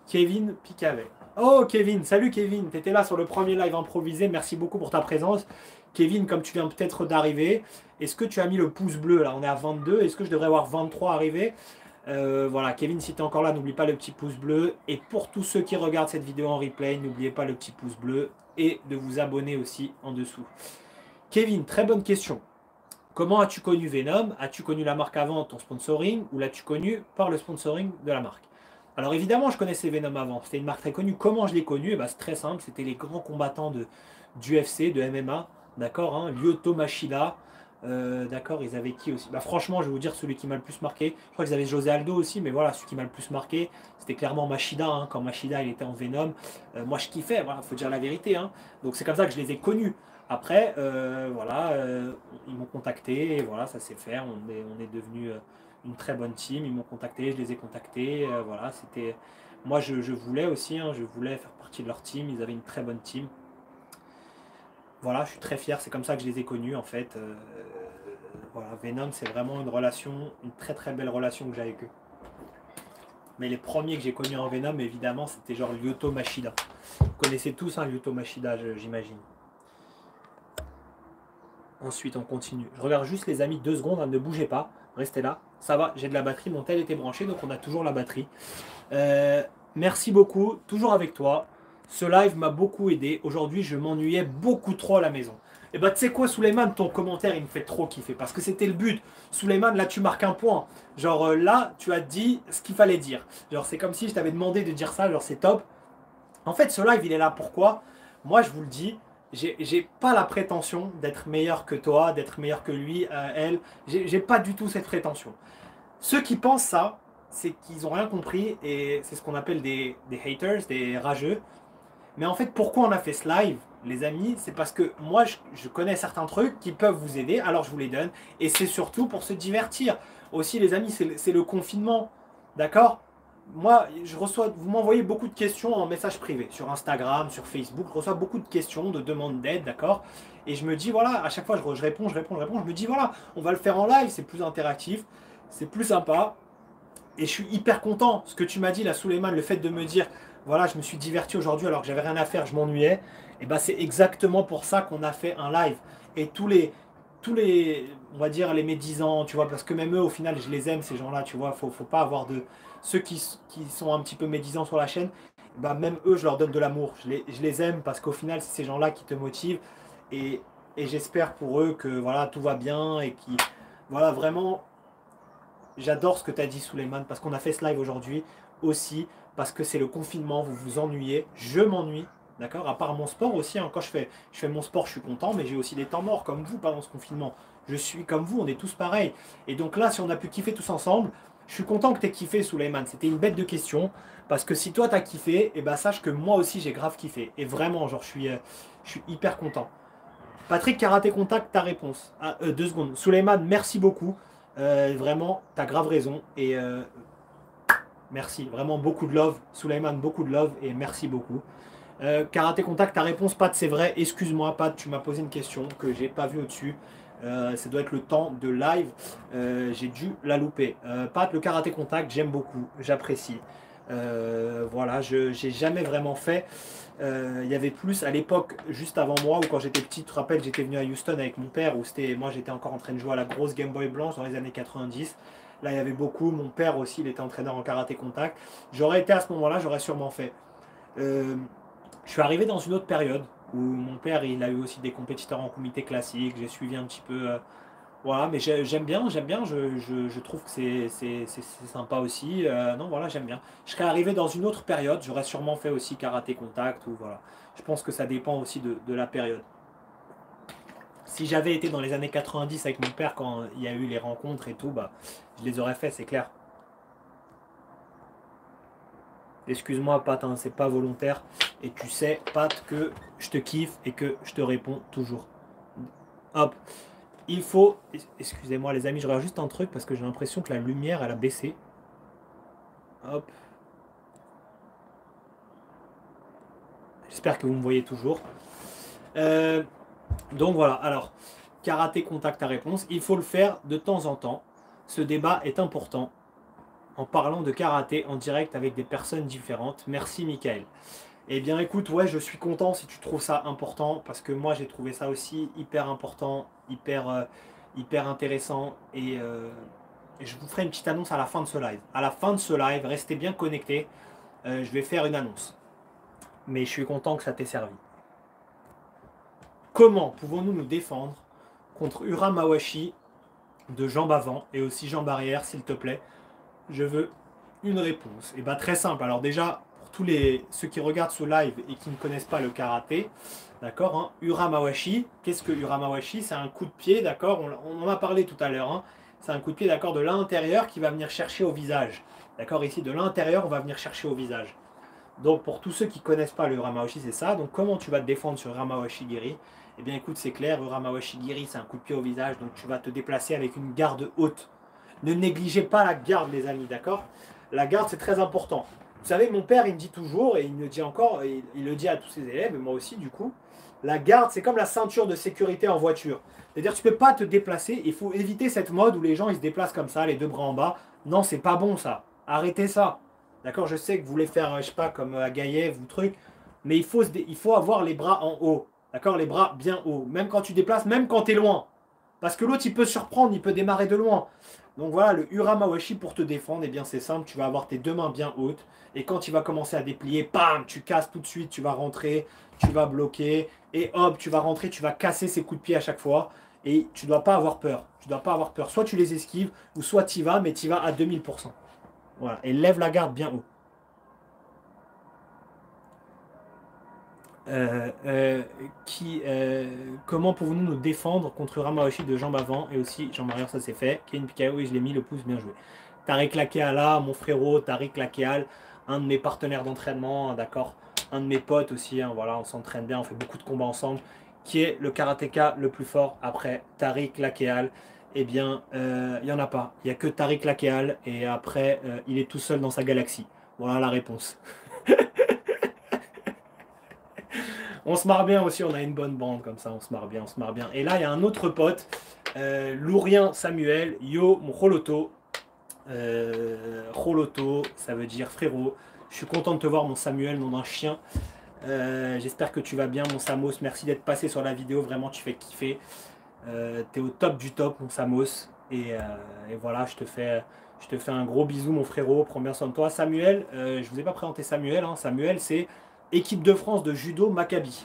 Kevin Picavet. Oh Kevin, salut Kevin, tu étais là sur le premier live improvisé, merci beaucoup pour ta présence. Kevin, comme tu viens peut-être d'arriver, est-ce que tu as mis le pouce bleu? Là on est à 22, est-ce que je devrais avoir 23 arrivés? Voilà, Kevin, si tu es encore là, n'oublie pas le petit pouce bleu. Et pour tous ceux qui regardent cette vidéo en replay, n'oubliez pas le petit pouce bleu et de vous abonner aussi en dessous. Kevin, très bonne question. Comment as-tu connu Venom? As-tu connu la marque avant ton sponsoring ou l'as-tu connu par le sponsoring de la marque? Alors évidemment, je connaissais Venom avant. C'était une marque très connue. Comment je l'ai connue? Eh ben, c'est très simple. C'était les grands combattants d'UFC, de MMA. D'accord, hein, Lyoto Machida. D'accord, ils avaient qui aussi? Bah, franchement, je vais vous dire celui qui m'a le plus marqué. Je crois qu'ils avaient José Aldo aussi, mais voilà, celui qui m'a le plus marqué, c'était clairement Machida. Hein, quand Machida il était en Venom, moi je kiffais, voilà, faut dire la vérité. Hein. Donc c'est comme ça que je les ai connus. Après, voilà, ils m'ont contacté, et voilà, ça s'est fait. On est devenu une très bonne team. Ils m'ont contacté, je les ai contactés. Voilà, c'était. Moi, je voulais aussi, hein, je voulais faire partie de leur team. Ils avaient une très bonne team. Voilà, je suis très fier. C'est comme ça que je les ai connus, en fait. Voilà, Venom, c'est vraiment une relation, une très très belle relation que j'ai avec eux. Mais les premiers que j'ai connus en Venom, évidemment, c'était genre Lyoto Machida. Vous connaissez tous, hein, Lyoto Machida, j'imagine. Ensuite, on continue. Je regarde juste les amis 2 secondes, hein, ne bougez pas, restez là. Ça va, j'ai de la batterie, mon tel était branché, donc on a toujours la batterie. Merci beaucoup, toujours avec toi. Ce live m'a beaucoup aidé. Aujourd'hui, je m'ennuyais beaucoup trop à la maison. Et bah, tu sais quoi, Souleymane, ton commentaire, il me fait trop kiffer. Parce que c'était le but. Souleymane, là, tu marques un point. Genre, là, tu as dit ce qu'il fallait dire. Genre, c'est comme si je t'avais demandé de dire ça. Genre, c'est top. En fait, ce live, il est là pourquoi? Moi, je vous le dis, j'ai pas la prétention d'être meilleur que toi, d'être meilleur que lui, elle. J'ai pas du tout cette prétention. Ceux qui pensent ça, c'est qu'ils n'ont rien compris et c'est ce qu'on appelle des haters, des rageux. Mais en fait, pourquoi on a fait ce live, les amis? C'est parce que moi, je connais certains trucs qui peuvent vous aider, alors je vous les donne. Et c'est surtout pour se divertir. Aussi, les amis, c'est le confinement. D'accord? Moi, je reçois, vous m'envoyez beaucoup de questions en message privé, sur Instagram, sur Facebook. Je reçois beaucoup de questions, de demandes d'aide, d'accord? Et je me dis, voilà, à chaque fois, je réponds, je réponds, je réponds. Je me dis, voilà, on va le faire en live, c'est plus interactif, c'est plus sympa. Et je suis hyper content. Ce que tu m'as dit là, Souleymane, le fait de me dire, voilà, je me suis diverti aujourd'hui alors que j'avais rien à faire, je m'ennuyais. Et ben c'est exactement pour ça qu'on a fait un live. Et on va dire les médisants, tu vois, parce que même eux, au final, je les aime ces gens-là, tu vois. Faut pas avoir de ceux qui sont un petit peu médisants sur la chaîne. Bah même eux, je leur donne de l'amour. Je les aime parce qu'au final, c'est ces gens-là qui te motivent. Et, et j'espère pour eux que voilà, tout va bien et qui, voilà, vraiment. J'adore ce que tu as dit, Souleymane, parce qu'on a fait ce live aujourd'hui aussi, parce que c'est le confinement, vous vous ennuyez, je m'ennuie, d'accord? À part mon sport aussi, hein, quand je fais mon sport, je suis content, mais j'ai aussi des temps morts, comme vous, pendant ce confinement. Je suis comme vous, on est tous pareils. Et donc là, si on a pu kiffer tous ensemble, je suis content que tu aies kiffé, Souleymane. C'était une bête de question, parce que si toi, tu as kiffé, et ben sache que moi aussi, j'ai grave kiffé. Et vraiment, genre, je suis hyper content. Patrick, Karaté Contact, ta réponse. Ah, 2 secondes. Souleymane, merci beaucoup. Vraiment, tu as grave raison. Et merci. Vraiment, beaucoup de love. Souleymane, beaucoup de love. Et merci beaucoup. Karaté Contact, ta réponse, Pat, c'est vrai. Excuse-moi, Pat, tu m'as posé une question que j'ai pas vue au-dessus. Ça doit être le temps de live. J'ai dû la louper. Pat, le Karaté Contact, j'aime beaucoup. J'apprécie. Voilà, je n'ai jamais vraiment fait. Il y avait plus à l'époque, juste avant moi, ou quand j'étais petit, tu te rappelles, j'étais venu à Houston avec mon père, où moi j'étais encore en train de jouer à la grosse Game Boy blanche dans les années 90. Là, il y avait beaucoup. Mon père aussi, il était entraîneur en karaté contact. J'aurais été à ce moment-là, j'aurais sûrement fait. Je suis arrivé dans une autre période. où mon père, il a eu aussi des compétiteurs en comité classique. J'ai suivi un petit peu. Voilà, mais j'aime bien. Je trouve que c'est sympa aussi. Non, voilà, j'aime bien. Je serais arrivé dans une autre période. J'aurais sûrement fait aussi karaté contact ou voilà. Je pense que ça dépend aussi de la période. Si j'avais été dans les années 90 avec mon père quand il y a eu les rencontres et tout, bah, je les aurais fait, c'est clair. Excuse-moi, Pat, hein, c'est pas volontaire. Et tu sais, Pat, que je te kiffe et que je te réponds toujours. Hop. Il faut. Excusez-moi, les amis, je regarde juste un truc parce que j'ai l'impression que la lumière, elle a baissé. Hop. J'espère que vous me voyez toujours. Euh, donc voilà. Alors, karaté contact à réponse. Il faut le faire de temps en temps. Ce débat est important. En parlant de karaté en direct avec des personnes différentes. Merci, Michael. Eh bien écoute, ouais, je suis content si tu trouves ça important, parce que moi j'ai trouvé ça aussi hyper important, hyper intéressant, et je vous ferai une petite annonce à la fin de ce live. À la fin de ce live, restez bien connectés, je vais faire une annonce. Mais je suis content que ça t'ait servi. Comment pouvons-nous nous défendre contre Uramawashi de jambes avant et aussi jambes arrière, s'il te plaît? Je veux une réponse. Et bien très simple, alors déjà, tous ceux qui regardent ce live et qui ne connaissent pas le karaté, d'accord, hein, Uramawashi, qu'est-ce que Uramawashi? C'est un coup de pied, d'accord, on en a parlé tout à l'heure, hein, c'est un coup de pied, d'accord, de l'intérieur qui va venir chercher au visage. D'accord, ici, de l'intérieur, on va venir chercher au visage. Donc, pour tous ceux qui ne connaissent pas le Uramawashi, c'est ça. Donc, comment tu vas te défendre sur Uramawashi Giri? Eh bien, écoute, c'est clair, Uramawashi Giri, c'est un coup de pied au visage, donc tu vas te déplacer avec une garde haute. Ne négligez pas la garde, les amis, d'accord? La garde, c'est très important. Vous savez, mon père, il me dit toujours, et il me le dit encore, et il le dit à tous ses élèves, et moi aussi, du coup, la garde, c'est comme la ceinture de sécurité en voiture. C'est-à-dire, tu ne peux pas te déplacer, il faut éviter cette mode où les gens, ils se déplacent comme ça, les deux bras en bas. Non, c'est pas bon, ça. Arrêtez ça. D'accord? Je sais que vous voulez faire, je sais pas, comme Agaïev ou truc, mais il faut avoir les bras en haut. D'accord? Les bras bien hauts. Même quand tu déplaces, même quand tu es loin. Parce que l'autre, il peut surprendre, il peut démarrer de loin. Donc voilà, le Uramawashi pour te défendre, eh bien c'est simple, tu vas avoir tes deux mains bien hautes. Et quand tu vas commencer à déplier, bam, tu casses tout de suite, tu vas rentrer, tu vas bloquer. Et hop, tu vas rentrer, tu vas casser ces coups de pied à chaque fois. Et tu ne dois pas avoir peur. Tu dois pas avoir peur. Soit tu les esquives, ou soit tu y vas, mais tu y vas à 2000%. Voilà, et lève la garde bien haut. Euh, euh, comment pouvons-nous nous défendre contre Ramawashi de jambes avant et aussi jambes arrière, ça c'est fait. Ken Pikao, oui, je l'ai mis, le pouce, bien joué. Tariq Lakeala, mon frérot, Tariq Lakeal, un de mes partenaires d'entraînement, d'accord, un de mes potes aussi, hein, voilà, on s'entraîne bien, on fait beaucoup de combats ensemble, qui est le karatéka le plus fort après Tariq Lakeal. Eh bien, il n'y en a pas. Il n'y a que Tariq Lakeal et après, il est tout seul dans sa galaxie. Voilà la réponse. On se marre bien aussi, on a une bonne bande comme ça, on se marre bien, on se marre bien. Et là, il y a un autre pote, Lourien Samuel, yo, mon Roloto. Roloto, ça veut dire frérot. Je suis content de te voir, mon Samuel, nom d'un chien. J'espère que tu vas bien, mon Samos. Merci d'être passé sur la vidéo, vraiment, tu fais kiffer. T'es au top du top, mon Samos. Et voilà, je te fais un gros bisou, mon frérot. Prends bien soin de toi. Samuel, je vous ai pas présenté Samuel. Hein. Samuel, c'est équipe de France de judo Maccabi.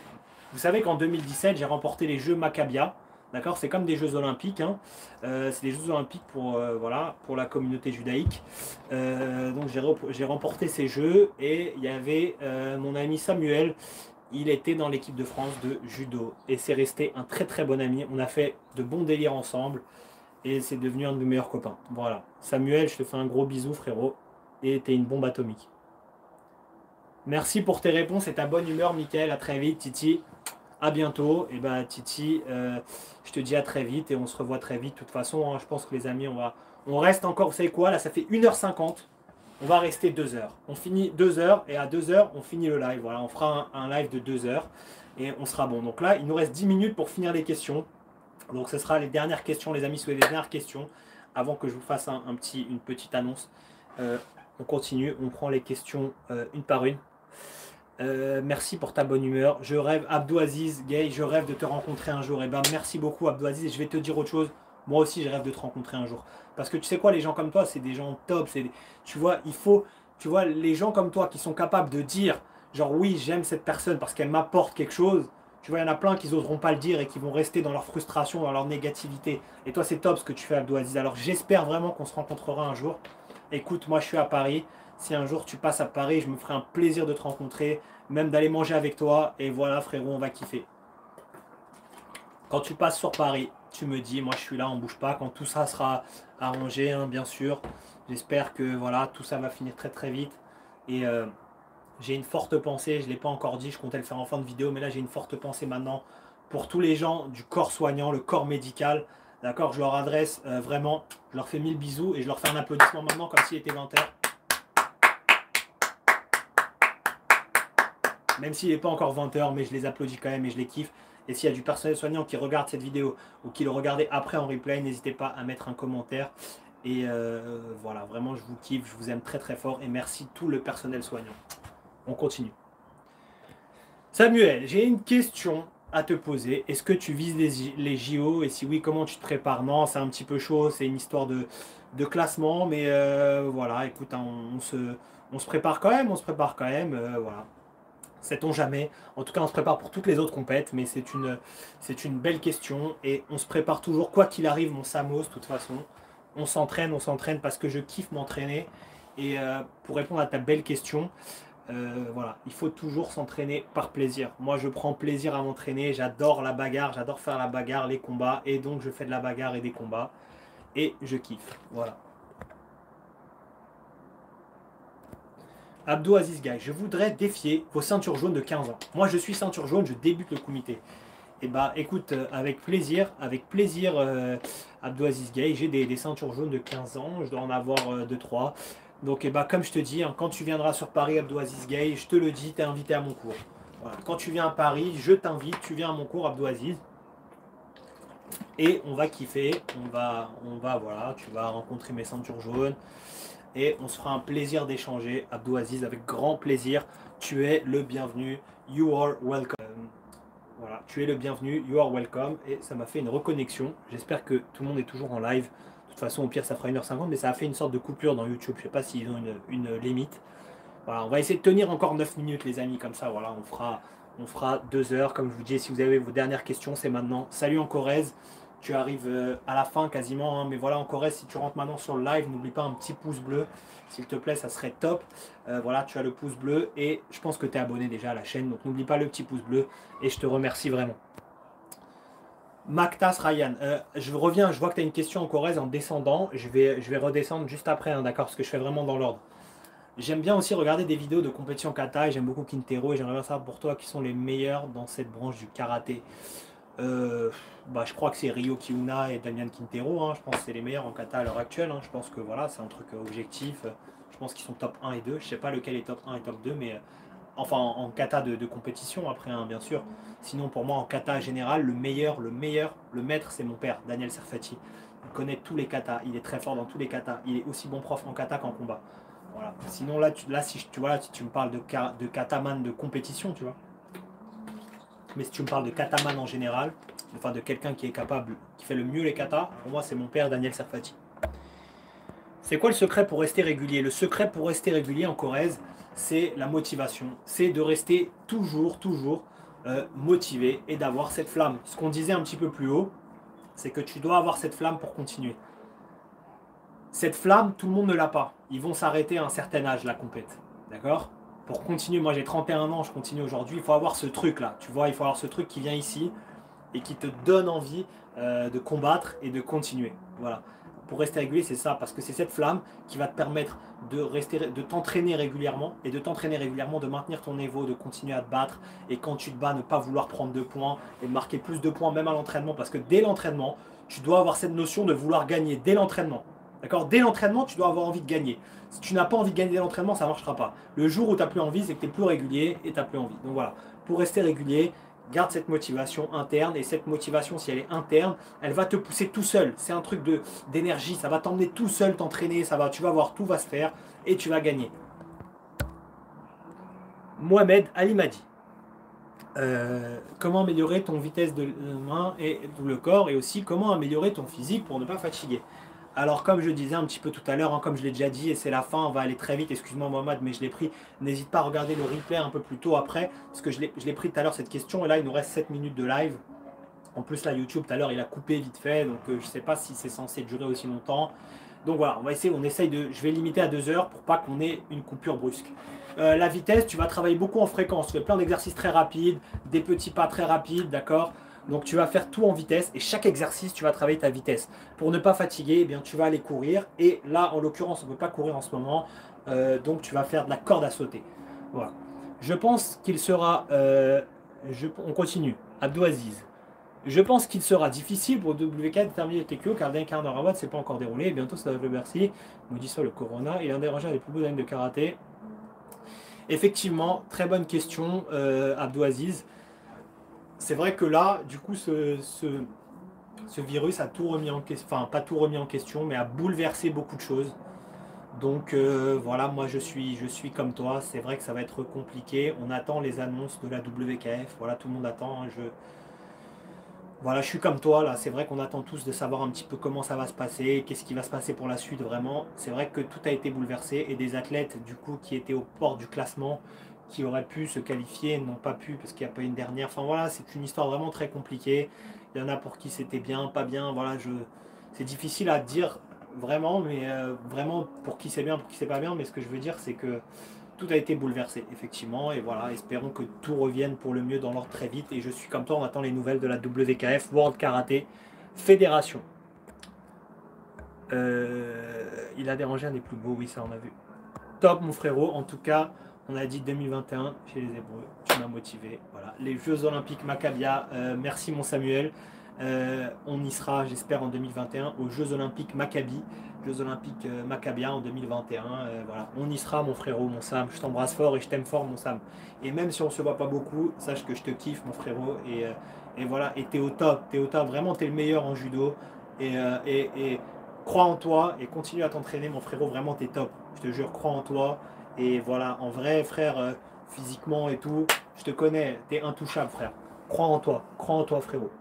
Vous savez qu'en 2017, j'ai remporté les Jeux Maccabia. D'accord, c'est comme des Jeux Olympiques. Hein. C'est des Jeux Olympiques pour, voilà, pour la communauté judaïque. Donc j'ai remporté ces Jeux et il y avait mon ami Samuel. Il était dans l'équipe de France de judo et c'est resté un très très bon ami. On a fait de bons délires ensemble et c'est devenu un de mes meilleurs copains. Voilà. Samuel, je te fais un gros bisou, frérot, et t'es une bombe atomique. Merci pour tes réponses et ta bonne humeur, Mickaël. À très vite, Titi. À bientôt. Et bah, Titi, je te dis à très vite et on se revoit très vite. De toute façon, hein, je pense que les amis, on reste encore. Vous savez quoi? Là, ça fait 1h50. On va rester 2 heures. On finit 2 heures et à 2 heures, on finit le live. Voilà, on fera un live de 2 heures et on sera bon. Donc là, il nous reste 10 minutes pour finir les questions. Donc ce sera les dernières questions, les amis, si vous avez des dernières questions, avant que je vous fasse une petite annonce. On continue, on prend les questions une par une. Merci pour ta bonne humeur. Je rêve, Abdou Aziz, Gay, je rêve de te rencontrer un jour. Et ben merci beaucoup, Abdou Aziz. Et je vais te dire autre chose. Moi aussi, je rêve de te rencontrer un jour. Parce que tu sais quoi, les gens comme toi, c'est des gens top. Tu vois, tu vois, les gens comme toi qui sont capables de dire, genre oui, j'aime cette personne parce qu'elle m'apporte quelque chose. Tu vois, il y en a plein qui n'oseront pas le dire et qui vont rester dans leur frustration, dans leur négativité. Et toi, c'est top ce que tu fais, Abdou Aziz. Alors, j'espère vraiment qu'on se rencontrera un jour. Écoute, moi, je suis à Paris. Si un jour tu passes à Paris, je me ferai un plaisir de te rencontrer, même d'aller manger avec toi. Et voilà, frérot, on va kiffer. Quand tu passes sur Paris, tu me dis, moi, je suis là, on bouge pas. Quand tout ça sera arrangé, hein, bien sûr. J'espère que voilà, tout ça va finir très très vite. Et j'ai une forte pensée, je ne l'ai pas encore dit, je comptais le faire en fin de vidéo, mais là j'ai une forte pensée maintenant pour tous les gens du corps soignant, le corps médical. D'accord, je leur adresse vraiment, je leur fais 1000 bisous et je leur fais un applaudissement maintenant comme s'il était 20h. Même s'il n'est pas encore 20h, mais je les applaudis quand même et je les kiffe. Et s'il y a du personnel soignant qui regarde cette vidéo ou qui le regardait après en replay, n'hésitez pas à mettre un commentaire. Et voilà, vraiment je vous kiffe, je vous aime très très fort et merci tout le personnel soignant. On continue. Samuel, j'ai une question à te poser. Est-ce que tu vises les JO? Et si oui, comment tu te prépares? Non, c'est un petit peu chaud, c'est une histoire de classement, mais voilà, écoute, hein, on se prépare quand même, voilà. Sait-on jamais. En tout cas, on se prépare pour toutes les autres compètes, mais c'est une belle question et on se prépare toujours, quoi qu'il arrive, mon Samos, de toute façon. On s'entraîne parce que je kiffe m'entraîner. Et pour répondre à ta belle question, voilà, il faut toujours s'entraîner par plaisir. Moi, je prends plaisir à m'entraîner, j'adore la bagarre, j'adore faire la bagarre, les combats, et donc je fais de la bagarre et des combats, et je kiffe. Voilà. Abdou Aziz Guy, je voudrais défier vos ceintures jaunes de 15 ans. Moi, je suis ceinture jaune, je débute le comité. Et bah, écoute, avec plaisir, Abdou Aziz Guy, j'ai des ceintures jaunes de 15 ans, je dois en avoir 2-3. Donc, et bah, comme je te dis, hein, quand tu viendras sur Paris, Abdou Aziz Guy, je te le dis, tu es invité à mon cours. Voilà. Quand tu viens à Paris, je t'invite, tu viens à mon cours, Abdou Aziz. Et on va kiffer, voilà, tu vas rencontrer mes ceintures jaunes. Et on se fera un plaisir d'échanger, Abdou Aziz, avec grand plaisir. Tu es le bienvenu, you are welcome. Voilà, tu es le bienvenu, you are welcome. Et ça m'a fait une reconnexion. J'espère que tout le monde est toujours en live. De toute façon, au pire, ça fera 1h50, mais ça a fait une sorte de coupure dans YouTube. Je ne sais pas s'ils ont une limite. Voilà, on va essayer de tenir encore 9 minutes, les amis, comme ça. Voilà, on fera 2 heures. Comme je vous dis, si vous avez vos dernières questions, c'est maintenant. Salut en Corrèze. Tu arrives à la fin quasiment, hein, mais voilà, en Corrèze, si tu rentres maintenant sur le live, n'oublie pas un petit pouce bleu. S'il te plaît, ça serait top. Voilà, tu as le pouce bleu et je pense que tu es abonné déjà à la chaîne. Donc n'oublie pas le petit pouce bleu et je te remercie vraiment. Mactas Ryan, je reviens, je vois que tu as une question en Corrèze en descendant. Je vais redescendre juste après, hein, d'accord, parce que je fais vraiment dans l'ordre. J'aime bien aussi regarder des vidéos de compétition kata et j'aime beaucoup Kintero et j'aimerais bien savoir pour toi qui sont les meilleurs dans cette branche du karaté. Je crois que c'est Ryo Kiuna et Damian Quintero, hein. Je pense que c'est les meilleurs en kata à l'heure actuelle, hein. Je pense que voilà, c'est un truc objectif. Je pense qu'ils sont top 1 et 2. Je sais pas lequel est top 1 et top 2, mais enfin en kata de compétition après, hein, bien sûr. Sinon pour moi en kata général, le maître c'est mon père, Daniel Serfati. Il connaît tous les katas, il est très fort dans tous les katas. Il est aussi bon prof en kata qu'en combat. Voilà. Sinon là, si tu me parles de kataman de compétition, tu vois. Mais si tu me parles de kataman en général, enfin de quelqu'un qui est capable, qui fait le mieux les katas, pour moi c'est mon père Daniel Serfati. C'est quoi le secret pour rester régulier? Le secret pour rester régulier en Corrèze, c'est la motivation. C'est de rester toujours motivé et d'avoir cette flamme. Ce qu'on disait un petit peu plus haut, c'est que tu dois avoir cette flamme pour continuer. Cette flamme, tout le monde ne l'a pas. Ils vont s'arrêter à un certain âge, la compète. D'accord? Pour continuer, moi j'ai 31 ans, je continue aujourd'hui, il faut avoir ce truc là, tu vois, il faut avoir ce truc qui vient ici et qui te donne envie de combattre et de continuer. Voilà. Pour rester régulier, c'est ça, parce que c'est cette flamme qui va te permettre de t'entraîner régulièrement et de maintenir ton niveau, de continuer à te battre et quand tu te bats, ne pas vouloir prendre 2 points et de marquer plus de points même à l'entraînement, parce que dès l'entraînement, tu dois avoir cette notion de vouloir gagner dès l'entraînement. D'accord? Dès l'entraînement, tu dois avoir envie de gagner. Si tu n'as pas envie de gagner dès l'entraînement, ça ne marchera pas. Le jour où tu n'as plus envie, c'est que tu n'es plus régulier et tu n'as plus envie. Donc voilà, pour rester régulier, garde cette motivation interne. Et cette motivation, si elle est interne, elle va te pousser tout seul. C'est un truc d'énergie, ça va t'emmener tout seul t'entraîner. Tu vas voir, tout va se faire et tu vas gagner. Mohamed Ali Madi. Comment améliorer ton vitesse de main et le corps et aussi comment améliorer ton physique pour ne pas fatiguer. Alors, comme je disais un petit peu tout à l'heure, hein, comme je l'ai déjà dit, et c'est la fin, on va aller très vite, excuse-moi Mohamed, mais je l'ai pris. N'hésite pas à regarder le replay un peu plus tôt après, parce que je l'ai pris tout à l'heure cette question, et là il nous reste 7 minutes de live. En plus, là, YouTube, tout à l'heure, il a coupé vite fait, donc je ne sais pas si c'est censé durer aussi longtemps. Donc voilà, on essaye je vais limiter à 2 heures pour pas qu'on ait une coupure brusque. La vitesse, tu vas travailler beaucoup en fréquence. Tu fais plein d'exercices très rapides, des petits pas très rapides, d'accord? Donc tu vas faire tout en vitesse et chaque exercice, tu vas travailler ta vitesse. Pour ne pas fatiguer, eh bien, tu vas aller courir. Et là, en l'occurrence, on ne peut pas courir en ce moment. Donc tu vas faire de la corde à sauter. Voilà. Je pense qu'il sera... on continue. Abdouaziz. Je pense qu'il sera difficile pour WK de terminer le TKO car d'un quart d'heure à c'est pas encore déroulé. Et bientôt, ça va le Bercy. Maudit soit le Corona. Il est un des rangers des plus beaux années de karaté. Effectivement, très bonne question, Abdouaziz. C'est vrai que là, du coup, ce virus a tout remis en question, enfin pas tout remis en question, mais a bouleversé beaucoup de choses. Donc voilà, moi je suis comme toi. C'est vrai que ça va être compliqué. On attend les annonces de la WKF. Voilà, tout le monde attend. Hein. Voilà, je suis comme toi là. C'est vrai qu'on attend tous de savoir un petit peu comment ça va se passer, qu'est-ce qui va se passer pour la suite vraiment. C'est vrai que tout a été bouleversé et des athlètes du coup qui étaient aux portes du classement, qui auraient pu se qualifier, n'ont pas pu parce qu'il n'y a pas une dernière. Enfin voilà, c'est une histoire vraiment très compliquée. Il y en a pour qui c'était bien, pas bien. Voilà, c'est difficile à dire vraiment, mais vraiment pour qui c'est bien, pour qui c'est pas bien. Mais ce que je veux dire, c'est que tout a été bouleversé, effectivement. Et voilà, espérons que tout revienne pour le mieux dans l'ordre très vite. Et je suis comme toi, on attend les nouvelles de la WKF, World Karate Fédération. Il a dérangé un des plus beaux, oui, ça on a vu. Top, mon frérot. En tout cas, on a dit 2021 chez les Hébreux. Tu m'as motivé. Voilà. Les Jeux Olympiques Maccabia. Merci, mon Samuel. On y sera, j'espère, en 2021 aux Jeux Olympiques Maccabi. Jeux Olympiques Maccabia en 2021. Voilà. On y sera, mon frérot, mon Sam. Je t'embrasse fort et je t'aime fort, mon Sam. Et même si on ne se voit pas beaucoup, sache que je te kiffe, mon frérot. Et voilà. Et t'es au top. T'es au top. Vraiment, t'es le meilleur en judo. Et crois en toi et continue à t'entraîner, mon frérot. Vraiment, t'es top. Je te jure, crois en toi. Et voilà, en vrai, frère, physiquement et tout, je te connais. T'es intouchable, frère. Crois en toi. Crois en toi, frérot.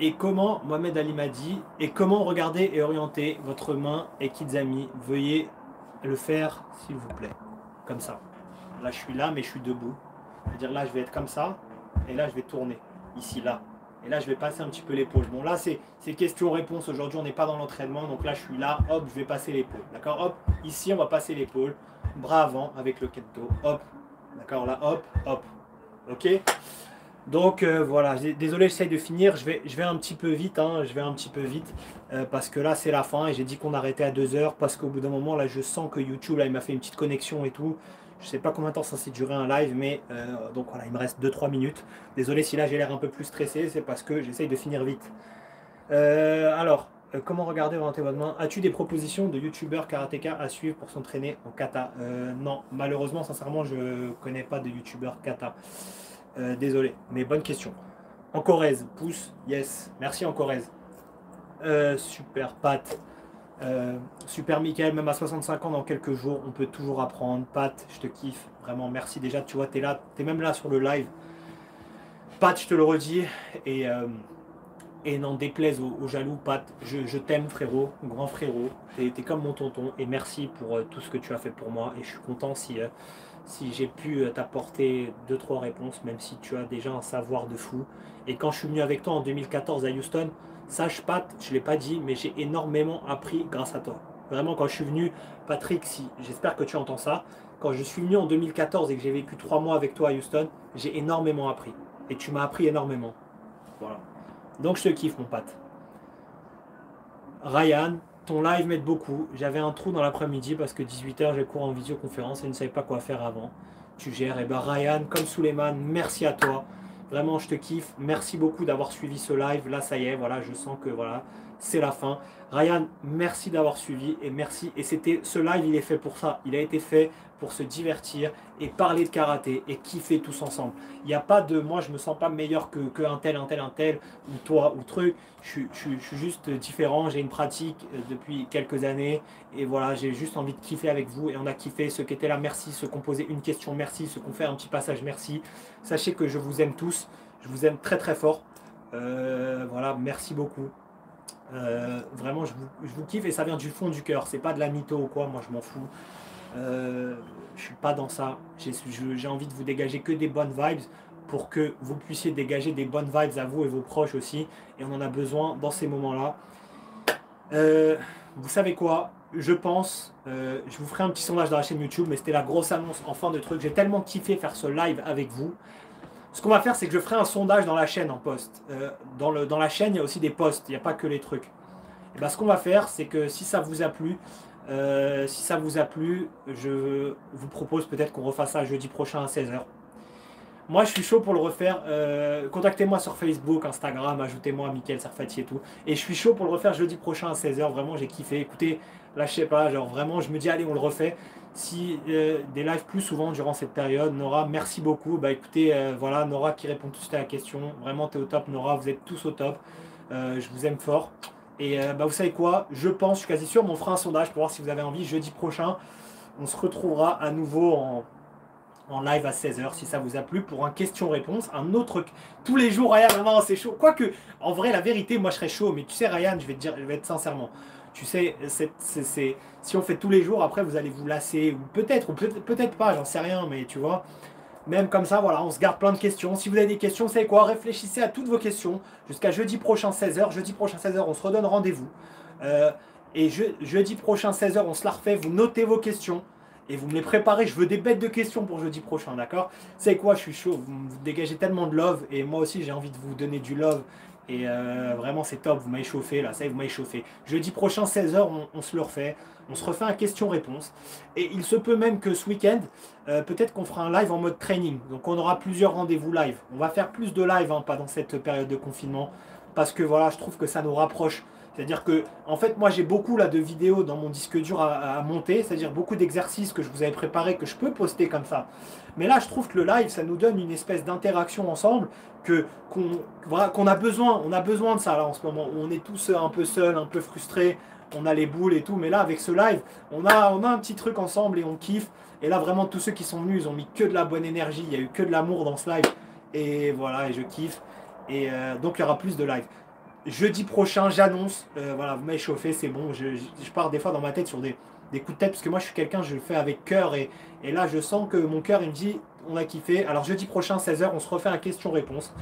Et comment, Mohamed Ali m'a dit, et comment regarder et orienter votre main et kids amis, veuillez le faire, s'il vous plaît. Comme ça. Là, je suis là, mais je suis debout. C'est-à-dire là, je vais être comme ça, et là, je vais tourner. Ici, là. Et là, je vais passer un petit peu l'épaule. Bon, là, c'est question-réponse. Aujourd'hui, on n'est pas dans l'entraînement. Donc là, je suis là, hop, je vais passer l'épaule. D'accord. Hop, ici, on va passer l'épaule. Bras avant avec le kendo. Hop. D'accord, là, hop, hop. Ok. Donc voilà, désolé, j'essaye de finir. Je vais un petit peu vite, hein, je vais un petit peu vite parce que là c'est la fin et j'ai dit qu'on arrêtait à 2 heures parce qu'au bout d'un moment là je sens que YouTube là il m'a fait une petite connexion et tout. Je sais pas combien de temps ça s'est duré un live, mais donc voilà, il me reste 2-3 minutes. Désolé si là j'ai l'air un peu plus stressé, c'est parce que j'essaye de finir vite. Comment regarder orienter votre main? As-tu des propositions de youtubeurs karatéka à suivre pour s'entraîner en kata? Non, malheureusement, sincèrement, je connais pas de youtubeurs kata. Désolé, mais bonne question. Encorez, pouce, yes. Merci Encorez. Super Pat. Super Michael, même à 65 ans dans quelques jours, on peut toujours apprendre. Pat, je te kiffe. Vraiment, merci déjà. Tu vois, tu es là, tu es même là sur le live. Pat, je te le redis. Et n'en déplaise aux jaloux, Pat, je t'aime frérot, grand frérot. T'es comme mon tonton. Et merci pour tout ce que tu as fait pour moi. Et je suis content si j'ai pu t'apporter 2-3 réponses, même si tu as déjà un savoir de fou. Et quand je suis venu avec toi en 2014 à Houston, sache Pat, je ne l'ai pas dit, mais j'ai énormément appris grâce à toi. Vraiment, quand je suis venu, Patrick, si j'espère que tu entends ça, quand je suis venu en 2014 et que j'ai vécu 3 mois avec toi à Houston, j'ai énormément appris. Et tu m'as appris énormément. Voilà. Donc je te kiffe, mon Pat. Ryan, ton live m'aide beaucoup. J'avais un trou dans l'après-midi parce que 18h, j'ai cours en visioconférence et ne savais pas quoi faire avant. Tu gères. Et ben Ryan, comme Suleiman, merci à toi. Vraiment, je te kiffe. Merci beaucoup d'avoir suivi ce live. Là, ça y est, voilà, je sens que voilà, c'est la fin. Ryan, merci d'avoir suivi et merci. Et ce live, il est fait pour ça. Il a été fait pour se divertir et parler de karaté et kiffer tous ensemble. Il n'y a pas de moi, je me sens pas meilleur que un tel, ou toi, ou truc. Je suis juste différent. J'ai une pratique depuis quelques années et voilà, j'ai juste envie de kiffer avec vous. Et on a kiffé ceux qui étaient là, merci. Ceux qui ont posé une question, merci. Ceux qui ont fait un petit passage, merci. Sachez que je vous aime tous. Je vous aime très très fort. Voilà, merci beaucoup. Vraiment, je vous kiffe et ça vient du fond du cœur. C'est pas de la mytho ou quoi, moi je m'en fous. Je suis pas dans ça. J'ai envie de vous dégager que des bonnes vibes pour que vous puissiez dégager des bonnes vibes à vous et vos proches aussi. Et on en a besoin dans ces moments-là. Vous savez quoi? Je pense, je vous ferai un petit sondage dans la chaîne YouTube, mais c'était la grosse annonce en fin de truc. J'ai tellement kiffé faire ce live avec vous. Ce qu'on va faire, c'est que je ferai un sondage dans la chaîne en post. Dans la chaîne, il y a aussi des posts, il n'y a pas que les trucs. Et ben, ce qu'on va faire, c'est que si ça vous a plu, je vous propose peut-être qu'on refasse ça jeudi prochain à 16h. Moi, je suis chaud pour le refaire. Contactez-moi sur Facebook, Instagram, ajoutez-moi Mickaël Sarfati et tout. Et je suis chaud pour le refaire jeudi prochain à 16h. Vraiment, j'ai kiffé. Écoutez, lâchez pas. Genre, vraiment, je me dis, allez, on le refait. Si des lives plus souvent durant cette période, Nora, merci beaucoup. Bah écoutez, voilà, Nora qui répond tout de suite à la question. Vraiment, t'es au top, Nora. Vous êtes tous au top. Je vous aime fort. Et bah, vous savez quoi? Je pense, je suis quasi sûr, mais on fera un sondage pour voir si vous avez envie. Jeudi prochain, on se retrouvera à nouveau en live à 16h si ça vous a plu pour un question-réponse. Un autre. Tous les jours, Ryan, vraiment, c'est chaud. Quoique, en vrai, la vérité, moi je serais chaud. Mais tu sais, Ryan, je vais te dire, je vais être sincèrement. Tu sais, si on fait tous les jours, après vous allez vous lasser. Ou peut-être pas, j'en sais rien, mais tu vois. Même comme ça, voilà, on se garde plein de questions. Si vous avez des questions, vous savez quoi? Réfléchissez à toutes vos questions jusqu'à jeudi prochain 16h. Jeudi prochain 16h, on se redonne rendez-vous. Jeudi prochain 16h, on se la refait. Vous notez vos questions et vous me les préparez. Je veux des bêtes de questions pour jeudi prochain, d'accord? C'est quoi? Je suis chaud. Vous dégagez tellement de love et moi aussi, j'ai envie de vous donner du love. Et vraiment, c'est top. Vous m'avez chauffé là. Ça y est, vous m'avez chauffé. Jeudi prochain 16h, on se le refait. On se refait un question-réponse. Et il se peut même que ce week-end, peut-être qu'on fera un live en mode training. Donc on aura plusieurs rendez-vous live. On va faire plus de live, hein, pas dans cette période de confinement. Parce que voilà, je trouve que ça nous rapproche. C'est-à-dire que, en fait, moi j'ai beaucoup là de vidéos dans mon disque dur à monter, c'est-à-dire beaucoup d'exercices que je vous avais préparés, que je peux poster comme ça. Mais là, je trouve que le live, ça nous donne une espèce d'interaction ensemble qu'on a besoin. On a besoin de ça là en ce moment. On est tous un peu seuls, un peu frustrés, on a les boules et tout. Mais là, avec ce live, on a un petit truc ensemble et on kiffe. Et là, vraiment, tous ceux qui sont venus, ils ont mis que de la bonne énergie. Il y a eu que de l'amour dans ce live. Et voilà, et je kiffe. Et donc, il y aura plus de live. Jeudi prochain, j'annonce, voilà, vous m'avez chauffé, c'est bon. Je pars des fois dans ma tête sur des coups de tête, parce que moi je suis quelqu'un, je le fais avec cœur, et là je sens que mon cœur il me dit, on a kiffé. Alors jeudi prochain, 16h, on se refait un question-réponse.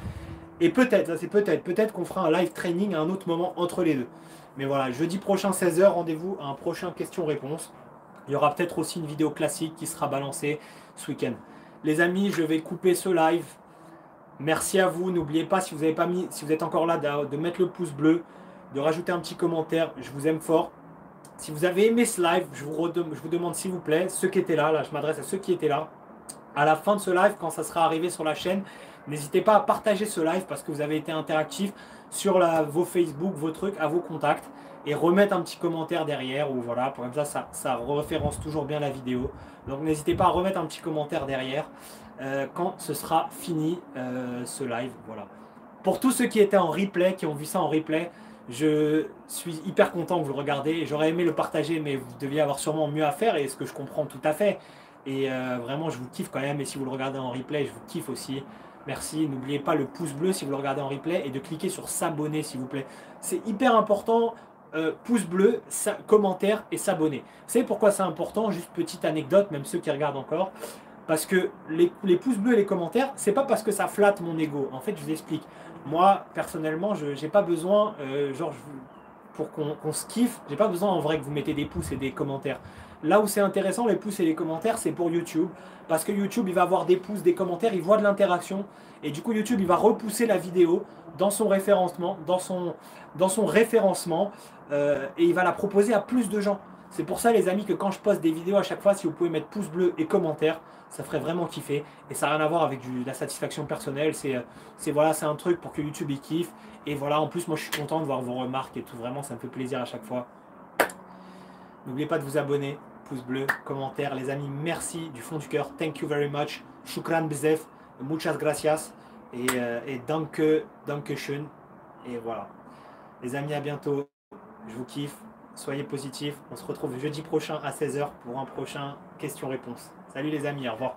Et peut-être, ça c'est peut-être qu'on fera un live training à un autre moment entre les deux. Mais voilà, jeudi prochain, 16h, rendez-vous à un prochain question-réponse. Il y aura peut-être aussi une vidéo classique qui sera balancée ce week-end. Les amis, je vais couper ce live. Merci à vous. N'oubliez pas, si vous n'avez pas mis, si vous êtes encore là, de mettre le pouce bleu, de rajouter un petit commentaire. Je vous aime fort. Si vous avez aimé ce live, je vous demande s'il vous plaît, ceux qui étaient là, je m'adresse à ceux qui étaient là, à la fin de ce live, quand ça sera arrivé sur la chaîne, n'hésitez pas à partager ce live parce que vous avez été interactif sur vos Facebook, vos trucs, à vos contacts, et remettre un petit commentaire derrière, ou voilà, comme ça référence toujours bien la vidéo. Donc n'hésitez pas à remettre un petit commentaire derrière quand ce sera fini ce live. Voilà. Pour tous ceux qui étaient en replay, qui ont vu ça en replay, je suis hyper content que vous le regardez. J'aurais aimé le partager, mais vous deviez avoir sûrement mieux à faire, et ce que je comprends tout à fait. Et vraiment, je vous kiffe quand même. Et si vous le regardez en replay, je vous kiffe aussi. Merci. N'oubliez pas le pouce bleu si vous le regardez en replay et de cliquer sur s'abonner, s'il vous plaît. C'est hyper important. Pouce bleu, commentaire et s'abonner. Vous savez pourquoi c'est important? Juste petite anecdote, même ceux qui regardent encore. Parce que les pouces bleus et les commentaires, c'est pas parce que ça flatte mon ego. En fait, je vous explique. Moi, personnellement, je n'ai pas besoin, pour qu'on se kiffe, j'ai pas besoin en vrai que vous mettez des pouces et des commentaires. Là où c'est intéressant, les pouces et les commentaires, c'est pour YouTube. Parce que YouTube, il va avoir des pouces, des commentaires, il voit de l'interaction. Et du coup, YouTube, il va repousser la vidéo dans son référencement, et il va la proposer à plus de gens. C'est pour ça, les amis, que quand je poste des vidéos à chaque fois, si vous pouvez mettre pouce bleu et commentaire, ça ferait vraiment kiffer. Et ça n'a rien à voir avec la satisfaction personnelle. Voilà, c'est un truc pour que YouTube y kiffe. Et voilà, en plus, moi, je suis content de voir vos remarques et tout. Vraiment, ça me fait plaisir à chaque fois. N'oubliez pas de vous abonner. Pouce bleu, commentaire. Les amis, merci du fond du cœur. Thank you very much. Shukran bzef. Muchas gracias. Et danke schön. Et voilà. Les amis, à bientôt. Je vous kiffe. Soyez positifs. On se retrouve jeudi prochain à 16h pour un prochain question-réponse. Salut les amis, au revoir.